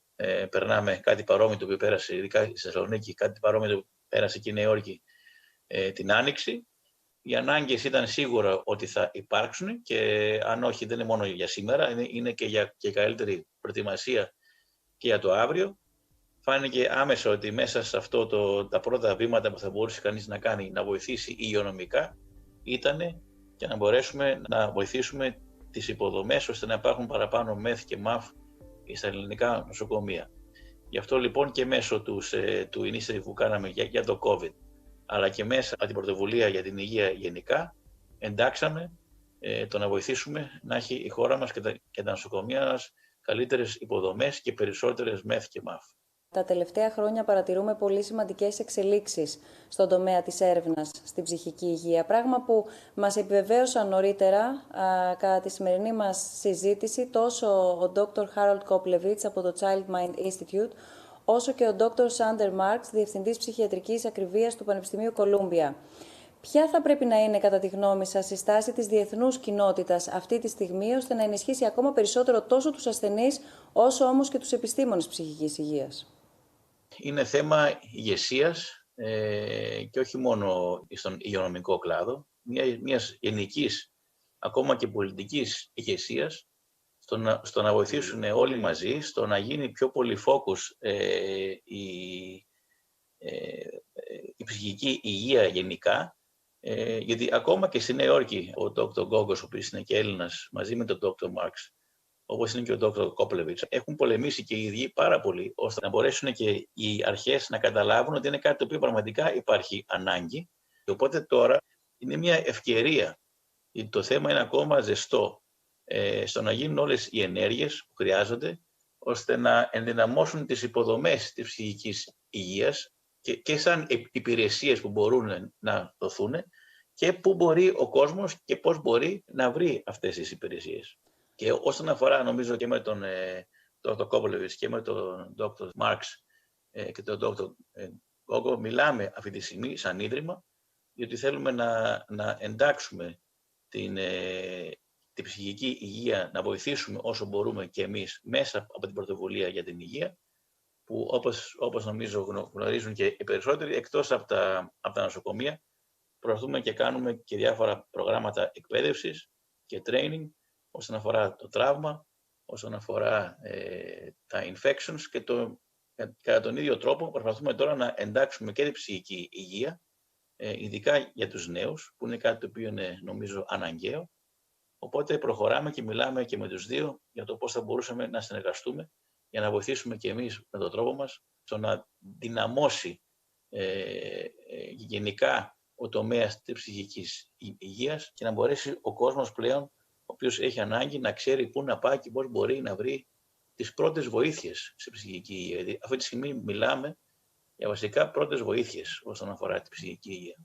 περνάμε κάτι παρόμοιο το οποίο πέρασε, ειδικά στη Θεσσαλονίκη, κάτι παρόμοιο το οποίο πέρασε και η Νέα Υόρκη την Άνοιξη. Οι ανάγκες ήταν σίγουρα ότι θα υπάρξουν και αν όχι δεν είναι μόνο για σήμερα, είναι και για καλύτερη προετοιμασία και για το αύριο. Φάνηκε άμεσα ότι μέσα σε αυτό τα πρώτα βήματα που θα μπορούσε κανείς να κάνει, να βοηθήσει υγειονομικά, ήταν και να μπορέσουμε να βοηθήσουμε τις υποδομές ώστε να υπάρχουν παραπάνω ΜΕΘ και ΜΑΦ στα ελληνικά νοσοκομεία. Γι' αυτό λοιπόν και μέσω του initiative που κάναμε για το COVID, αλλά και μέσα από την πρωτοβουλία για την υγεία γενικά, εντάξαμε το να βοηθήσουμε να έχει η χώρα μας και τα νοσοκομεία μας καλύτερες υποδομές και περισσότερες ΜΕΘ και ΜΑΦ. Τα τελευταία χρόνια παρατηρούμε πολύ σημαντικές εξελίξεις στον τομέα της έρευνας στην ψυχική υγεία, πράγμα που μας επιβεβαίωσαν νωρίτερα κατά τη σημερινή μας συζήτηση τόσο ο Dr. Harold Koplewicz από το Child Mind Institute, όσο και ο Dr. Sander Marks, Διευθυντής Ψυχιατρικής Ακριβίας του Πανεπιστημίου Κολούμπια. Ποια θα πρέπει να είναι, κατά τη γνώμη σας, η στάση της διεθνούς κοινότητας αυτή τη στιγμή, ώστε να ενισχύσει ακόμα περισσότερο τόσο τους ασθενείς, όσο όμως και τους επιστήμονες ψυχικής υγείας? Είναι θέμα ηγεσίας και όχι μόνο στον υγειονομικό κλάδο, μιας γενικής, ακόμα και πολιτικής ηγεσίας, στο να βοηθήσουν όλοι μαζί, στο να γίνει πιο πολύ focus η ψυχική υγεία γενικά, γιατί ακόμα και στη Νέα Υόρκη ο Dr. Gogos, ο οποίος είναι και Έλληνας, μαζί με τον Dr. Marks, όπως είναι και ο Dr. Koplewicz, έχουν πολεμήσει και οι ίδιοι πάρα πολύ, ώστε να μπορέσουν και οι αρχές να καταλάβουν ότι είναι κάτι το οποίο πραγματικά υπάρχει ανάγκη. Οπότε τώρα είναι μια ευκαιρία, γιατί το θέμα είναι ακόμα ζεστό, στο να γίνουν όλες οι ενέργειες που χρειάζονται, ώστε να ενδυναμώσουν τις υποδομές της ψυχικής υγείας και σαν υπηρεσίες που μπορούν να δοθούν και πού μπορεί ο κόσμος και πώς μπορεί να βρει αυτές τις υπηρεσίες. Και όσον αφορά, νομίζω, και με τον Dr. Koplewicz και με τον Dr. Marks και τον Dr. Gogos, μιλάμε αυτή τη στιγμή σαν ίδρυμα, διότι θέλουμε να εντάξουμε την ψυχική υγεία, να βοηθήσουμε όσο μπορούμε και εμείς μέσα από την πρωτοβουλία για την υγεία, που όπως νομίζω γνωρίζουν και οι περισσότεροι, εκτός από τα νοσοκομεία, προωθούμε και κάνουμε και διάφορα προγράμματα εκπαίδευσης και training, όσον αφορά το τραύμα, όσον αφορά τα infections και κατά τον ίδιο τρόπο προσπαθούμε τώρα να εντάξουμε και την ψυχική υγεία, ειδικά για τους νέους, που είναι κάτι το οποίο είναι νομίζω αναγκαίο. Οπότε προχωράμε και μιλάμε και με τους δύο για το πώς θα μπορούσαμε να συνεργαστούμε για να βοηθήσουμε και εμείς με τον τρόπο μας στο να δυναμώσει γενικά ο τομέας της ψυχικής υγείας και να μπορέσει ο κόσμος πλέον, ο οποίος έχει ανάγκη, να ξέρει πού να πάει και πώς μπορεί να βρει τις πρώτες βοήθειες σε ψυχική υγεία. Δηλαδή, αυτή τη στιγμή μιλάμε για βασικά πρώτες βοήθειες όσον αφορά την ψυχική υγεία.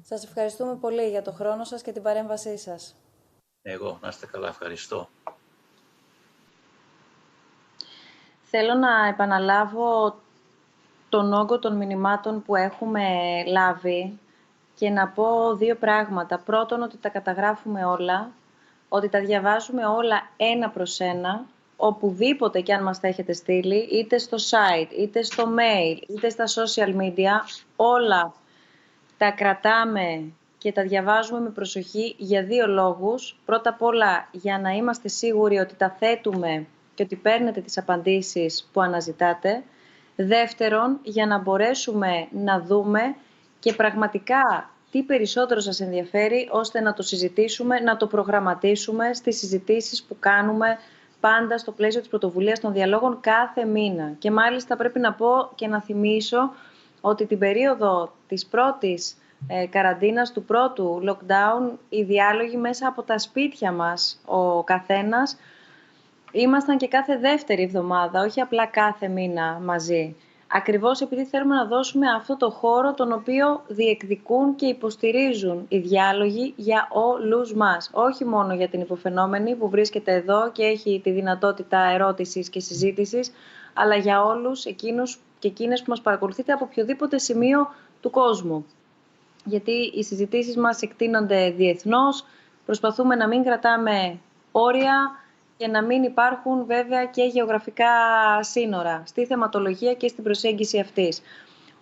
Σας ευχαριστούμε πολύ για το χρόνο σας και την παρέμβασή σας. Εγώ, να είστε καλά, ευχαριστώ. Θέλω να επαναλάβω τον όγκο των μηνυμάτων που έχουμε λάβει και να πω δύο πράγματα. Πρώτον, ότι τα καταγράφουμε όλα, ότι τα διαβάζουμε όλα ένα προς ένα, οπουδήποτε και αν μας τα έχετε στείλει, είτε στο site, είτε στο mail, είτε στα social media, όλα τα κρατάμε και τα διαβάζουμε με προσοχή για δύο λόγους. Πρώτα απ' όλα για να είμαστε σίγουροι ότι τα θέτουμε και ότι παίρνετε τις απαντήσεις που αναζητάτε. Δεύτερον, για να μπορέσουμε να δούμε και πραγματικά τι περισσότερο σας ενδιαφέρει, ώστε να το συζητήσουμε, να το προγραμματίσουμε στις συζητήσεις που κάνουμε πάντα στο πλαίσιο της πρωτοβουλίας των διαλόγων κάθε μήνα. Και μάλιστα πρέπει να πω και να θυμίσω ότι την περίοδο της πρώτης καραντίνας, του πρώτου lockdown, οι διάλογοι μέσα από τα σπίτια μας ο καθένας, ήμασταν και κάθε δεύτερη εβδομάδα, όχι απλά κάθε μήνα μαζί. Ακριβώς επειδή θέλουμε να δώσουμε αυτό το χώρο τον οποίο διεκδικούν και υποστηρίζουν οι διάλογοι για όλους μας. Όχι μόνο για την υποφαινόμενη που βρίσκεται εδώ και έχει τη δυνατότητα ερώτησης και συζήτησης, αλλά για όλους εκείνους και εκείνες που μας παρακολουθείτε από οποιοδήποτε σημείο του κόσμου. Γιατί οι συζητήσεις μας εκτείνονται διεθνώς, προσπαθούμε να μην κρατάμε όρια και να μην υπάρχουν βέβαια και γεωγραφικά σύνορα στη θεματολογία και στην προσέγγιση αυτής.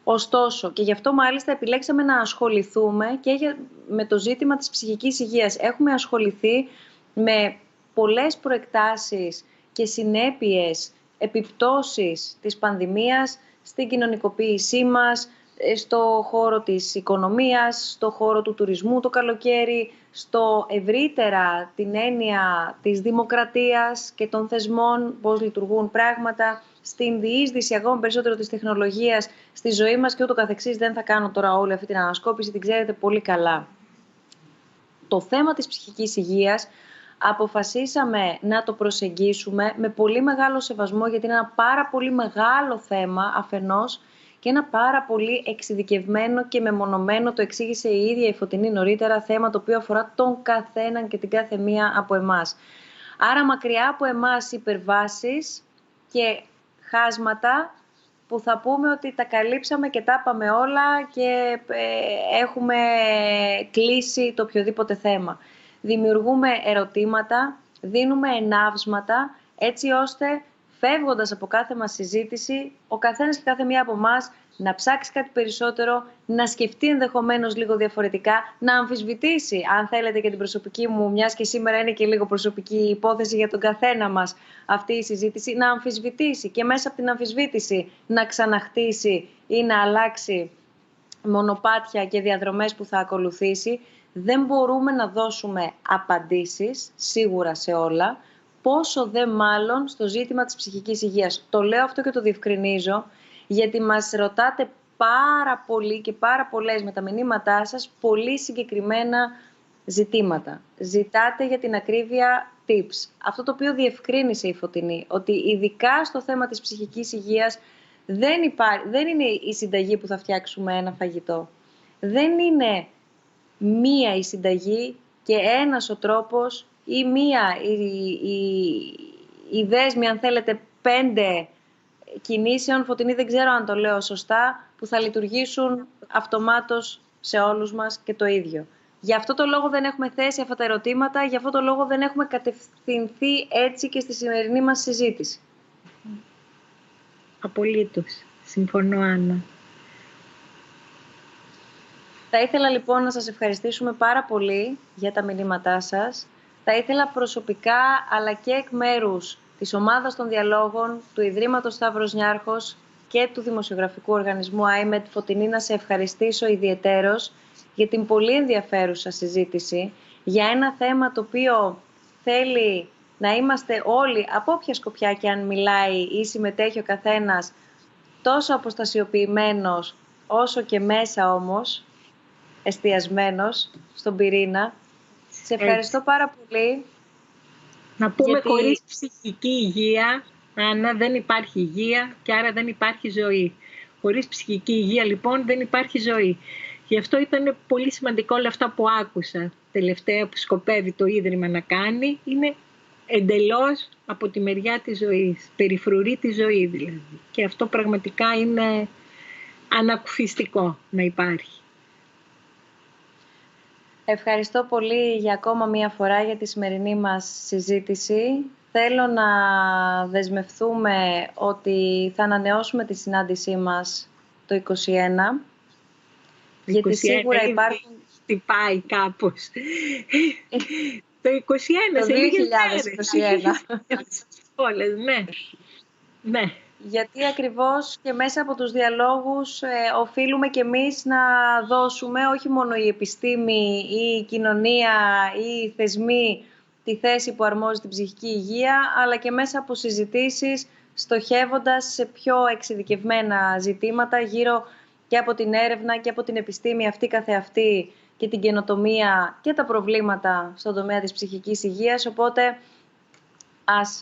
Ωστόσο, και γι' αυτό μάλιστα επιλέξαμε να ασχοληθούμε και με το ζήτημα της ψυχικής υγείας. Έχουμε ασχοληθεί με πολλές προεκτάσεις και συνέπειες, επιπτώσεις της πανδημίας στην κοινωνικοποίησή μας, στο χώρο της οικονομίας, στο χώρο του τουρισμού το καλοκαίρι, στο ευρύτερα την έννοια της δημοκρατίας και των θεσμών, πώς λειτουργούν πράγματα, στην διείσδυση ακόμη περισσότερο της τεχνολογίας στη ζωή μας και ούτω καθεξής. Δεν θα κάνω τώρα όλη αυτή την ανασκόπηση, την ξέρετε πολύ καλά. Το θέμα της ψυχικής υγείας αποφασίσαμε να το προσεγγίσουμε με πολύ μεγάλο σεβασμό, γιατί είναι ένα πάρα πολύ μεγάλο θέμα αφενός και ένα πάρα πολύ εξειδικευμένο και μεμονωμένο, το εξήγησε η ίδια η Φωτεινή νωρίτερα, θέμα το οποίο αφορά τον καθέναν και την κάθε μία από εμάς. Άρα μακριά από εμάς υπερβάσεις και χάσματα που θα πούμε ότι τα καλύψαμε και τα είπαμε όλα και έχουμε κλείσει το οποιοδήποτε θέμα. Δημιουργούμε ερωτήματα, δίνουμε ενάβσματα, έτσι ώστε φεύγοντας από κάθε μας συζήτηση, ο καθένας και κάθε μία από εμάς να ψάξει κάτι περισσότερο, να σκεφτεί ενδεχομένως λίγο διαφορετικά, να αμφισβητήσει, αν θέλετε και την προσωπική μου, μιας και σήμερα είναι και λίγο προσωπική υπόθεση για τον καθένα μας αυτή η συζήτηση, να αμφισβητήσει και μέσα από την αμφισβήτηση να ξαναχτίσει ή να αλλάξει μονοπάτια και διαδρομές που θα ακολουθήσει. Δεν μπορούμε να δώσουμε απαντήσεις, σίγουρα σε όλα, πόσο δε μάλλον στο ζήτημα της ψυχικής υγείας. Το λέω αυτό και το διευκρινίζω, γιατί μας ρωτάτε πάρα πολύ και πάρα πολλές με τα μηνύματά σας πολύ συγκεκριμένα ζητήματα. Ζητάτε για την ακρίβεια tips. Αυτό το οποίο διευκρίνησε η Φωτεινή, ότι ειδικά στο θέμα της ψυχικής υγείας δεν είναι η συνταγή που θα φτιάξουμε ένα φαγητό. Δεν είναι μία η συνταγή και ένας ο τρόπος ή μία η δέσμη, αν θέλετε, 5 κινήσεων, Φωτεινή δεν ξέρω αν το λέω σωστά, που θα λειτουργήσουν αυτομάτως σε όλους μας και το ίδιο. Γι' αυτό το λόγο δεν έχουμε θέσει αυτά τα ερωτήματα, γι' αυτό το λόγο δεν έχουμε κατευθυνθεί έτσι και στη σημερινή μας συζήτηση. Απολύτως. Συμφωνώ, Άννα. Θα ήθελα λοιπόν να σας ευχαριστήσουμε πάρα πολύ για τα μηνύματά σας. Θα ήθελα προσωπικά, αλλά και εκ μέρους της ομάδας των διαλόγων, του Ιδρύματος Σταύρος Νιάρχος και του Δημοσιογραφικού Οργανισμού IMED, Φωτεινή, να σε ευχαριστήσω ιδιαιτέρως για την πολύ ενδιαφέρουσα συζήτηση, για ένα θέμα το οποίο θέλει να είμαστε όλοι, από όποια σκοπιά και αν μιλάει ή συμμετέχει ο καθένας, τόσο αποστασιοποιημένος, όσο και μέσα όμως, εστιασμένος στον πυρήνα. Σε ευχαριστώ πάρα πολύ. Να πούμε χωρίς ψυχική υγεία, Άννα, δεν υπάρχει υγεία και άρα δεν υπάρχει ζωή. Χωρίς ψυχική υγεία λοιπόν δεν υπάρχει ζωή. Γι' αυτό ήταν πολύ σημαντικό όλα αυτά που άκουσα τελευταία που σκοπεύει το Ίδρυμα να κάνει. Είναι εντελώς από τη μεριά της ζωής, περιφρουρεί τη ζωή δηλαδή. Και αυτό πραγματικά είναι ανακουφιστικό να υπάρχει. Ευχαριστώ πολύ για ακόμα μία φορά για τη σημερινή μας συζήτηση. Θέλω να δεσμευτούμε ότι θα ανανεώσουμε τη συνάντησή μας το 2021. Γιατί σίγουρα υπάρχουν... Χτυπάει κάπως. Το 2021, το 2021. Όλες, ναι. Ναι. Γιατί ακριβώς και μέσα από τους διαλόγους οφείλουμε και εμείς να δώσουμε, όχι μόνο η επιστήμη ή η κοινωνία ή οι θεσμοί, τη θέση που αρμόζει την ψυχική υγεία, αλλά και μέσα από συζητήσεις στοχεύοντας σε πιο εξειδικευμένα ζητήματα γύρω και από την έρευνα και από την επιστήμη αυτή καθεαυτή και την καινοτομία και τα προβλήματα στον τομέα της ψυχικής υγείας. Οπότε ας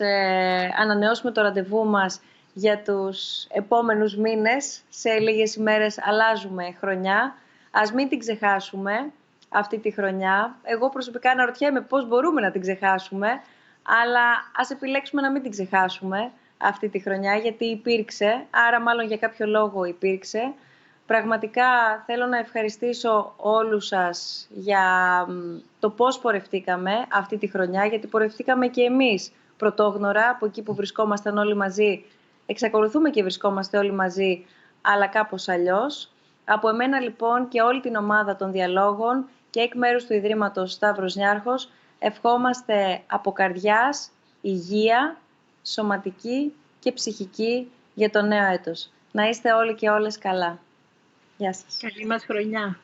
ανανεώσουμε το ραντεβού μας για τους επόμενους μήνες. Σε λίγες ημέρες αλλάζουμε χρονιά. Ας μην την ξεχάσουμε αυτή τη χρονιά. Εγώ προσωπικά αναρωτιέμαι πώς μπορούμε να την ξεχάσουμε, αλλά ας επιλέξουμε να μην την ξεχάσουμε αυτή τη χρονιά, γιατί υπήρξε, άρα μάλλον για κάποιο λόγο υπήρξε. Πραγματικά θέλω να ευχαριστήσω όλους σας για το πώς πορευτήκαμε αυτή τη χρονιά, γιατί πορευτήκαμε και εμείς πρωτόγνωρα από εκεί που βρισκόμασταν όλοι μαζί. Εξακολουθούμε και βρισκόμαστε όλοι μαζί, αλλά κάπως αλλιώς. Από εμένα λοιπόν και όλη την ομάδα των διαλόγων και εκ μέρους του Ιδρύματος Σταύρος Νιάρχος ευχόμαστε από καρδιάς υγεία, σωματική και ψυχική για το νέο έτος. Να είστε όλοι και όλες καλά. Γεια σας. Καλή μας χρονιά.